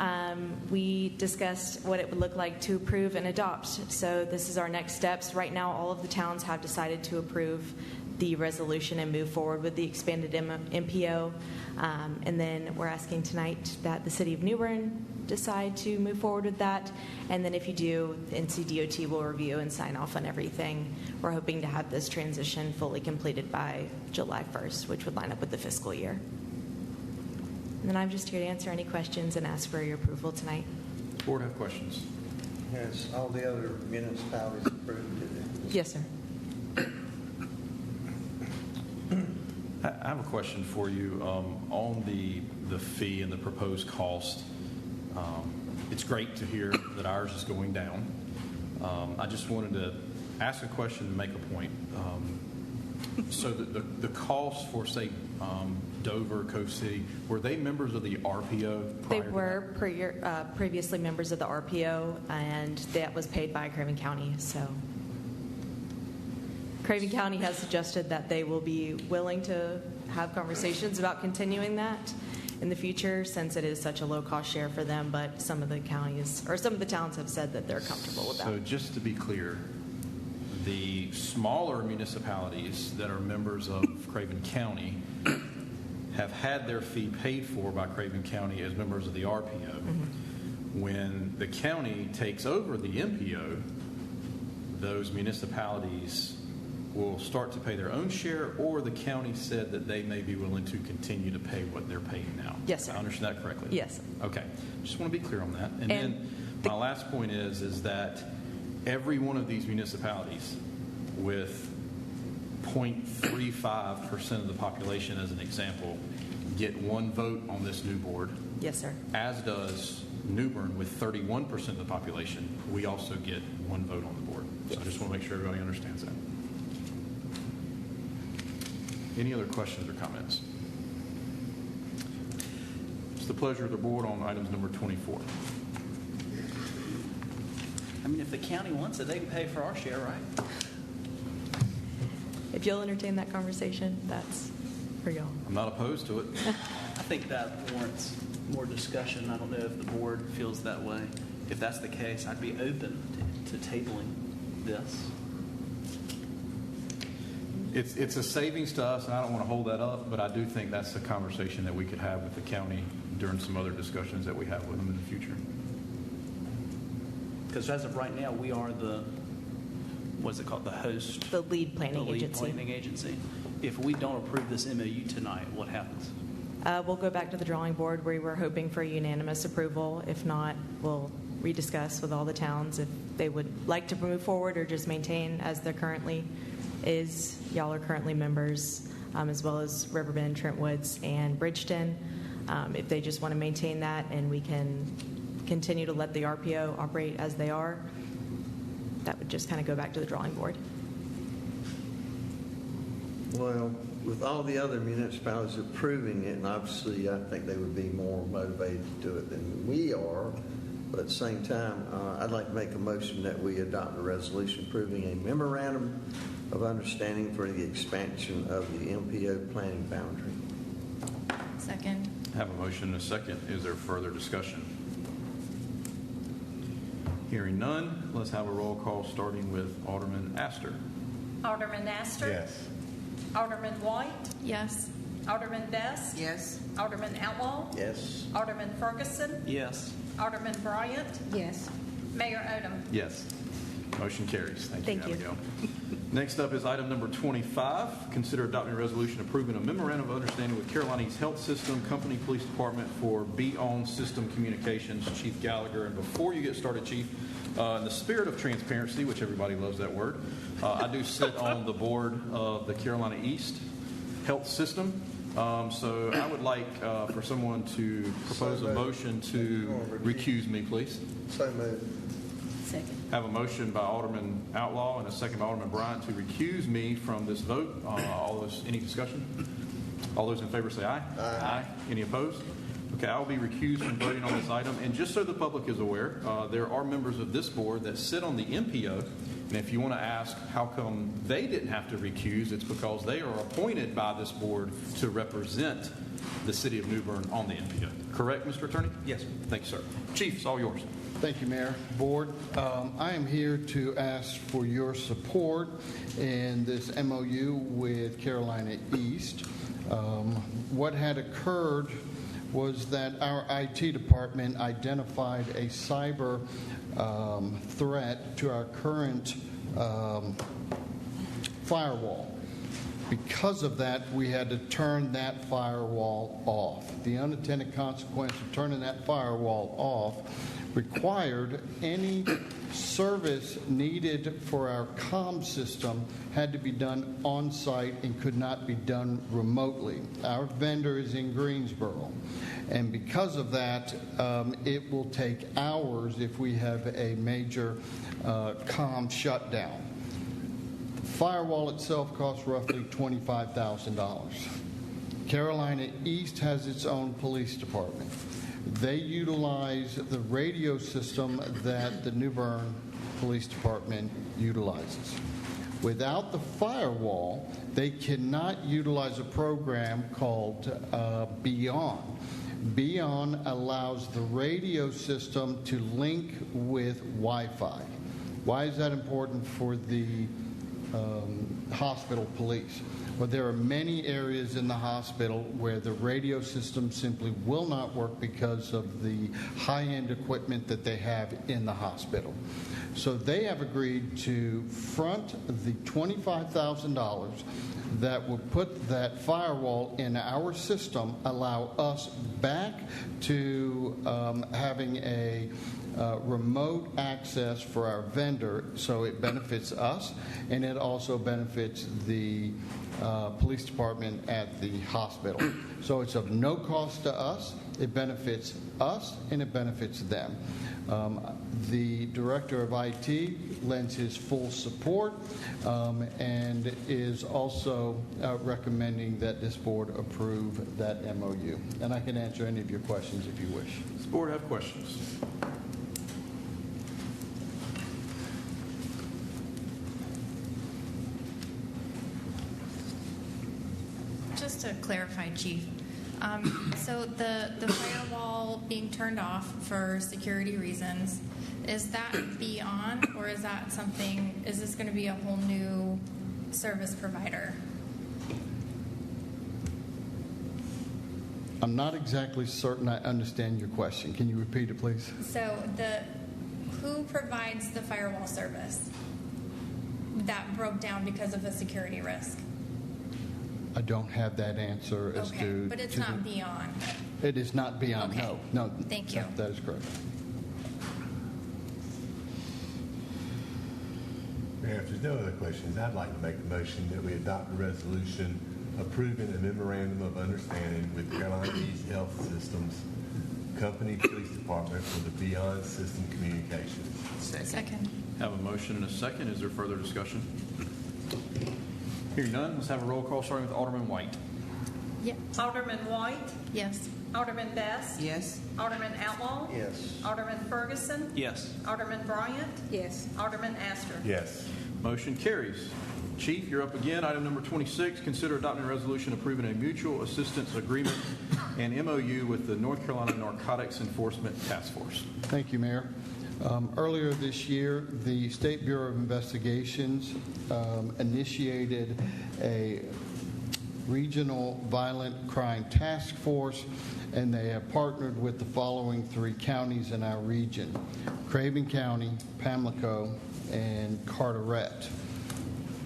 we discussed what it would look like to approve and adopt. So this is our next steps. Right now, all of the towns have decided to approve the resolution and move forward with the expanded MPO. And then we're asking tonight that the City of New Bern decide to move forward with that. And then if you do, the NCDOT will review and sign off on everything. We're hoping to have this transition fully completed by July 1st, which would line up with the fiscal year. And then I'm just here to answer any questions and ask for your approval tonight. Board have questions? Has all the other municipalities approved it? Yes, sir. I have a question for you on the fee and the proposed cost. It's great to hear that ours is going down. I just wanted to ask a question and make a point. So the cost for, say, Dover, Coast City, were they members of the RPO? They were previously members of the RPO, and that was paid by Craven County. So Craven County has suggested that they will be willing to have conversations about continuing that in the future, since it is such a low-cost share for them. But some of the counties or some of the towns have said that they're comfortable with that. So just to be clear, the smaller municipalities that are members of Craven County have had their fee paid for by Craven County as members of the RPO. Mm-hmm. When the county takes over the MPO, those municipalities will start to pay their own share, or the county said that they may be willing to continue to pay what they're paying now. Yes, sir. I understand that correctly? Yes. Okay. Just want to be clear on that. And then my last point is that every one of these municipalities with 0.35% of the population, as an example, get one vote on this new board. Yes, sir. As does New Bern with 31% of the population. We also get one vote on the board. So I just want to make sure everybody understands that. Any other questions or comments? It's the pleasure of the board on items number 24. I mean, if the county wants it, they can pay for our share, right? If you'll entertain that conversation, that's for y'all. I'm not opposed to it. I think that warrants more discussion. I don't know if the board feels that way. If that's the case, I'd be open to tabling this. It's a savings to us, and I don't want to hold that up, but I do think that's a conversation that we could have with the county during some other discussions that we have with them in the future. Because as of right now, we are the, what's it called, the host? The lead planning agency. The lead planning agency. If we don't approve this MOU tonight, what happens? We'll go back to the drawing board. We were hoping for unanimous approval. If not, we'll rediscuss with all the towns if they would like to move forward or just maintain as they're currently is. Y'all are currently members, as well as Riverbend, Trentwoods, and Bridgeton. If they just want to maintain that and we can continue to let the RPO operate as they are, that would just kind of go back to the drawing board. Well, with all the other municipalities approving it, and obviously I think they would be more motivated to do it than we are, but at the same time, I'd like to make a motion that we adopt a resolution approving a memorandum of understanding for the expansion of the MPO planning boundary. Second. I have a motion and a second. Is there further discussion? Hearing none, let's have a roll call starting with Alderman Astor. Alderman Astor? Yes. Alderman White? Yes. Alderman Best? Yes. Alderman Outlaw? Yes. Alderman Ferguson? Yes. Alderman Bryant? Yes. Mayor Odham? Yes. Motion carries. Thank you, Thank you. Abigail. Next up is item number 25. Consider adopting a resolution approving a memorandum of understanding with Carolina East Health System, Company Police Department for Beyond System Communications. Chief Gallagher. And before you get started, Chief, in the spirit of transparency, which everybody loves that word, I do sit on the board of the Carolina East Health System. So I would like for someone to propose a motion to recuse me, please. So moved. Second. Have a motion by Alderman Outlaw and a second by Alderman Bryant to recuse me from this vote. Any discussion? All those in favor say aye. Aye. Any opposed? Okay, I'll be recused from voting on this item. And just so the public is aware, there are members of this board that sit on the MPO. And if you want to ask how come they didn't have to recuse, it's because they are appointed by this board to represent the city of New Bern on the MPO. Correct, Mr. Attorney? Yes, sir. Thank you, sir. Chief, it's all yours. Thank you, Mayor. Board, I am here to ask for your support in this MOU with Carolina East. What had occurred was that our IT department identified a cyber threat to our current firewall. Because of that, we had to turn that firewall off. The unintended consequence of turning that firewall off required any service needed for our comm system had to be done on site and could not be done remotely. Our vendor is in Greensboro, and because of that, it will take hours if we have a major comm shutdown. The firewall itself costs roughly $25,000. Carolina East has its own police department. They utilize the radio system that the New Bern Police Department utilizes. Without the firewall, they cannot utilize a program called Beyond. Beyond allows the radio system to link with Wi-Fi. Why is that important for the hospital police? Well, there are many areas in the hospital where the radio system simply will not work because of the high-end equipment that they have in the hospital. So they have agreed to front the $25,000 that will put that firewall in our system, allow us back to having a remote access for our vendor, so it benefits us and it also benefits the police department at the hospital. So it's of no cost to us, it benefits us and it benefits them. The director of IT lends his full support and is also recommending that this board approve that MOU. And I can answer any of your questions if you wish. Does the board have questions? Just to clarify, Chief, so the firewall being turned off for security reasons, is that beyond, or is that something, is this going to be a whole new service provider? I'm not exactly certain I understand your question. Can you repeat it, please? So who provides the firewall service that broke down because of a security risk? I don't have that answer as Okay, to... but it's not beyond. It is not beyond, Okay. no. Thank you. That is correct. Mayor, if there's no other questions, I'd like to make a motion that we adopt a resolution approving a memorandum of understanding with Carolina East Health Systems, Company Police Department for the Beyond System Communications. Second. Have a motion and a second. Is there further discussion? Hearing none, let's have a roll call starting with Alderman White. Yep. Alderman White? Yes. Alderman Best? Yes. Alderman Outlaw? Yes. Alderman Ferguson? Yes. Alderman Bryant? Yes. Alderman Astor? Yes. Motion carries. Chief, you're up again. Item number 26, consider adopting a resolution approving a mutual assistance agreement and MOU with the North Carolina Narcotics Enforcement Task Force. Thank you, Mayor. Earlier this year, the State Bureau of Investigations initiated a regional violent crime task force, and they have partnered with the following three counties in our region: Craven County, Pamlico, and Carteret.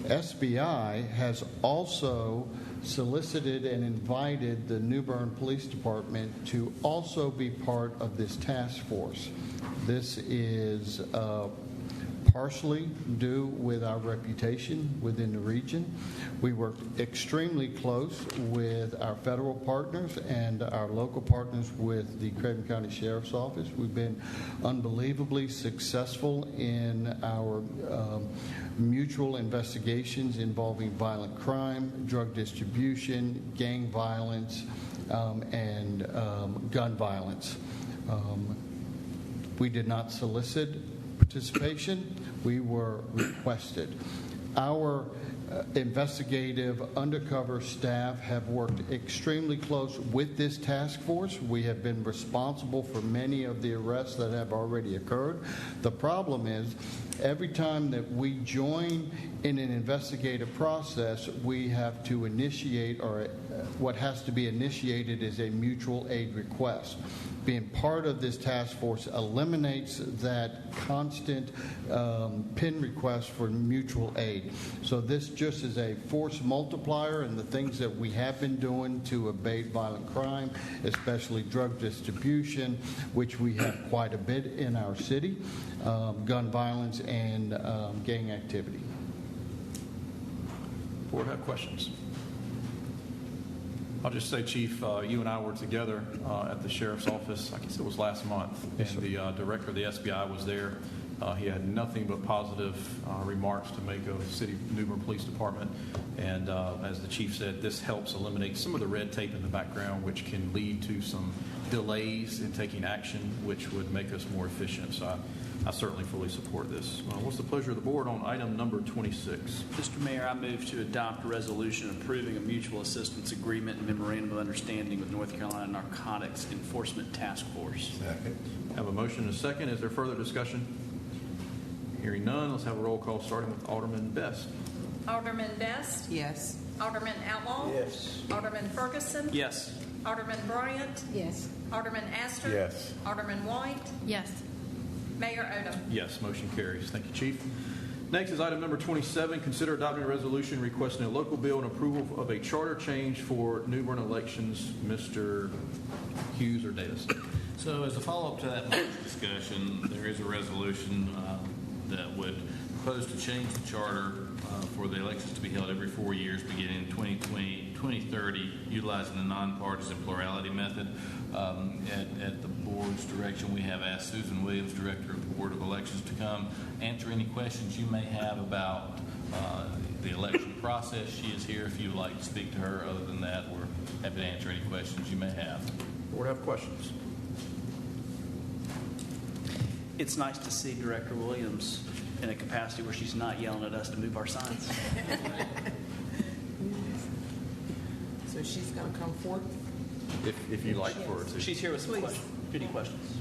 SBI has also solicited and invited the New Bern Police Department to also be part of this task force. This is partially due with our reputation within the region. We work extremely close with our federal partners and our local partners with the Craven County Sheriff's Office. We've been unbelievably successful in our mutual investigations involving violent crime, drug distribution, gang violence, and gun violence. We did not solicit participation. We were requested. Our investigative undercover staff have worked extremely close with this task force. We have been responsible for many of the arrests that have already occurred. The problem is, every time that we join in an investigative process, we have to initiate, or what has to be initiated is a mutual aid request. Being part of this task force eliminates that constant pin request for mutual aid. So this just is a force multiplier in the things that we have been doing to abate violent crime, especially drug distribution, which we have quite a bit in our city, gun violence, and gang activity. Board have questions? I'll just say, Chief, you and I were together at the Sheriff's Office, I guess it was last month, and the Director of the SBI was there. He had nothing but positive remarks to make of the City of New Bern Police Department, and as the Chief said, this helps eliminate some of the red tape in the background, which can lead to some delays in taking action, which would make us more efficient. So I certainly fully support this. What's the pleasure of the board on item number 26? Mr. Mayor, I move to adopt a resolution approving a mutual assistance agreement and memorandum of understanding with North Carolina Narcotics Enforcement Task Force. Second. Have a motion and a second. Is there further discussion? Hearing none, let's have a roll call starting with Alderman Best. Alderman Best? Yes. Alderman Outlaw? Yes. Alderman Ferguson? Yes. Alderman Bryant? Yes. Alderman Astor? Yes. Alderman White? Yes. Mayor Odham? Yes, motion carries. Thank you, Chief. Next is item number 27. Consider adopting a resolution requesting a local bill and approval of a charter change for New Bern elections. Mr. Hughes or Davis? So as a follow-up to that March discussion, there is a resolution that would propose to change the charter for the elections to be held every 4 years beginning in 2030, utilizing the nonpartisan plurality method. At the board's direction, we have asked Susan Williams, Director of the Board of Elections, to come answer any questions you may have about the election process. She is here if you would like to speak to her. Other than that, we're happy to answer any questions you may have. Board have questions? It's nice to see Director Williams in a capacity where she's not yelling at us to move our signs. So she's going to come forth? If you'd like for her to. She's here with some questions. Any questions?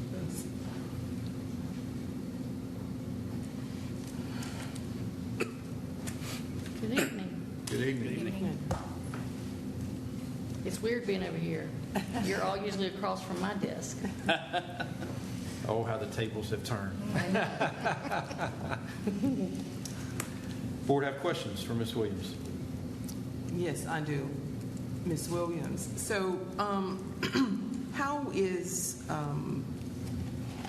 Good evening. Good evening. It's weird being over here. You're all usually across from my desk. Oh, how the tables have turned. Board have questions for Ms. Williams? Yes, I do, Ms. Williams. So how is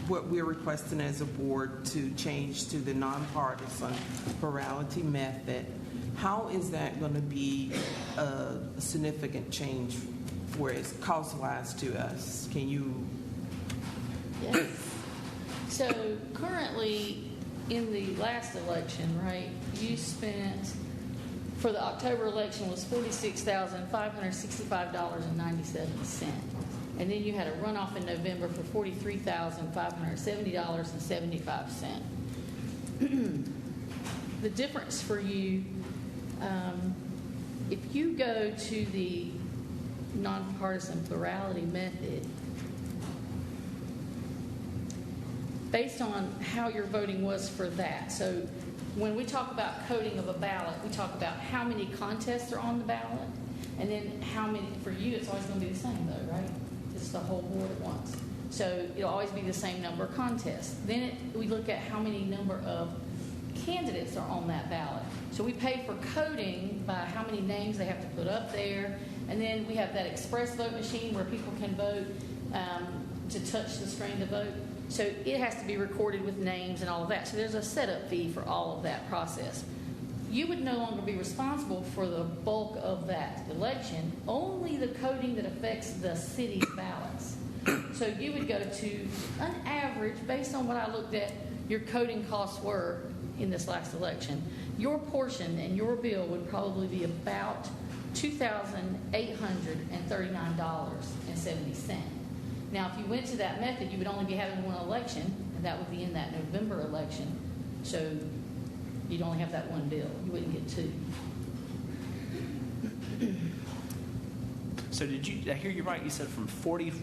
what we're requesting as a board to change to the nonpartisan plurality method, how is that going to be a significant change where it's cost-wise to us? Can you? Yes. So currently, in the last election, right, you spent, for the October election, was $46,565.97. And then you had a runoff in November for $43,570.75. The difference for you, if you go to the nonpartisan plurality method, based on how your voting was for that. So when we talk about coding of a ballot, we talk about how many contests are on the ballot, and then how many, for you, it's always going to be the same though, right? It's the whole board at once. So it'll always be the same number of contests. Then we look at how many number of candidates are on that ballot. So we pay for coding by how many names they have to put up there. And then we have that express vote machine where people can vote to touch the screen to vote. So it has to be recorded with names and all of that. So there's a setup fee for all of that process. You would no longer be responsible for the bulk of that election, only the coding that affects the city's ballots. So you would go to an average, based on what I looked at, your coding costs were in this last election. Your portion and your bill would probably be about $2,839.70. Now, if you went to that method, you would only be having one election, and that would be in that November election. So you'd only have that one bill. You wouldn't get two. So did you hear you right? You said from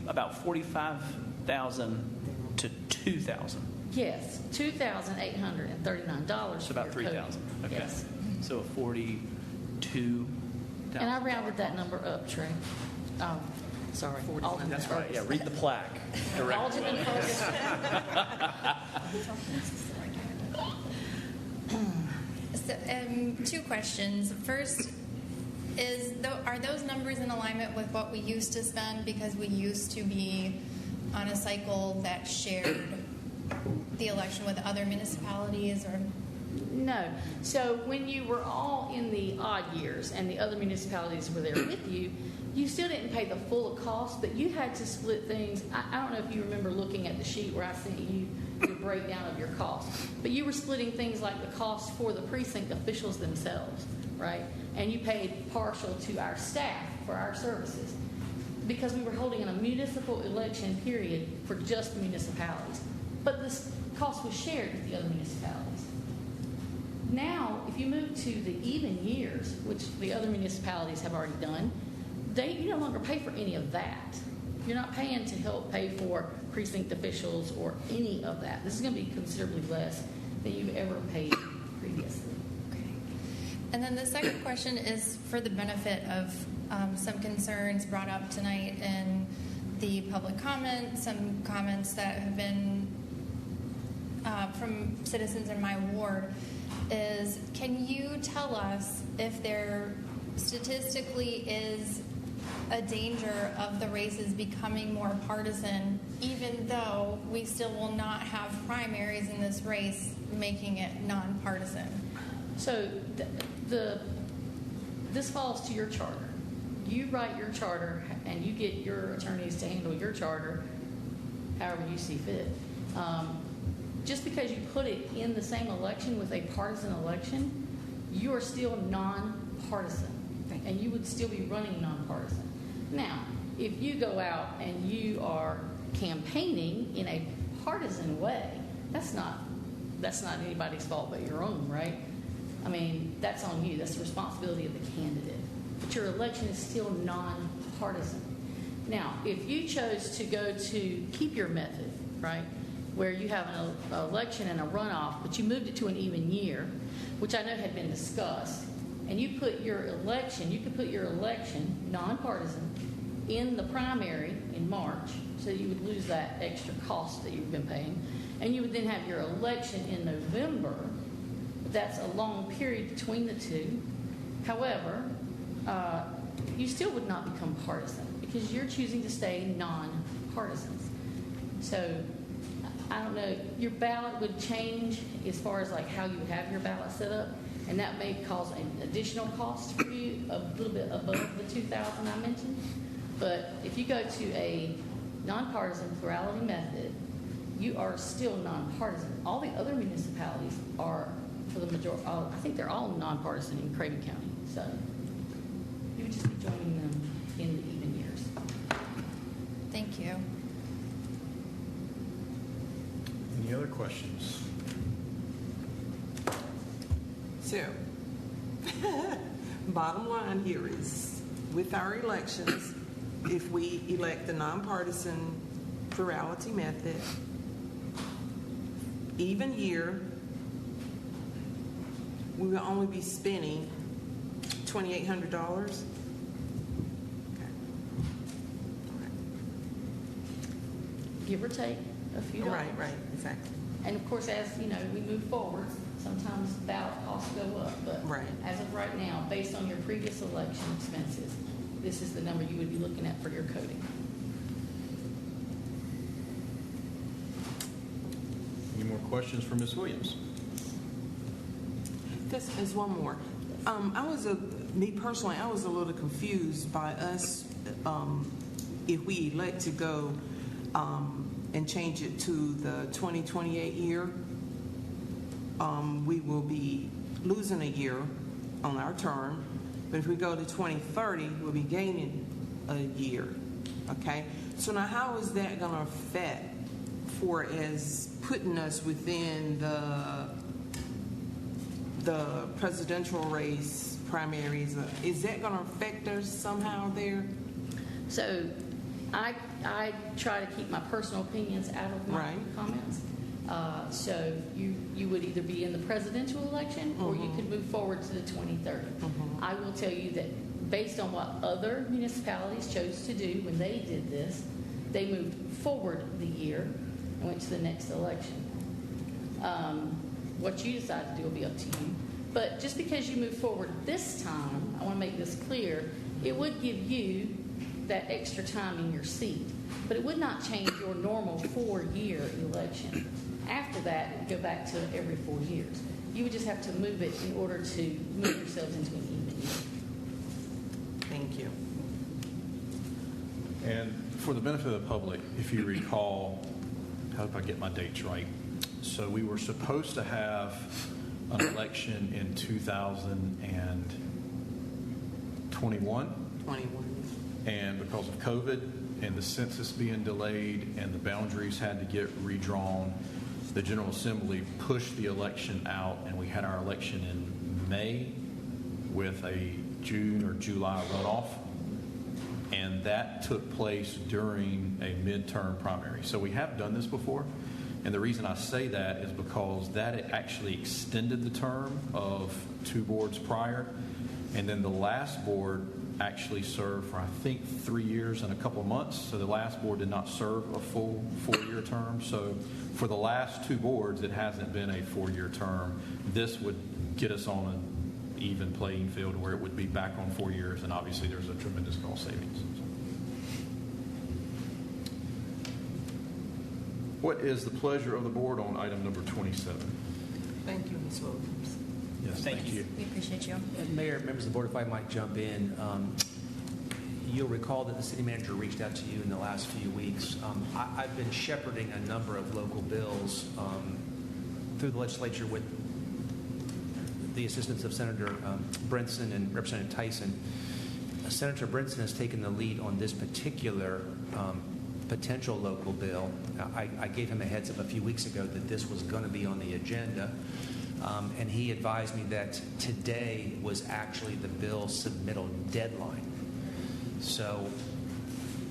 about 45,000 to 2,000. Yes, $2,839. So about 3,000. Okay. Yes. So a 42,000. And I rounded that number up, Trey. Sorry. Alderman That's right. Yeah. Read the plaque. Alderman Ferguson. So, two questions. First, are those numbers in alignment with what we used to spend? Because we used to be on a cycle that shared the election with other municipalities, or? No. So when you were all in the odd years and the other municipalities were there with you, you still didn't pay the full cost, but you had to split things. I don't know if you remember looking at the sheet where I sent you the breakdown of your costs, but you were splitting things like the costs for the precinct officials themselves, right? And you paid partial to our staff for our services because we were holding a municipal election period for just the municipalities. But this cost was shared with the other municipalities. Now, if you move to the even years, which the other municipalities have already done, you no longer pay for any of that. You're not paying to help pay for precinct officials or any of that. This is going to be considerably less than you've ever paid previously. Okay. And then the second question is for the benefit of some concerns brought up tonight in the public comment, some comments that have been from citizens in my ward, is can you tell us if there statistically is a danger of the races becoming more partisan, even though we still will not have primaries in this race, making it nonpartisan? So this falls to your charter. You write your charter, and you get your attorneys to handle your charter however you see fit. Just because you put it in the same election with a partisan election, you are still nonpartisan, and you would still be running nonpartisan. Now, if you go out and you are campaigning in a partisan way, that's not anybody's fault but your own, right? I mean, that's on you. That's the responsibility of the candidate. But your election is still nonpartisan. Now, if you chose to go to keep your method, right, where you have an election and a runoff, but you moved it to an even year, which I know had been discussed, and you put your election, you could put your election, nonpartisan, in the primary in March, so you would lose that extra cost that you've been paying, and you would then have your election in November. That's a long period between the two. However, you still would not become partisan because you're choosing to stay non-partisans. So I don't know, your ballot would change as far as like how you would have your ballot set up, and that may cause an additional cost for you, a little bit above the 2,000 I mentioned. But if you go to a nonpartisan plurality method, you are still nonpartisan. All the other municipalities are, for the majority, I think they're all nonpartisan in Craven County. So you would just be joining them in the even years. Thank you. Any other questions? So, bottom line here is, with our elections, if we elect the nonpartisan plurality method, even year, we will only be spending $2,800. Give or take a few dollars. Right, exactly. And of course, as you know, we move forward, Sometimes ballot costs go up, but Right. as of right now, based on your previous election expenses, this is the number you would be looking at for your coding. Any more questions for Ms. Williams? There's one more. Me personally, I was a little confused by us, if we elect to go and change it to the 2028 year, we will be losing a year on our term. But if we go to 2030, we'll be gaining a year. Okay? So now how is that going to affect for as putting us within the presidential race primaries? Is that going to affect us somehow there? So I try to keep my personal opinions out of my comments. So you would either be in the presidential election or you could move forward to the 2030. I will tell you that based on what other municipalities chose to do when they did this, they moved forward the year and went to the next election. What you decide to do will be up to you. But just because you move forward this time, I want to make this clear, it would give you that extra time in your seat. But it would not change your normal 4-year election. After that, it would go back to every 4 years. You would just have to move it in order to move yourselves into an even year. Thank you. And for the benefit of the public, if you recall, how if I get my dates right? So we were supposed to have an election in 2021. And because of COVID and the census being delayed and the boundaries had to get redrawn, the General Assembly pushed the election out, and we had our election in May with a June or July runoff. And that took place during a midterm primary. So we have done this before. And the reason I say that is because that it actually extended the term of 2 boards prior. And then the last board actually served for, I think, 3 years and a couple of months. So the last board did not serve a full 4-year term. So for the last 2 boards, it hasn't been a 4-year term. This would get us on an even playing field where it would be back on 4 years. And obviously there's a tremendous cost savings. What is the pleasure of the board on item number 27? Thank you, Ms. Williams. Yes, thank you. We appreciate you. Mayor, members of the board, if I might jump in, you'll recall that the city manager reached out to you in the last few weeks. I've been shepherding a number of local bills through the legislature with the assistance of Senator Brinson and Representative Tyson. Senator Brinson has taken the lead on this particular potential local bill. I gave him a heads up a few weeks ago that this was going to be on the agenda. And he advised me that today was actually the bill submittal deadline. So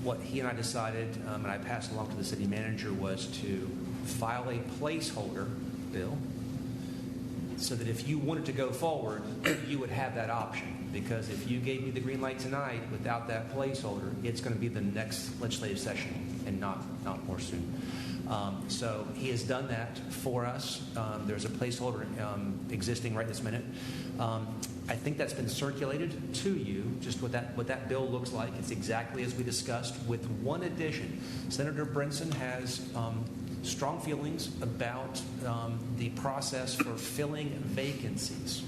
what he and I decided, and I passed along to the city manager, was to file a placeholder bill so that if you wanted to go forward, you would have that option. Because if you gave me the green light tonight without that placeholder, it's going to be the next legislative session and not more soon. So he has done that for us. There's a placeholder existing right this minute. I think that's been circulated to you, just what that bill looks like. It's exactly as we discussed, with one addition. Senator Brinson has strong feelings about the process for filling vacancies.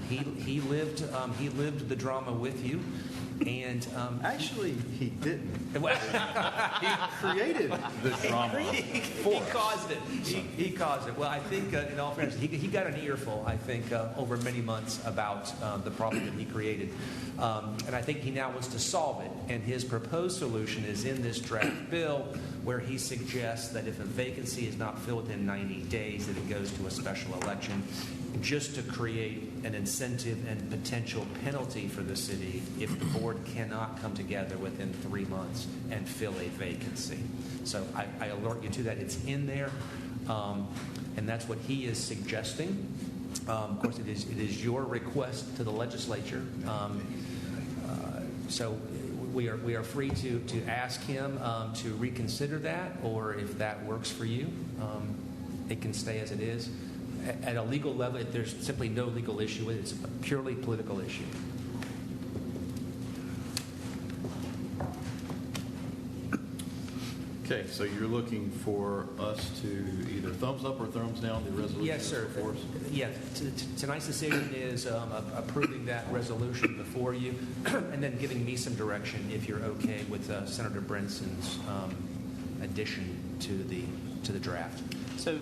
He lived the drama with you. And actually, he didn't. He created the drama. He caused it. He caused it. Well, I think, in all fairness, he got an earful, I think, over many months about the problem that he created. And I think he now wants to solve it. And his proposed solution is in this draft bill, where he suggests that if a vacancy is not filled within 90 days, that it goes to a special election, just to create an incentive and potential penalty for the city if the board cannot come together within 3 months and fill a vacancy. So I alert you to that. It's in there, and that's what he is suggesting. Of course, it is your request to the legislature. So we are free to ask him to reconsider that, or if that works for you, it can stay as it is. At a legal level, there's simply no legal issue with it. It's a purely political issue. Okay, so you're looking for us to either thumbs up or thumbs down the resolution? Yes, sir. before us? Yeah, tonight's decision is approving that resolution before you and then giving me some direction if you're okay with Senator Brinson's addition to the draft. So,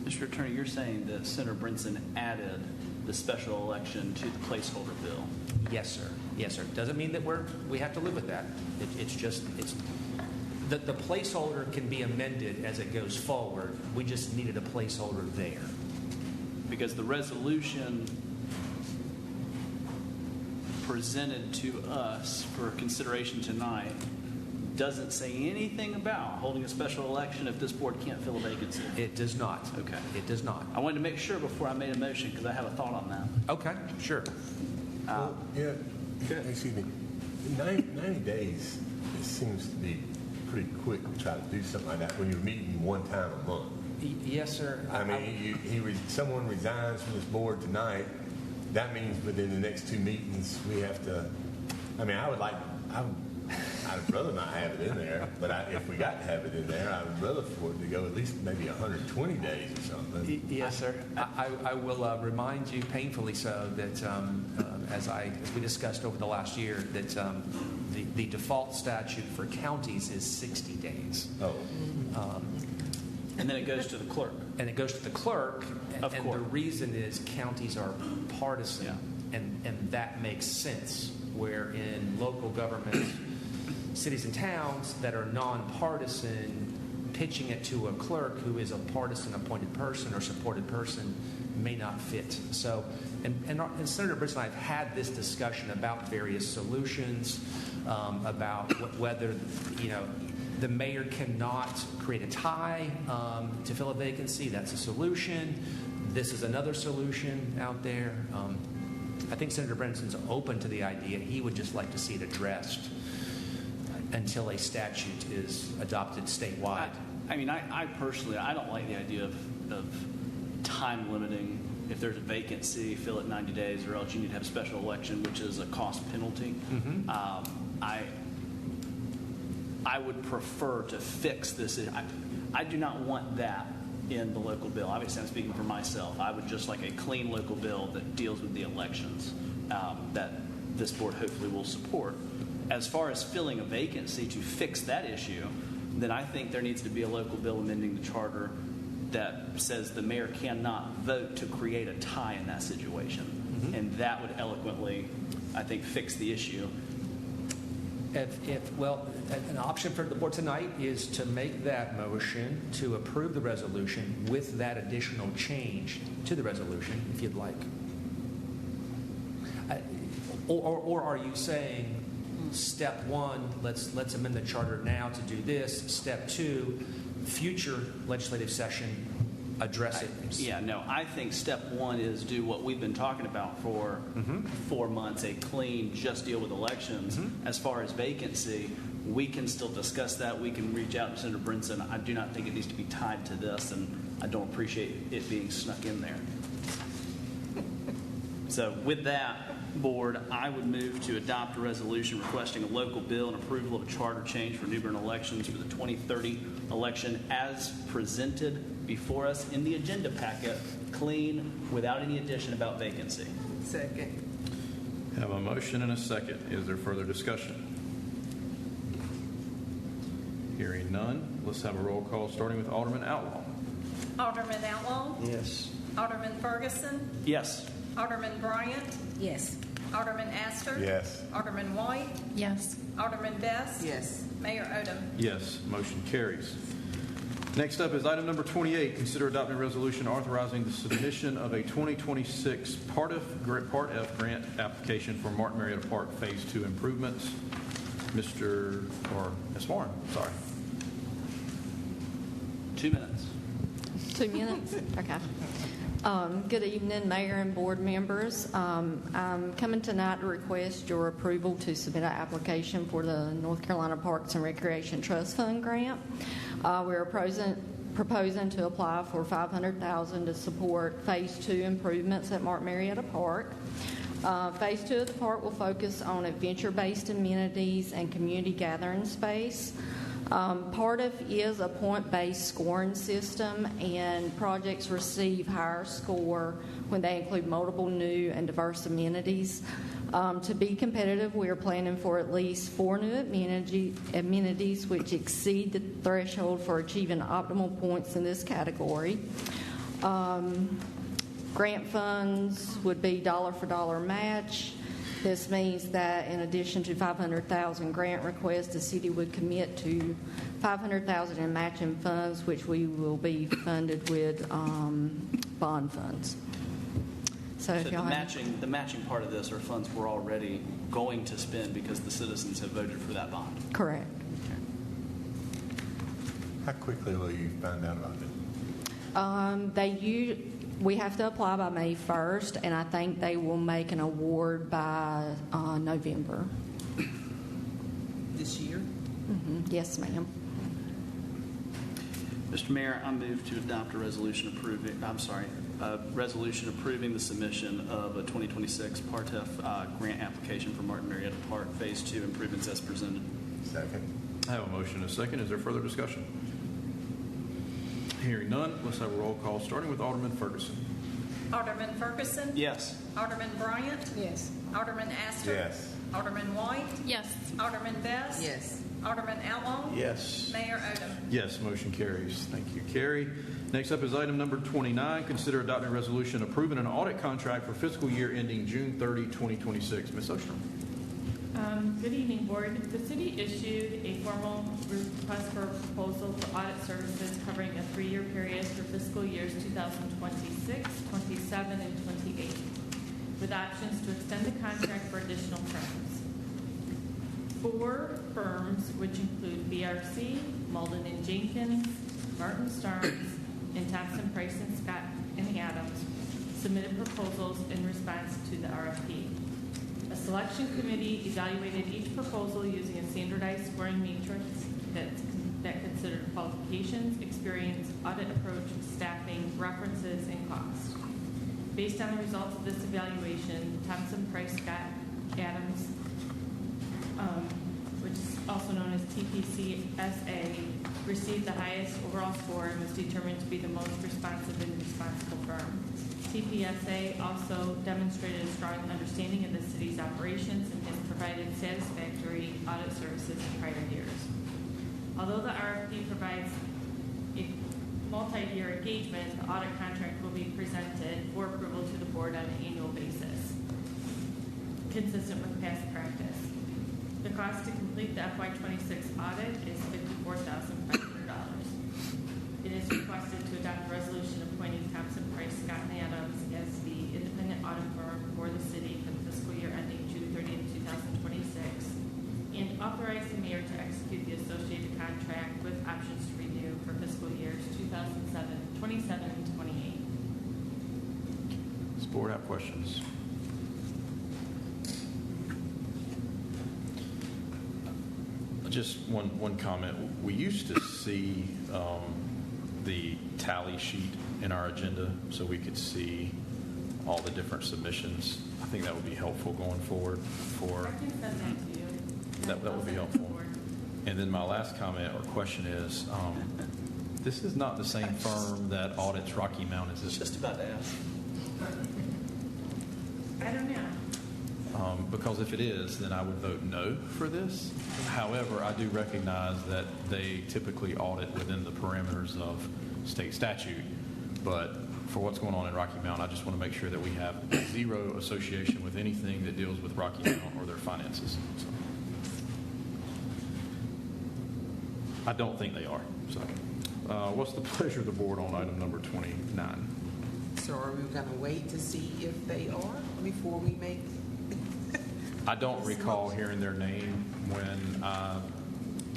Mr. Attorney, you're saying that Senator Brinson added the special election to the placeholder bill? Yes, sir. Yes, sir. Doesn't mean that we have to live with that. The placeholder can be amended as it goes forward. We just needed a placeholder there. Because the resolution presented to us for consideration tonight doesn't say anything about holding a special election if this board can't fill a vacancy. It does not. Okay. It does not. I wanted to make sure before I made a motion because I have a thought on that. Okay, sure. Excuse me. 90 days, it seems to be pretty quick to try to do something like that when you're meeting one time a month. Yes, sir. I mean, someone resigns from this board tonight. That means within the next 2 meetings we have to. I mean, I'd rather not have it in there, but if we got to have it in there, I would rather for it to go at least maybe 120 days or something. Yes, sir. I will remind you, painfully so, that as we discussed over the last year, that the default statute for counties is 60 days. Oh. And then it goes to the clerk. And it goes to the clerk, and the reason is counties are partisan, and that makes sense, where in local governments, cities and towns that are nonpartisan, pitching it to a clerk who is a partisan appointed person or supported person may not fit. So, and Senator Brinson and I have had this discussion about various solutions, about whether, the mayor cannot create a tie to fill a vacancy. That's a solution. This is another solution out there. I think Senator Brinson's open to the idea. He would just like to see it addressed until a statute is adopted statewide. I personally, I don't like the idea of time limiting. If there's a vacancy, fill it 90 days, or else you need to have a special election, which is a cost penalty. Mm-hmm. I would prefer to fix this. I do not want that in the local bill. Obviously, I'm speaking for myself. I would just like a clean local bill that deals with the elections that this board hopefully will support. As far as filling a vacancy to fix that issue, then I think there needs to be a local bill amending the charter that says the mayor cannot vote to create a tie in that situation. Mm-hmm. And that would eloquently, I think, fix the issue. An option for the board tonight is to make that motion to approve the resolution with that additional change to the resolution, if you'd like. Or are you saying, step one, let's amend the charter now to do this. Step two, future legislative session, address it. I think step one is do what we've been talking about for 4 months, a clean, just deal with elections. Mm-hmm. As far as vacancy, we can still discuss that. We can reach out to Senator Brinson. I do not think it needs to be tied to this, and I don't appreciate it being snuck in there. So with that, board, I would move to adopt a resolution requesting a local bill and approval of a charter change for New Bern elections for the 2030 election as presented before us in the agenda packet, clean, without any addition about vacancy. Second. Have a motion and a second. Is there further discussion? Hearing none, let's have a roll call starting with Alderman Outlaw. Alderman Outlaw? Yes. Alderman Ferguson? Yes. Alderman Bryant? Yes. Alderman Astor? Yes. Alderman White? Yes. Alderman Best? Yes. Mayor Odham? Yes, motion carries. Next up is item number 28. Consider adopting a resolution authorizing the submission of a 2026 Part F grant application for Martin Marietta Park Phase 2 improvements. Ms. Warren, sorry. 2 minutes. 2 minutes? Okay. Good evening, Mayor and board members. I'm coming tonight to request your approval to submit an application for the North Carolina Parks and Recreation Trust Fund grant. We're proposing to apply for $500,000 to support Phase 2 improvements at Martin Marietta Park. Phase 2 of the park will focus on adventure-based amenities and community gathering space. Part of is a point-based scoring system, and projects receive higher score when they include multiple new and diverse amenities. To be competitive, we are planning for at least 4 new amenities which exceed the threshold for achieving optimal points in this category. Grant funds would be dollar for dollar match. This means that in addition to $500,000 grant requests, the city would commit to $500,000 in matching funds, which we will be funded with bond funds. So the matching part of this are funds we're already going to spend because the citizens have voted for that bond. Correct. How quickly will you find out about it? We have to apply by May 1st, and I think they will make an award by November. This year? Yes, ma'am. Mr. Mayor, I move to adopt a resolution approving the submission of a 2026 PARTEF grant application for Martin Marietta Park Phase 2 improvements as presented. Second. I have a motion and a second. Is there further discussion? Hearing none, let's have a roll call, starting with Alderman Ferguson. Alderman Ferguson? Yes. Alderman Bryant? Yes. Alderman Astor? Yes. Alderman White? Yes. Alderman Best? Yes. Alderman Outlaw? Yes. Mayor Odham? Yes, motion carries. Thank you, Carrie. Next up is item number 29. Consider adopting a resolution approving an audit contract for fiscal year ending June 30, 2026. Ms. Ostrom. Good evening, Board. The city issued a formal request for a proposal for audit services covering a 3-year period for fiscal years 2026, 27, and 28, with options to extend the contract for additional terms. 4 firms, which include BRC, Malden and Jenkins, Martin Starnes, and Thompson, Price and Scott and Adams, submitted proposals in response to the RFP. A selection committee evaluated each proposal using a standardized scoring matrix that considered qualifications, experience, audit approach, staffing, references, and cost. Based on the results of this evaluation, Thompson, Price, Scott, Adams, which is also known as TPCSA, received the highest overall score and was determined to be the most responsive and responsible firm. TPSA also demonstrated a strong understanding of the city's operations and has provided satisfactory audit services in prior years. Although the RFP provides a multi-year engagement, the audit contract will be presented for approval to the board on an annual basis, consistent with past practice. The cost to complete the FY26 audit is $54,500. It is requested to adopt a resolution appointing Thompson, Price, Scott, and Adams as the independent audit firm for the city for the fiscal year ending June 30, 2026, and authorize the mayor to execute the associated contract with options to renew for fiscal years 2027, 27, and 28. Does the board have questions? Just one comment. We used to see the tally sheet in our agenda so we could see all the different submissions. I think that would be helpful going forward. I can send that to you. That would be helpful. And then my last comment or question is, this is not the same firm that audits Rocky Mount, is this? Just about to ask. I don't know. Because if it is, then I would vote no for this. However, I do recognize that they typically audit within the parameters of state statute. But for what's going on in Rocky Mount, I just want to make sure that we have zero association with anything that deals with Rocky Mount or their finances. So, I don't think they are. So, what's the pleasure of the board on item number 29? So are we going to wait to see if they are before we make? I don't recall hearing their name when I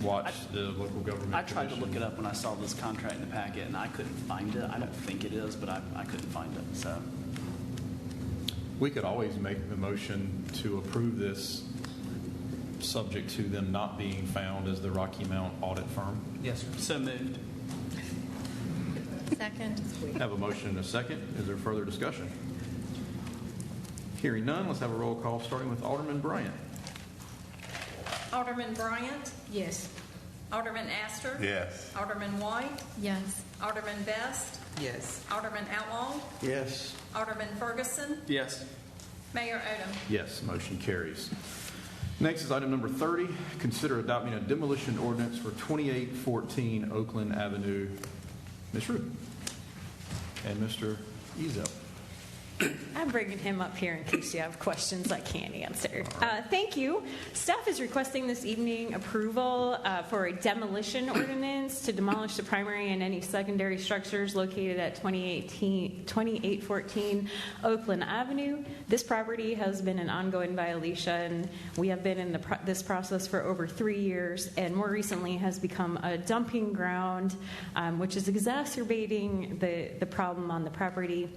watched the local government. I tried to look it up when I saw this contract in the packet, and I couldn't find it. I don't think it is, but I couldn't find it. So we could always make the motion to approve this, subject to them not being found as the Rocky Mount audit firm. Yes, sir. So moved. Second. I have a motion and a second. Is there further discussion? Hearing none, let's have a roll call starting with Alderman Bryant. Alderman Bryant? Yes. Alderman Astor? Yes. Alderman White? Yes. Alderman Best? Yes. Alderman Outlaw? Yes. Alderman Ferguson? Yes. Mayor Odom? Yes, motion carries. Next is item number 30. Consider adopting a demolition ordinance for 2814 Oakland Avenue. Ms. Root and Mr. Ezel. I'm bringing him up here in case you have questions I can't answer. Thank you. Staff is requesting this evening approval for a demolition ordinance to demolish the primary and any secondary structures located at 2814 Oakland Avenue. This property has been an ongoing violation. We have been in this process for over 3 years, and more recently has become a dumping ground, which is exacerbating the problem on the property.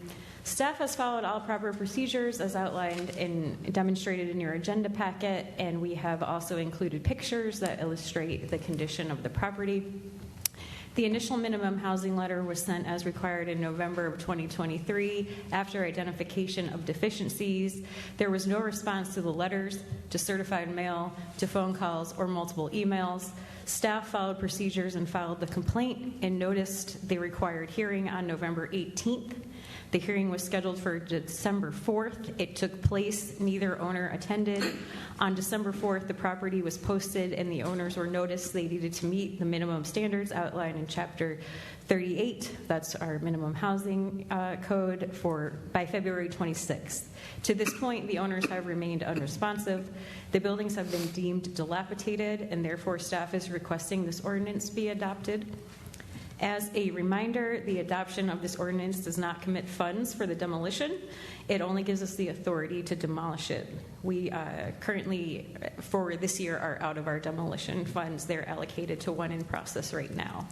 Staff has followed all proper procedures as outlined and demonstrated in your agenda packet, and we have also included pictures that illustrate the condition of the property. The initial minimum housing letter was sent as required in November of 2023 after identification of deficiencies. There was no response to the letters, to certified mail, to phone calls, or multiple emails. Staff followed procedures and filed the complaint and noticed the required hearing on November 18th. The hearing was scheduled for December 4th. It took place. Neither owner attended. On December 4th, the property was posted and the owners were noticed they needed to meet the minimum standards outlined in Chapter 38. That's our minimum housing code by February 26th. To this point, the owners have remained unresponsive. The buildings have been deemed dilapidated, and therefore staff is requesting this ordinance be adopted. As a reminder, the adoption of this ordinance does not commit funds for the demolition. It only gives us the authority to demolish it. We currently, for this year, are out of our demolition funds. They're allocated to one in process right now.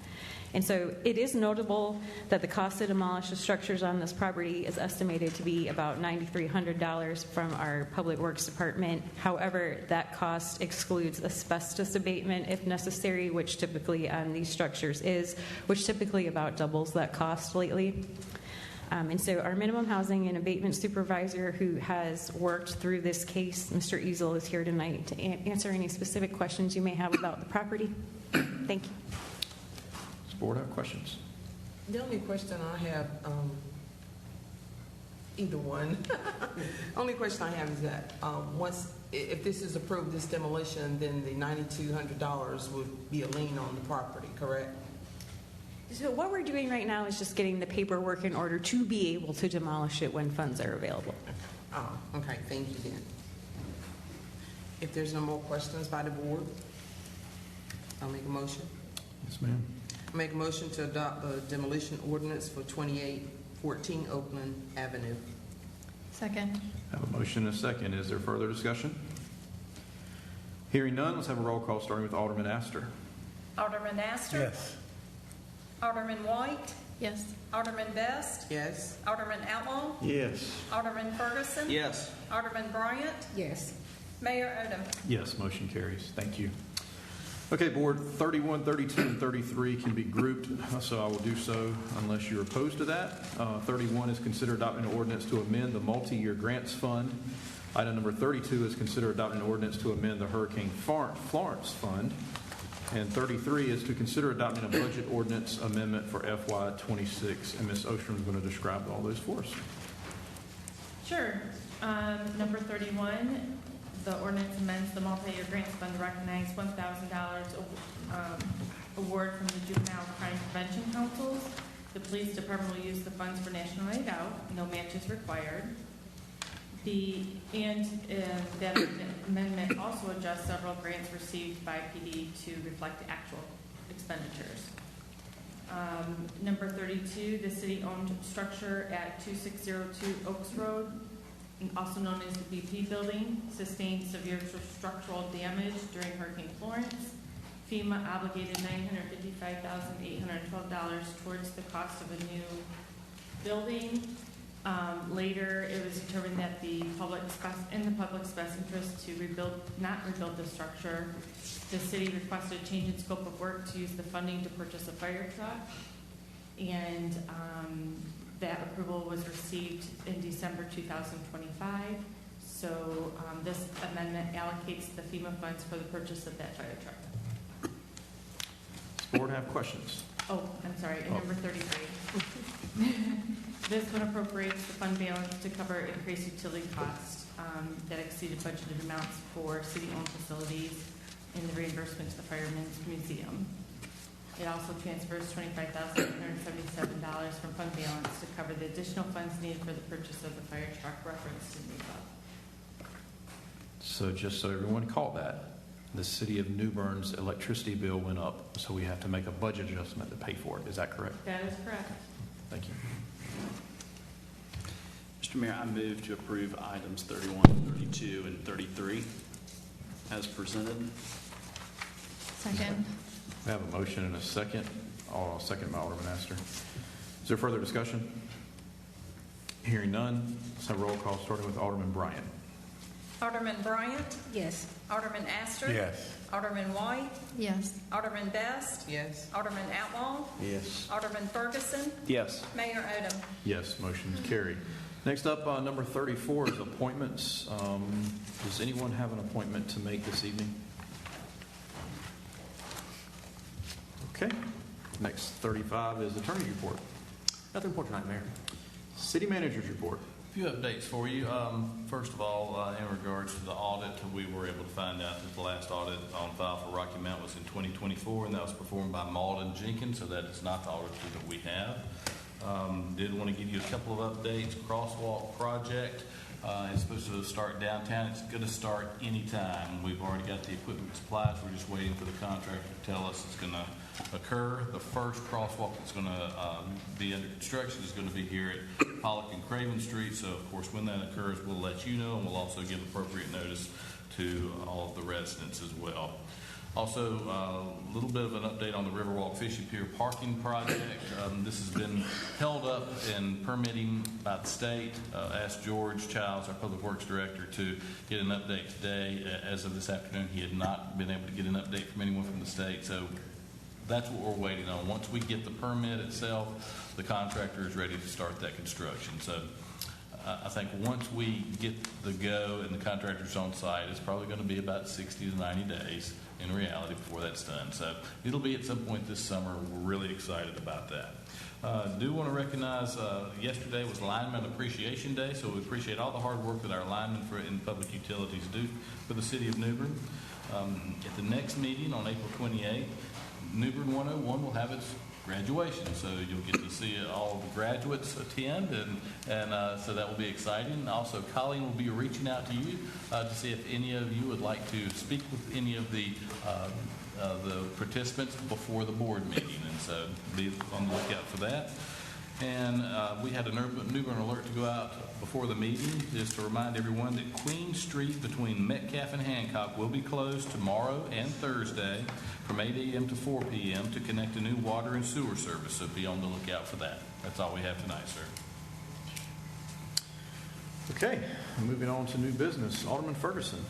And so it is notable that the cost to demolish the structures on this property is estimated to be about $9,300 from our Public Works Department. However, that cost excludes asbestos abatement if necessary, which typically on these structures which typically about doubles that cost lately. And so our minimum housing and abatement supervisor who has worked through this case, Mr. Ezel, is here tonight to answer any specific questions you may have about the property. Thank you. Board have questions? The only question I have, either one. Only question I have is that if this is approved, this demolition, then the $9,200 would be a lien on the property, correct? So what we're doing right now is just getting the paperwork in order to be able to demolish it when funds are available. Oh, okay. Thank you then. If there's no more questions by the board, I'll make a motion. Yes, ma'am. Make a motion to adopt the demolition ordinance for 2814 Oakland Avenue. Second. I have a motion and a second. Is there further discussion? Hearing none, let's have a roll call starting with Alderman Astor. Alderman Astor? Yes. Alderman White? Yes. Alderman Best? Yes. Alderman Outlaw? Yes. Alderman Ferguson? Yes. Alderman Bryant? Yes. Mayor Odom? Yes, motion carries. Thank you. Okay, Board, 31, 32, and 33 can be grouped, so I will do so unless you're opposed to that. 31 is consider adopting an ordinance to amend the multi-year grants fund. Item number 32 is consider adopting an ordinance to amend the Hurricane Florence Fund. And 33 is to consider adopting a budget ordinance amendment for FY26. And Ms. Ostrom is going to describe all those for us. Sure. Number 31. The ordinance amends the multi-year grants fund to recognize $1,000 award from the Juvenile Crime Prevention Councils. The police department will use the funds for National Night Out. No match is required. That amendment also adjusts several grants received by PD to reflect the actual expenditures. Number 32, the city-owned structure at 2602 Oaks Road, also known as the BP building, sustained severe structural damage during Hurricane Florence. FEMA obligated $955,812 towards the cost of a new building. Later, it was determined that in the public's best interest to not rebuild the structure. The city requested a change in scope of work to use the funding to purchase a fire truck. and that approval was received in December 2025. So this amendment allocates the FEMA funds for the purchase of that fire truck. Does the board have questions? Oh, I'm sorry, and number 33. This one appropriates the fund balance to cover increased utility costs that exceeded budgeted amounts for city-owned facilities and the reimbursement to the Firemen's Museum. It also transfers $25,877 from fund balance to cover the additional funds needed for the purchase of the fire truck referenced in the above. So just so everyone caught that, the city of New Bern's electricity bill went up, so we have to make a budget adjustment to pay for it. Is that correct? That is correct. Thank you. Mr. Mayor, I move to approve items 31, 32, and 33 as presented. Second. We have a motion and a second. Second by Alderman Astor. Is there further discussion? Hearing none, let's have a roll call starting with Alderman Bryant. Alderman Bryant? Yes. Alderman Astor? Yes. Alderman White? Yes. Alderman Best? Yes. Alderman Outlaw? Yes. Alderman Ferguson? Yes. Mayor Odham? Yes, motion is carried. Next up, number 34 is appointments. Does anyone have an appointment to make this evening? Okay. Next, 35 is attorney report. Nothing important tonight, Mayor. City manager's report. A few updates for you. First of all, in regards to the audit, we were able to find out that the last audit on file for Rocky Mount was in 2024, and that was performed by Malden Jenkins, so that is not the auditor that we have. Did want to give you a couple of updates. Crosswalk project is supposed to start downtown. It's going to start anytime. We've already got the equipment supplies. We're just waiting for the contractor to tell us it's going to occur. The first crosswalk that's going to be under construction is going to be here at Pollock and Craven Street. So, of course, when that occurs, we'll let you know, and we'll also give appropriate notice to all of the residents as well. Also, a little bit of an update on the Riverwalk Fishing Pier parking project. This has been held up in permitting by the state. Asked George Childs, our Public Works Director, to get an update today. As of this afternoon, he had not been able to get an update from anyone from the state. So that's what we're waiting on. Once we get the permit itself, the contractor is ready to start that construction. So I think once we get the go and the contractor's on site, it's probably going to be about 60 to 90 days in reality before that's done. So it'll be at some point this summer. We're really excited about that. Do want to recognize yesterday was Lineman Appreciation Day, so we appreciate all the hard work that our linemen in public utilities do for the city of New Bern. At the next meeting on April 28th, New Bern 101 will have its graduation, so you'll get to see all of the graduates attend, and so that will be exciting. Also, Colleen will be reaching out to you to see if any of you would like to speak with any of the participants before the board meeting, and so be on the lookout for that. And we had a New Bern alert to go out before the meeting, just to remind everyone that Queen Street between Metcalf and Hancock will be closed tomorrow and Thursday from 8 a.m. to 4 p.m. to connect a new water and sewer service, so be on the lookout for that. That's all we have tonight, sir. Okay, moving on to new business. Alderman Ferguson.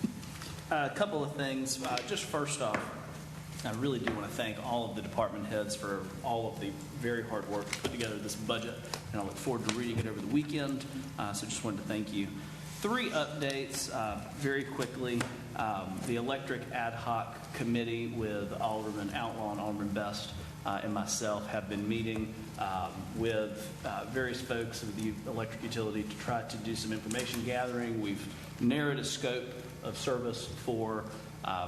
A couple of things. Just first off, I really do want to thank all of the department heads for all of the very hard work to put together this budget, and I look forward to reading it over the weekend. So just wanted to thank you. 3 updates very quickly. The Electric Ad Hoc Committee with Alderman Outlaw and Alderman Best and myself have been meeting with various folks of the electric utility to try to do some information gathering. We've narrowed a scope of service for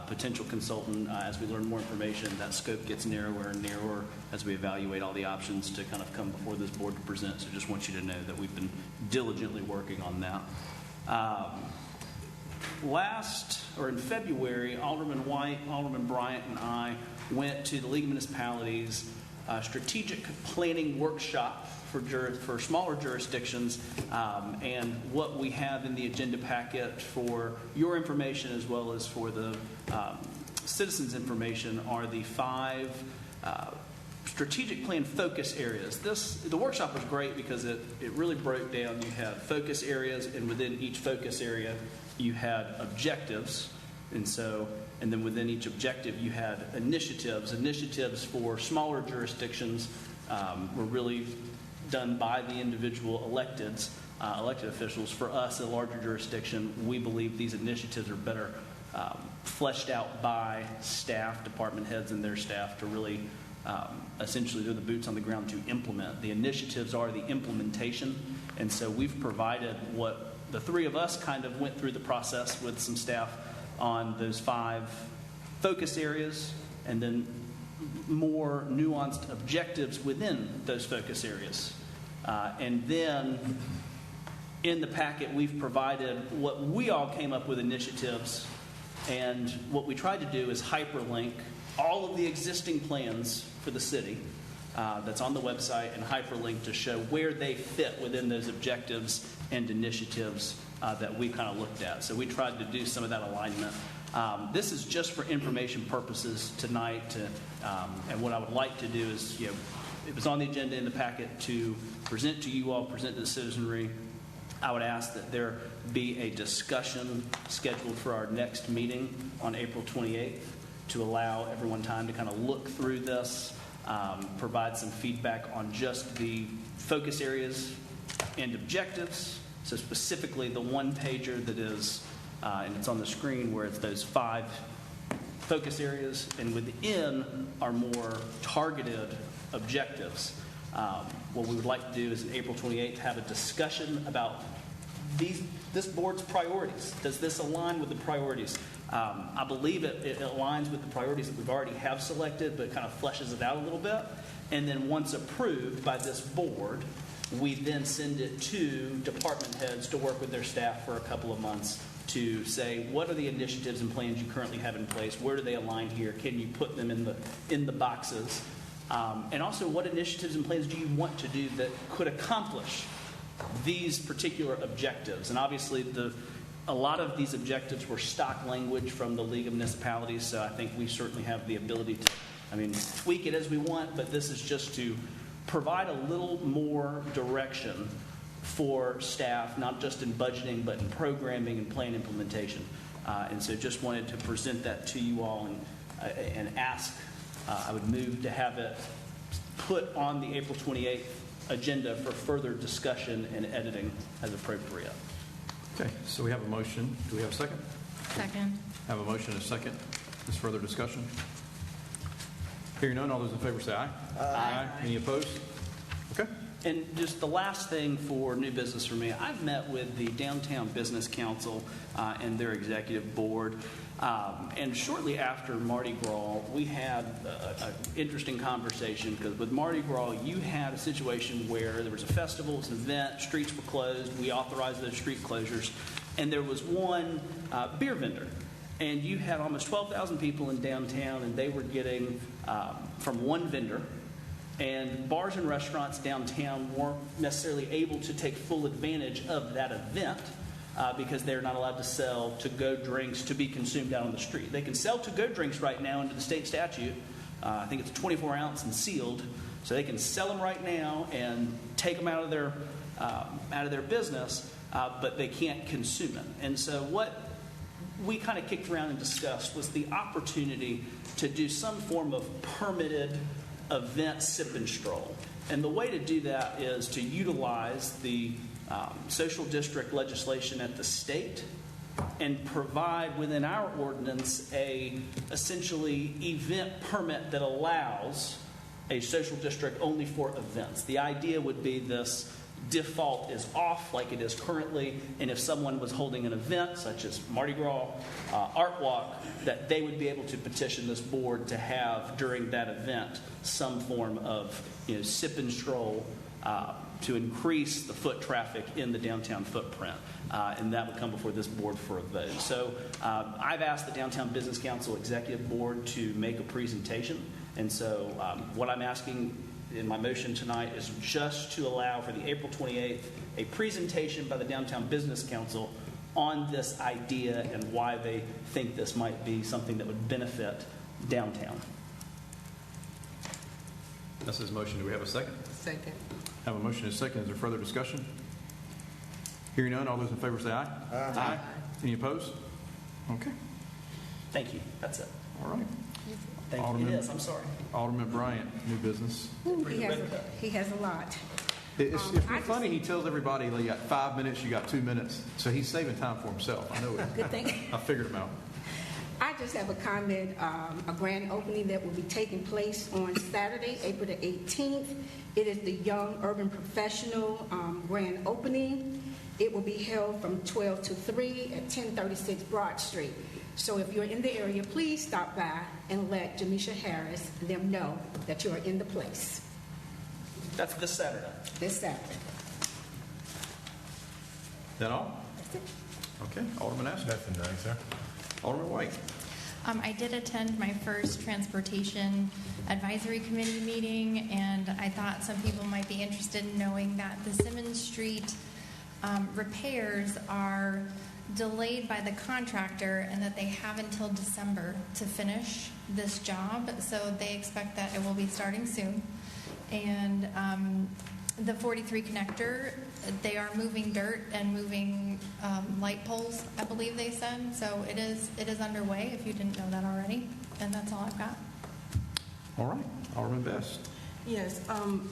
potential consultant. As we learn more information, that scope gets narrower and narrower as we evaluate all the options to kind of come before this board to present. So just want you to know that we've been diligently working on that. In February, Alderman White, Alderman Bryant, and I went to the League of Municipalities strategic planning workshop for smaller jurisdictions, and what we have in the agenda packet for your information as well as for the citizens' information are the 5 strategic plan focus areas. The workshop was great because it really broke down. You had focus areas, and within each focus area you had objectives, and then within each objective you had initiatives for smaller jurisdictions were really done by the individual elected officials. For us, a larger jurisdiction, we believe these initiatives are better fleshed out by staff, department heads, and their staff to really essentially do the boots on the ground to implement. The initiatives are the implementation, and so we've provided what the three of us kind of went through the process with some staff on those 5 focus areas, and then more nuanced objectives within those focus areas. And then in the packet, we've provided what we all came up with initiatives, and what we tried to do is hyperlink all of the existing plans for the city that's on the website, and hyperlink to show where they fit within those objectives and initiatives that we kind of looked at. So we tried to do some of that alignment. This is just for information purposes tonight, and what I would like to do is, it was on the agenda in the packet to present to you all, present to the citizenry. I would ask that there be a discussion scheduled for our next meeting on April 28th to allow everyone time to kind of look through this, provide some feedback on just the focus areas and objectives. So specifically the one-pager that is, and it's on the screen, where it's those 5 focus areas, and within are more targeted objectives. What we would like to do is on April 28th have a discussion about this board's priorities. Does this align with the priorities? I believe it aligns with the priorities that we've already have selected, but it kind of fleshes it out a little bit. And then once approved by this board, we then send it to department heads to work with their staff for a couple of months to say, what are the initiatives and plans you currently have in place? Where do they align here? Can you put them in the boxes? And also, what initiatives and plans do you want to do that could accomplish these particular objectives? And obviously, a lot of these objectives were stock language from the League of Municipalities, so I think we certainly have the ability to, tweak it as we want, but this is just to provide a little more direction for staff, not just in budgeting, but in programming and plan implementation. And so just wanted to present that to you all and ask, I would move to have it put on the April 28th agenda for further discussion and editing as appropriate. Okay, so we have a motion. Do we have a second? Second. Have a motion and a second. Is further discussion? Hearing none, all those in favor say aye. Aye. Any opposed? Okay. And just the last thing for new business for me, I've met with the Downtown Business Council and their executive board. And shortly after Mardi Gras, we had an interesting conversation, because with Mardi Gras, you had a situation where there was a festival, it was an event, streets were closed, we authorized those street closures, and there was one beer vendor. And you had almost 12,000 people in downtown, and they were getting from one vendor. And bars and restaurants downtown weren't necessarily able to take full advantage of that event because they're not allowed to sell to-go drinks to be consumed out on the street. They can sell to-go drinks right now under the state statute. I think it's 24 ounce and sealed. So they can sell them right now and take them out of their business, but they can't consume it. And so what we kind of kicked around and discussed was the opportunity to do some form of permitted event sip and stroll. And the way to do that is to utilize the social district legislation at the state and provide within our ordinance a essentially event permit that allows a social district only for events. The idea would be this default is off like it is currently, and if someone was holding an event such as Mardi Gras, Art Walk, that they would be able to petition this board to have during that event some form of sip and stroll to increase the foot traffic in the downtown footprint, and that would come before this board for a vote. So I've asked the Downtown Business Council Executive Board to make a presentation, and so what I'm asking in my motion tonight is just to allow for the April 28th a presentation by the Downtown Business Council on this idea and why they think this might be something that would benefit downtown. That's his motion. Do we have a second? Second. Have a motion and a second. Is there further discussion? Hearing none, all those in favor say aye. Aye. Any opposed? Okay. Thank you. That's it. All right. Thank you. Alderman- It is, I'm sorry. Alderman Bryant, new business. He has a lot. It's funny, he tells everybody, you got 5 minutes, you got 2 minutes. So he's saving time for himself. I know it. Good thing. I figured him out. I just have a comment, a grand opening that will be taking place on Saturday, April the 18th. It is the Young Urban Professional grand opening. It will be held from 12 to 3 at 1036 Broad Street. So if you're in the area, please stop by and let Jamisha Harris and them know that you are in the place. That's this Saturday. This Saturday. That all? That's it. Okay, Alderman Astor. Nothing tonight, sir. Alderman White. I did attend my first Transportation Advisory Committee meeting, and I thought some people might be interested in knowing that the Simmons Street repairs are delayed by the contractor and that they have until December to finish this job. So they expect that it will be starting soon. And the 43 connector, they are moving dirt and moving light poles, I believe they said. So it is underway, if you didn't know that already. And that's all I've got. All right, Alderman Best. Yes,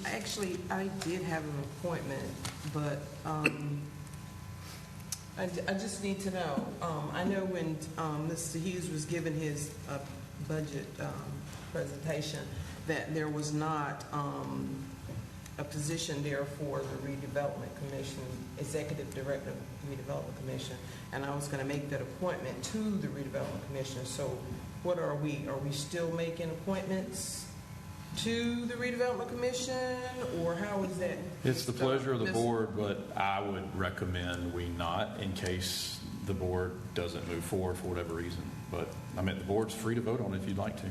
actually, I did have an appointment, but I just need to know. I know when Mr. Hughes was giving his budget presentation that there was not a position there for the Redevelopment Commission, Executive Director of the Redevelopment Commission, and I was going to make that appointment to the Redevelopment Commission. So what are we? Are we still making appointments to the Redevelopment Commission, or how is that? It's the pleasure of the board, but I would recommend we not in case the board doesn't move forward for whatever reason. But I mean, the board's free to vote on it if you'd like to.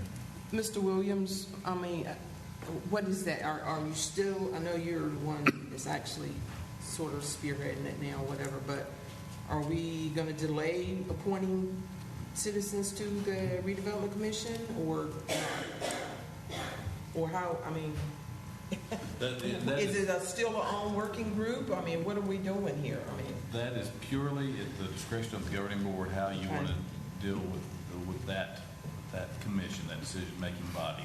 Mr. Williams, I mean, what is that? Are you still, I know you're the one that's actually sort of spearheading it now, whatever, but are we going to delay appointing citizens to the Redevelopment Commission, or how, I mean, is it still an own working group? I mean, what are we doing here? I mean, That is purely at the discretion of the governing board, how you want to deal with that commission, that decision-making body.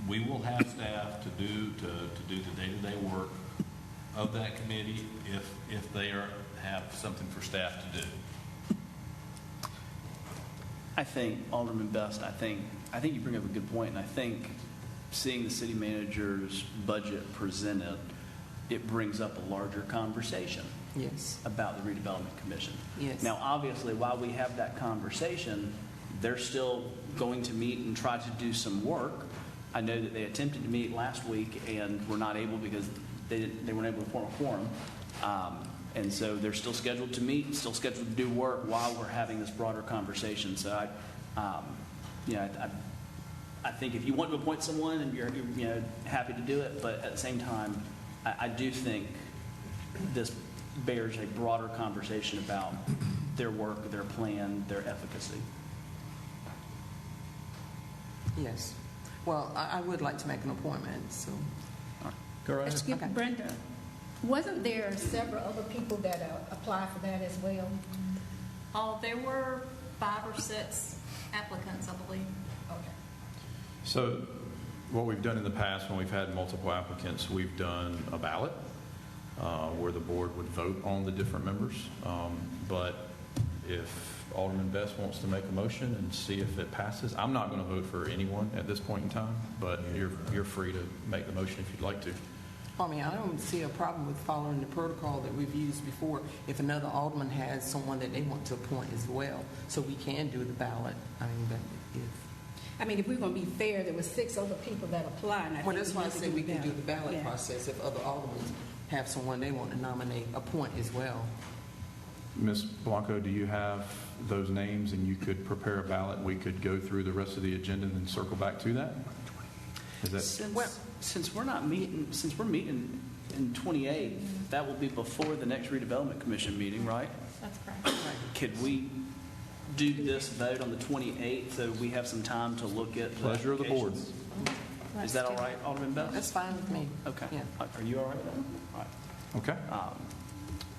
We will have staff to do the day-to-day work of that committee if they have something for staff to do. I think, Alderman Best, I think you bring up a good point, and I think seeing the city manager's budget presented, it brings up a larger conversation. Yes. About the Redevelopment Commission. Yes. Now, obviously, while we have that conversation, they're still going to meet and try to do some work. I know that they attempted to meet last week and were not able because they weren't able to form a quorum. And so they're still scheduled to meet, still scheduled to do work while we're having this broader conversation. So I think if you want to appoint someone and you're happy to do it, but at the same time, I do think this bears a broader conversation about their work, their plan, their efficacy. yes. Well, I would like to make an appointment, so. Go right Excuse me, Brenda, wasn't there several other people that applied for that as well? There were 5 or 6 applicants, I believe. Okay. So what we've done in the past when we've had multiple applicants, we've done a ballot where the board would vote on the different members. But if Alderman Best wants to make a motion and see if it passes, I'm not going to vote for anyone at this point in time, but you're free to make the motion if you'd like to. I mean, I don't see a problem with following the protocol that we've used before if another alderman has someone that they want to appoint as well. So we can do the ballot. I mean, if we're going to be fair, there were 6 other people that applied. Well, that's why I said we can do the ballot process if other aldermen have someone they want to nominate, appoint as well. Ms. Blanco, do you have those names and you could prepare a ballot? We could go through the rest of the agenda and then circle back to that? Since we're meeting in 28, that will be before the next Redevelopment Commission meeting, right? That's correct. Could we do this vote on the 28th so we have some time to look at the pleasure of the board? Is that all right, Alderman Best? That's fine with me. Okay. Yeah. Are you all right with that? All right. Okay.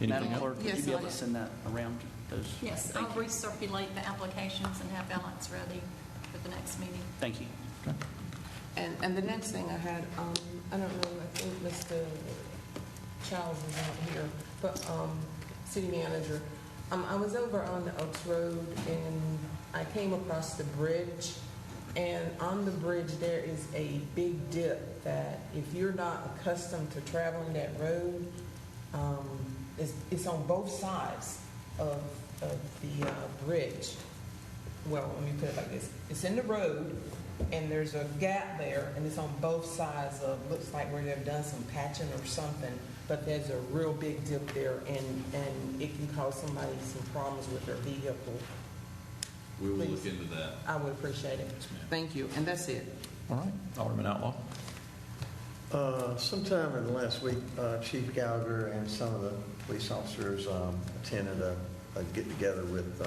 Madam Clerk, would you Yes, be able I to send that around those? Yes, I'll recirculate the applications and have ballots ready. for the next meeting. Thank you. And the next thing I had, I don't know, I think Mr. Charles is out here, but city manager, I was over on the Oaks Road and I came across the bridge, and on the bridge there is a big dip that if you're not accustomed to traveling that road, it's on both sides of the bridge. Well, let me put it like this. It's in the road, and there's a gap there, and it's on both sides of, looks like where they've done some patching or something, but there's a real big dip there, and it can cause somebody some problems with their vehicle. We will Please. look into that. I would appreciate it. Thank you, and that's it. All right. Alderman Outlaw. Sometime in the last week, Chief Gallagher and some of the police officers attended a get-together with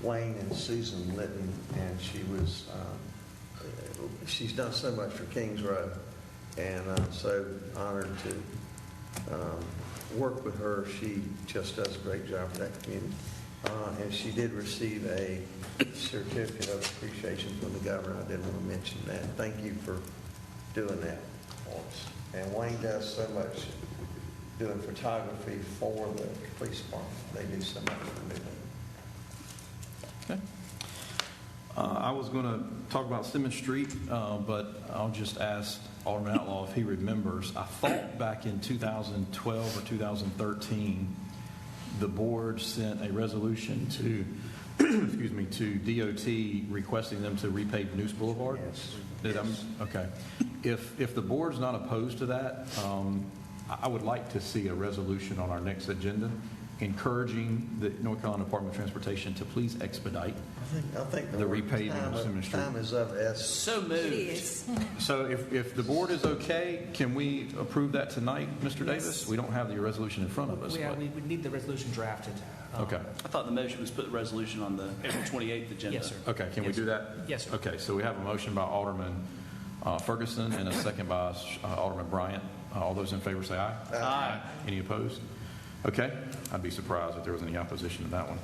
Wayne and Susan Litton, and she's done so much for Kings Row, and I'm so honored to work with her. She just does a great job for that community. And she did receive a certificate of appreciation from the governor. I didn't want to mention that. Thank you for doing that for us. And Wayne does so much doing photography for the police department. They do so much for me. Okay. I was going to talk about Simmons Street, but I'll just ask Alderman Outlaw if he remembers. I thought back in 2012 or 2013, the board sent a resolution to, excuse me, to DOT requesting them to repave Noose Boulevard. Yes. Okay. If the board's not opposed to that, I would like to see a resolution on our next agenda encouraging the North Carolina Department of Transportation to please expedite I think the repaving of Simmons Street. Time is of essence. So moved. It is. So if the board is okay, can we approve that tonight, Mr. Davis? We don't have the resolution in front of us. Yeah, but- we would need the resolution drafted. Okay. I thought the motion was put the resolution on the April 28th agenda. Yes, sir. Okay, can we do that? Yes, sir. Okay, so we have a motion by Alderman Ferguson and a second by Alderman Bryant. All those in favor say aye. Aye. Any opposed? Okay, I'd be surprised if there was any opposition to that one.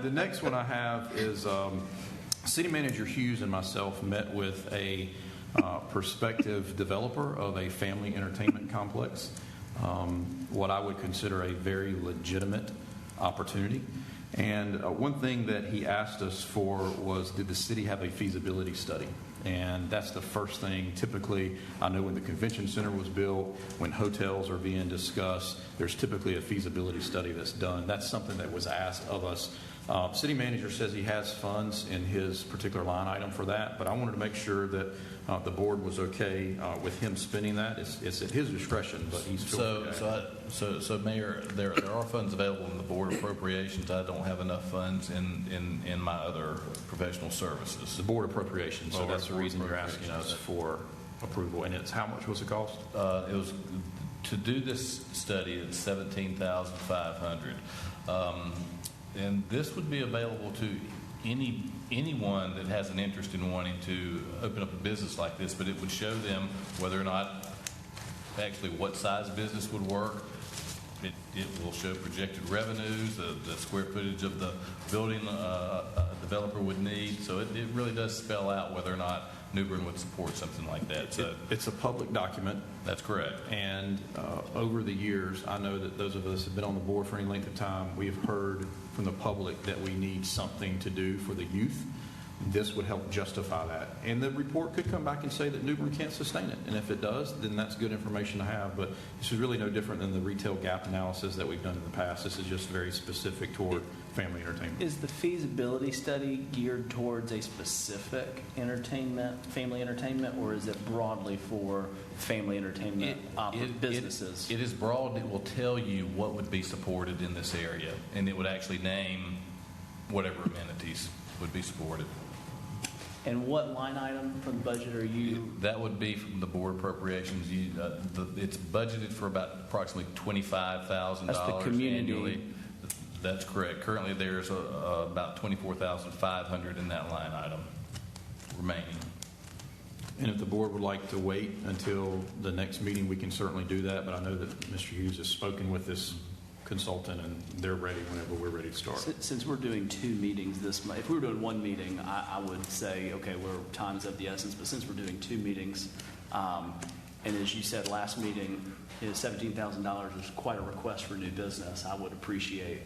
The next one I have is City Manager Hughes and myself met with a prospective developer of a family entertainment complex, what I would consider a very legitimate opportunity. And one thing that he asked us for was, did the city have a feasibility study? And that's the first thing. Typically, I know when the convention center was built, when hotels are being discussed, there's typically a feasibility study that's done. That's something that was asked of us. City manager says he has funds in his particular line item for that, but I wanted to make sure that the board was okay with him spending that. It's at his discretion, but he's So Mayor, there are funds available in the board appropriations. I don't have enough funds in my other professional services. The board appropriations, so that's the reason you're asking us for approval. And it's how much was the cost? It was to do this study. It's $17,500, and this would be available to anyone that has an interest in wanting to open up a business like this. But it would show them whether or not actually what size business would work. It will show projected revenues, the square footage of the building a developer would need. So it really does spell out whether or not New Bern would support something like that. So it's a public document. That's correct. And over the years, I know that those of us who have been on the board for any length of time, we have heard from the public that we need something to do for the youth. This would help justify that. And the report could come back and say that New Bern can't sustain it. And if it does, then that's good information to have. But this is really no different than the retail gap analysis that we've done in the past. This is just very specific toward family entertainment. Is the feasibility study geared towards a specific family entertainment, or is it broadly for family entertainment businesses? It is broad. It will tell you what would be supported in this area, and it would actually name whatever amenities would be supported. And what line item from the budget are you? That would be from the board appropriations. It's budgeted for about approximately $25,000 That's the community. Annually. That's correct. Currently, there's about $24,500 in that line item remaining. And if the board would like to wait until the next meeting, we can certainly do that. But I know that Mr. Hughes has spoken with this consultant, and they're ready whenever we're ready to start. Since we're doing 2 meetings this month, if we were doing 1 meeting, I would say, okay, time's of the essence. But since we're doing 2 meetings, and as you said last meeting, $17,000 is quite a request for new business. I would appreciate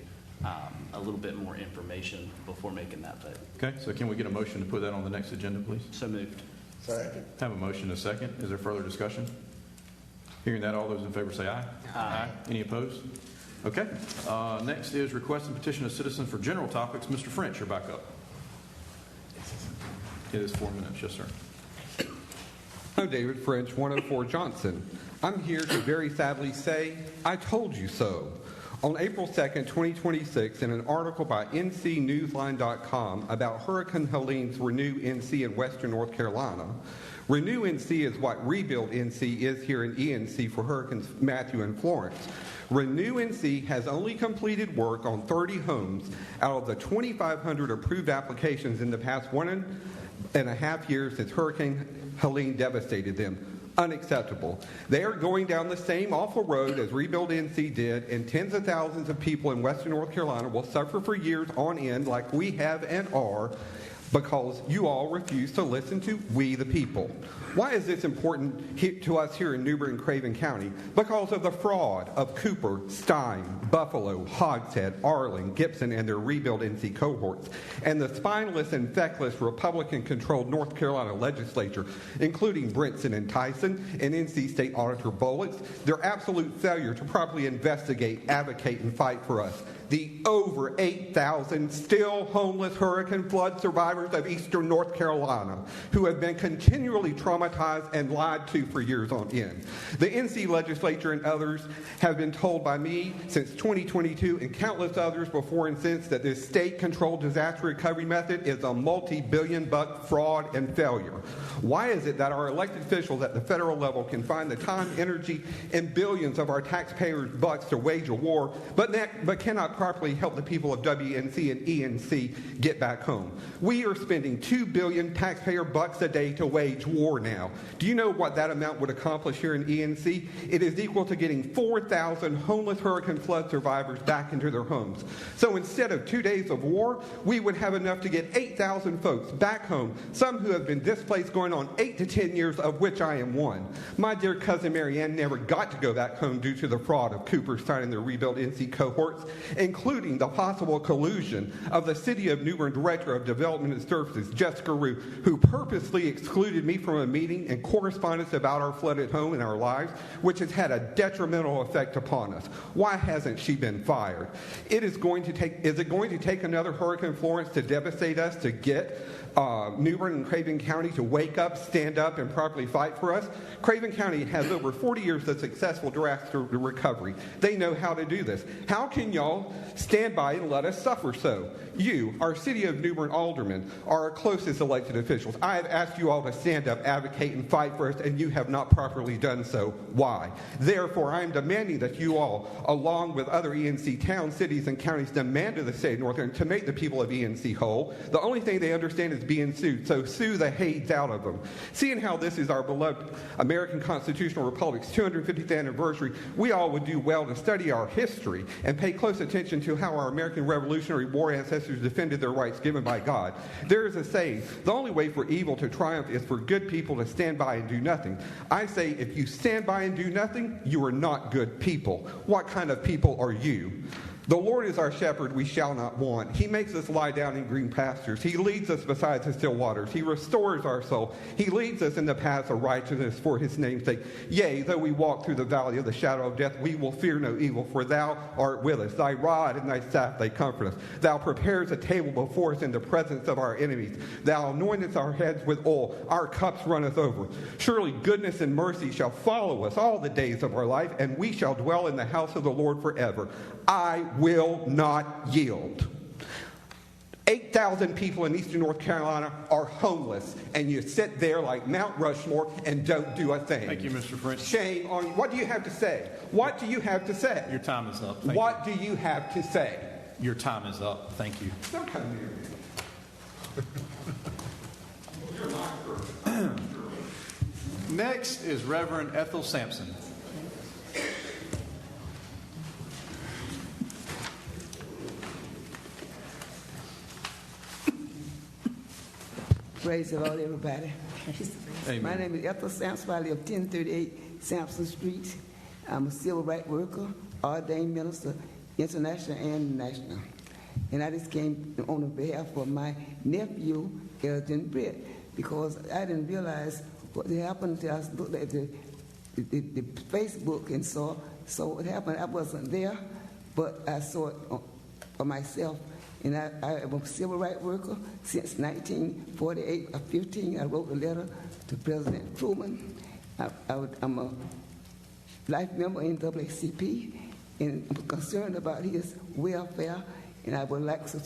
a little bit more information before making that vote. Okay, so can we get a motion to put that on the next agenda, please? So moved. Second. Have a motion and a second. Is there further discussion? Hearing that, all those in favor say aye. Aye. Any opposed? Okay. Next is request and petition of citizens for general topics. Mr. French, you're back up. It is 4 minutes. Yes, sir. I'm David French, 104 Johnson. I'm here to very sadly say, I told you so. On April 2nd, 2026, in an article by ncnewsline.com about Hurricane Helene's Renew NC in western North Carolina, Renew NC is what Rebuild NC is here in ENC for Hurricanes Matthew and Florence. Renew NC has only completed work on 30 homes out of the 2,500 approved applications in the past 1.5 years since Hurricane Helene devastated them. Unacceptable. They are going down the same awful road as Rebuild NC did, and tens of thousands of people in western North Carolina will suffer for years on end like we have and are because you all refuse to listen to we the people. Why is this important to us here in Newbern and Craven County? Because of the fraud of Cooper, Stein, Buffalo, Hogshead, Arling, Gibson, and their Rebuild NC cohorts, and the spineless and feckless Republican-controlled North Carolina legislature, including Brinson and Tyson and NC State Auditor Bullets, their absolute failure to properly investigate, advocate, and fight for us. The over 8,000 still homeless hurricane flood survivors of eastern North Carolina who have been continually traumatized and lied to for years on end. The NC legislature and others have been told by me since 2022 and countless others before and since that this state-controlled disaster recovery method is a multi-billion-buck fraud and failure. Why is it that our elected officials at the federal level can find the time, energy, and billions of our taxpayers' bucks to wage a war, but cannot properly help the people of WNC and ENC get back home? We are spending $2 billion taxpayer bucks a day to wage war now. Do you know what that amount would accomplish here in ENC? It is equal to getting 4,000 homeless hurricane flood survivors back into their homes. So instead of 2 days of war, we would have enough to get 8,000 folks back home, some who have been displaced going on 8 to 10 years, of which I am one. My dear cousin Marianne never got to go back home due to the fraud of Cooper, Stein, and their Rebuild NC cohorts, including the possible collusion of the City of New Bern Director of Development and Services, Jessica Rue, who purposely excluded me from a meeting and correspondence about our flooded home and our lives, which has had a detrimental effect upon us. Why hasn't she been fired? Is it going to take another Hurricane Florence to devastate us to get New Bern and Craven County to wake up, stand up, and properly fight for us? Craven County has over 40 years of successful disaster recovery. They know how to do this. How can y'all stand by and let us suffer so? You, our City of New Bern Aldermen, are our closest elected officials. I have asked you all to stand up, advocate, and fight for us, and you have not properly done so. Why? Therefore, I am demanding that you all, along with other ENC towns, cities, and counties, demand of the state of North Carolina to make the people of ENC whole. The only thing they understand is being sued, so sue the hades out of them. Seeing how this is our beloved American Constitutional Republic's 250th anniversary, we all would do well to study our history and pay close attention to how our American Revolutionary War ancestors defended their rights given by God. There is a saying, the only way for evil to triumph is for good people to stand by and do nothing. I say, if you stand by and do nothing, you are not good people. What kind of people are you? The Lord is our shepherd, we shall not want. He makes us lie down in green pastures. He leads us beside the still waters. He restores our soul. He leads us in the paths of righteousness for his name's sake. Yea, though we walk through the valley of the shadow of death, we will fear no evil, for thou art with us. Thy rod and thy staff, they comfort us. Thou preparest a table before us in the presence of our enemies. Thou anointest our heads with oil. Our cups runneth over. Surely goodness and mercy shall follow us all the days of our life, and we shall dwell in the house of the Lord forever. I will not yield. 8,000 people in eastern North Carolina are homeless, and you sit there like Mount Rushmore and don't do a thing. Thank you, Mr. French. Shame on you. What do you have to say? What do you have to say? Your time is up. What do you have to say? Your time is up. Thank you. Don't come near me. Next is Reverend Ethel Sampson. Praise the Lord, everybody. Amen. My name is Ethel Sampson. I live 1038 Sampson Street. I'm a civil rights worker, ordained minister, international and national. And I just came on behalf of my nephew, Elton Britt, because I didn't realize what happened until I looked at the Facebook and saw what happened. I wasn't there, but I saw it for myself. And I am a civil rights worker since 1948 or 15. I wrote a letter to President Truman. I'm a life member in NAACP, and I'm concerned about his welfare, and I would like some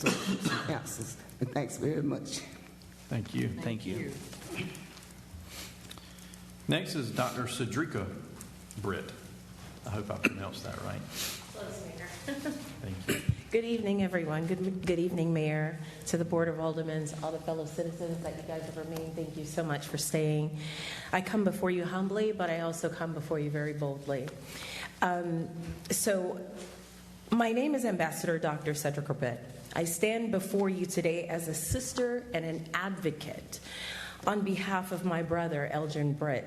answers. And thanks very much. Thank you. Thank you. Next is Dr. Cedrica Britt. I hope I pronounced that right. Close, Mayor. Thank you. Good evening, everyone. Good evening, Mayor, to the Board of Aldermen, all the fellow citizens that you guys have remained. Thank you so much for staying. I come before you humbly, but I also come before you very boldly. So my name is Ambassador Dr. Cedrica Britt. I stand before you today as a sister and an advocate on behalf of my brother, Elgin Britt.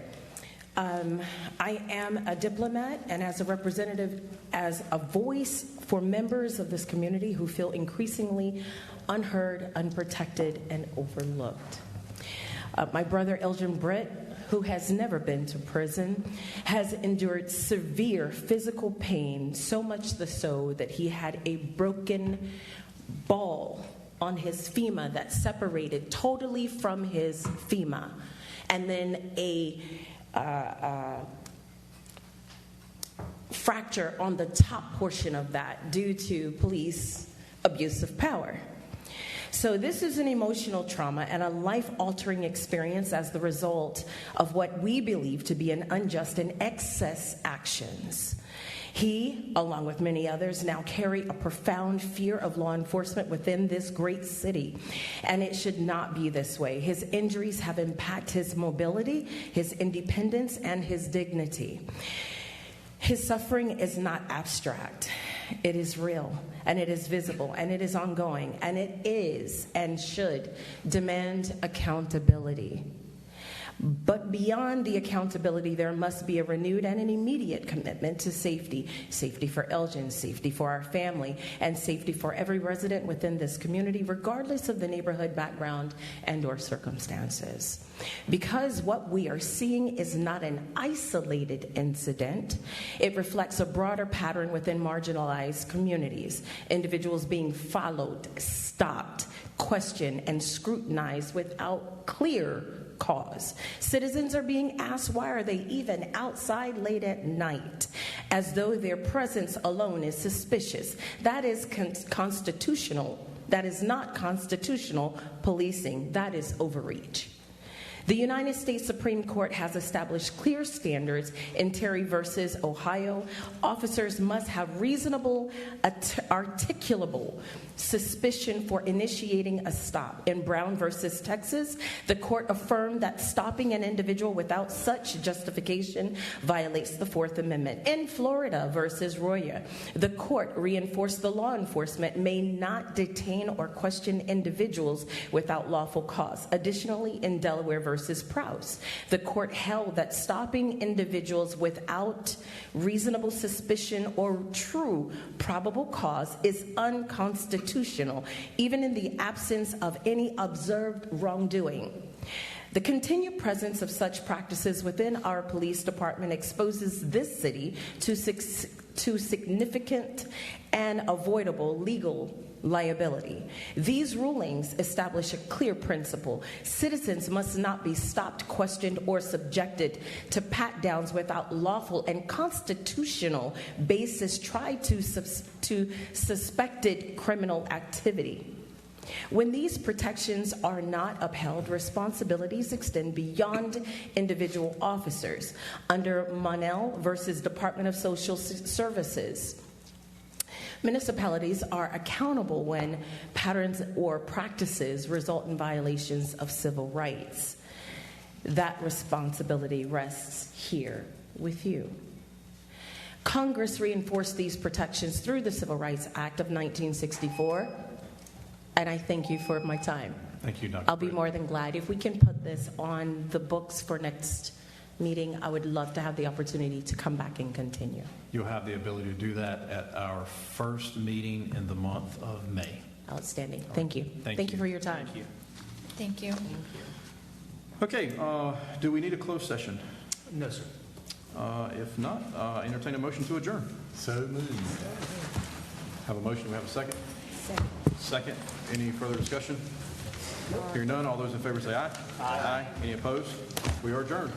I am a diplomat and as a representative, as a voice for members of this community who feel increasingly unheard, unprotected, and overlooked. My brother, Elgin Britt, who has never been to prison, has endured severe physical pain, so much so that he had a broken ball on his femur that separated totally from his femur, and then a fracture on the top portion of that due to police abuse of power. So this is an emotional trauma and a life-altering experience as the result of what we believe to be an unjust and excess actions. He, along with many others, now carry a profound fear of law enforcement within this great city, and it should not be this way. His injuries have impacted his mobility, his independence, and his dignity. His suffering is not abstract. It is real, and it is visible, and it is ongoing, and it is and should demand accountability. But beyond the accountability, there must be a renewed and an immediate commitment to safety. Safety for Elgin, safety for our family, and safety for every resident within this community, regardless of the neighborhood background and or circumstances. Because what we are seeing is not an isolated incident, it reflects a broader pattern within marginalized communities. Individuals being followed, stopped, questioned, and scrutinized without clear cause. Citizens are being asked, why are they even outside late at night, as though their presence alone is suspicious. That is constitutional. That is not constitutional policing. That is overreach. The United States Supreme Court has established clear standards in Terry versus Ohio. Officers must have reasonable, articulable suspicion for initiating a stop. In Brown versus Texas, the court affirmed that stopping an individual without such justification violates the Fourth Amendment. In Florida versus Royer, the court reinforced the law enforcement may not detain or question individuals without lawful cause. Additionally, in Delaware versus Prowse, the court held that stopping individuals without reasonable suspicion or true probable cause is unconstitutional, even in the absence of any observed wrongdoing. The continued presence of such practices within our police department exposes this city to significant and avoidable legal liability. These rulings establish a clear principle. Citizens must not be stopped, questioned, or subjected to pat-downs without lawful and constitutional basis tied to suspected criminal activity. When these protections are not upheld, responsibilities extend beyond individual officers. Under Monell versus Department of Social Services, municipalities are accountable when patterns or practices result in violations of civil rights. That responsibility rests here with you. Congress reinforced these protections through the Civil Rights Act of 1964, and I thank you for my time. Thank you, Dr. I'll be more than glad. If we can put this on the books for next meeting, I would love to have the opportunity to come back and continue. You'll have the ability to do that at our first meeting in the month of May. Outstanding. Thank you. Thank you for your time. Thank you. Okay, do we need a closed session? No, sir. If not, entertain a motion to adjourn. So moved. Have a motion, we have a second? Second. Any further discussion? Hearing none, all those in favor say aye. Aye. Any opposed? We are adjourned.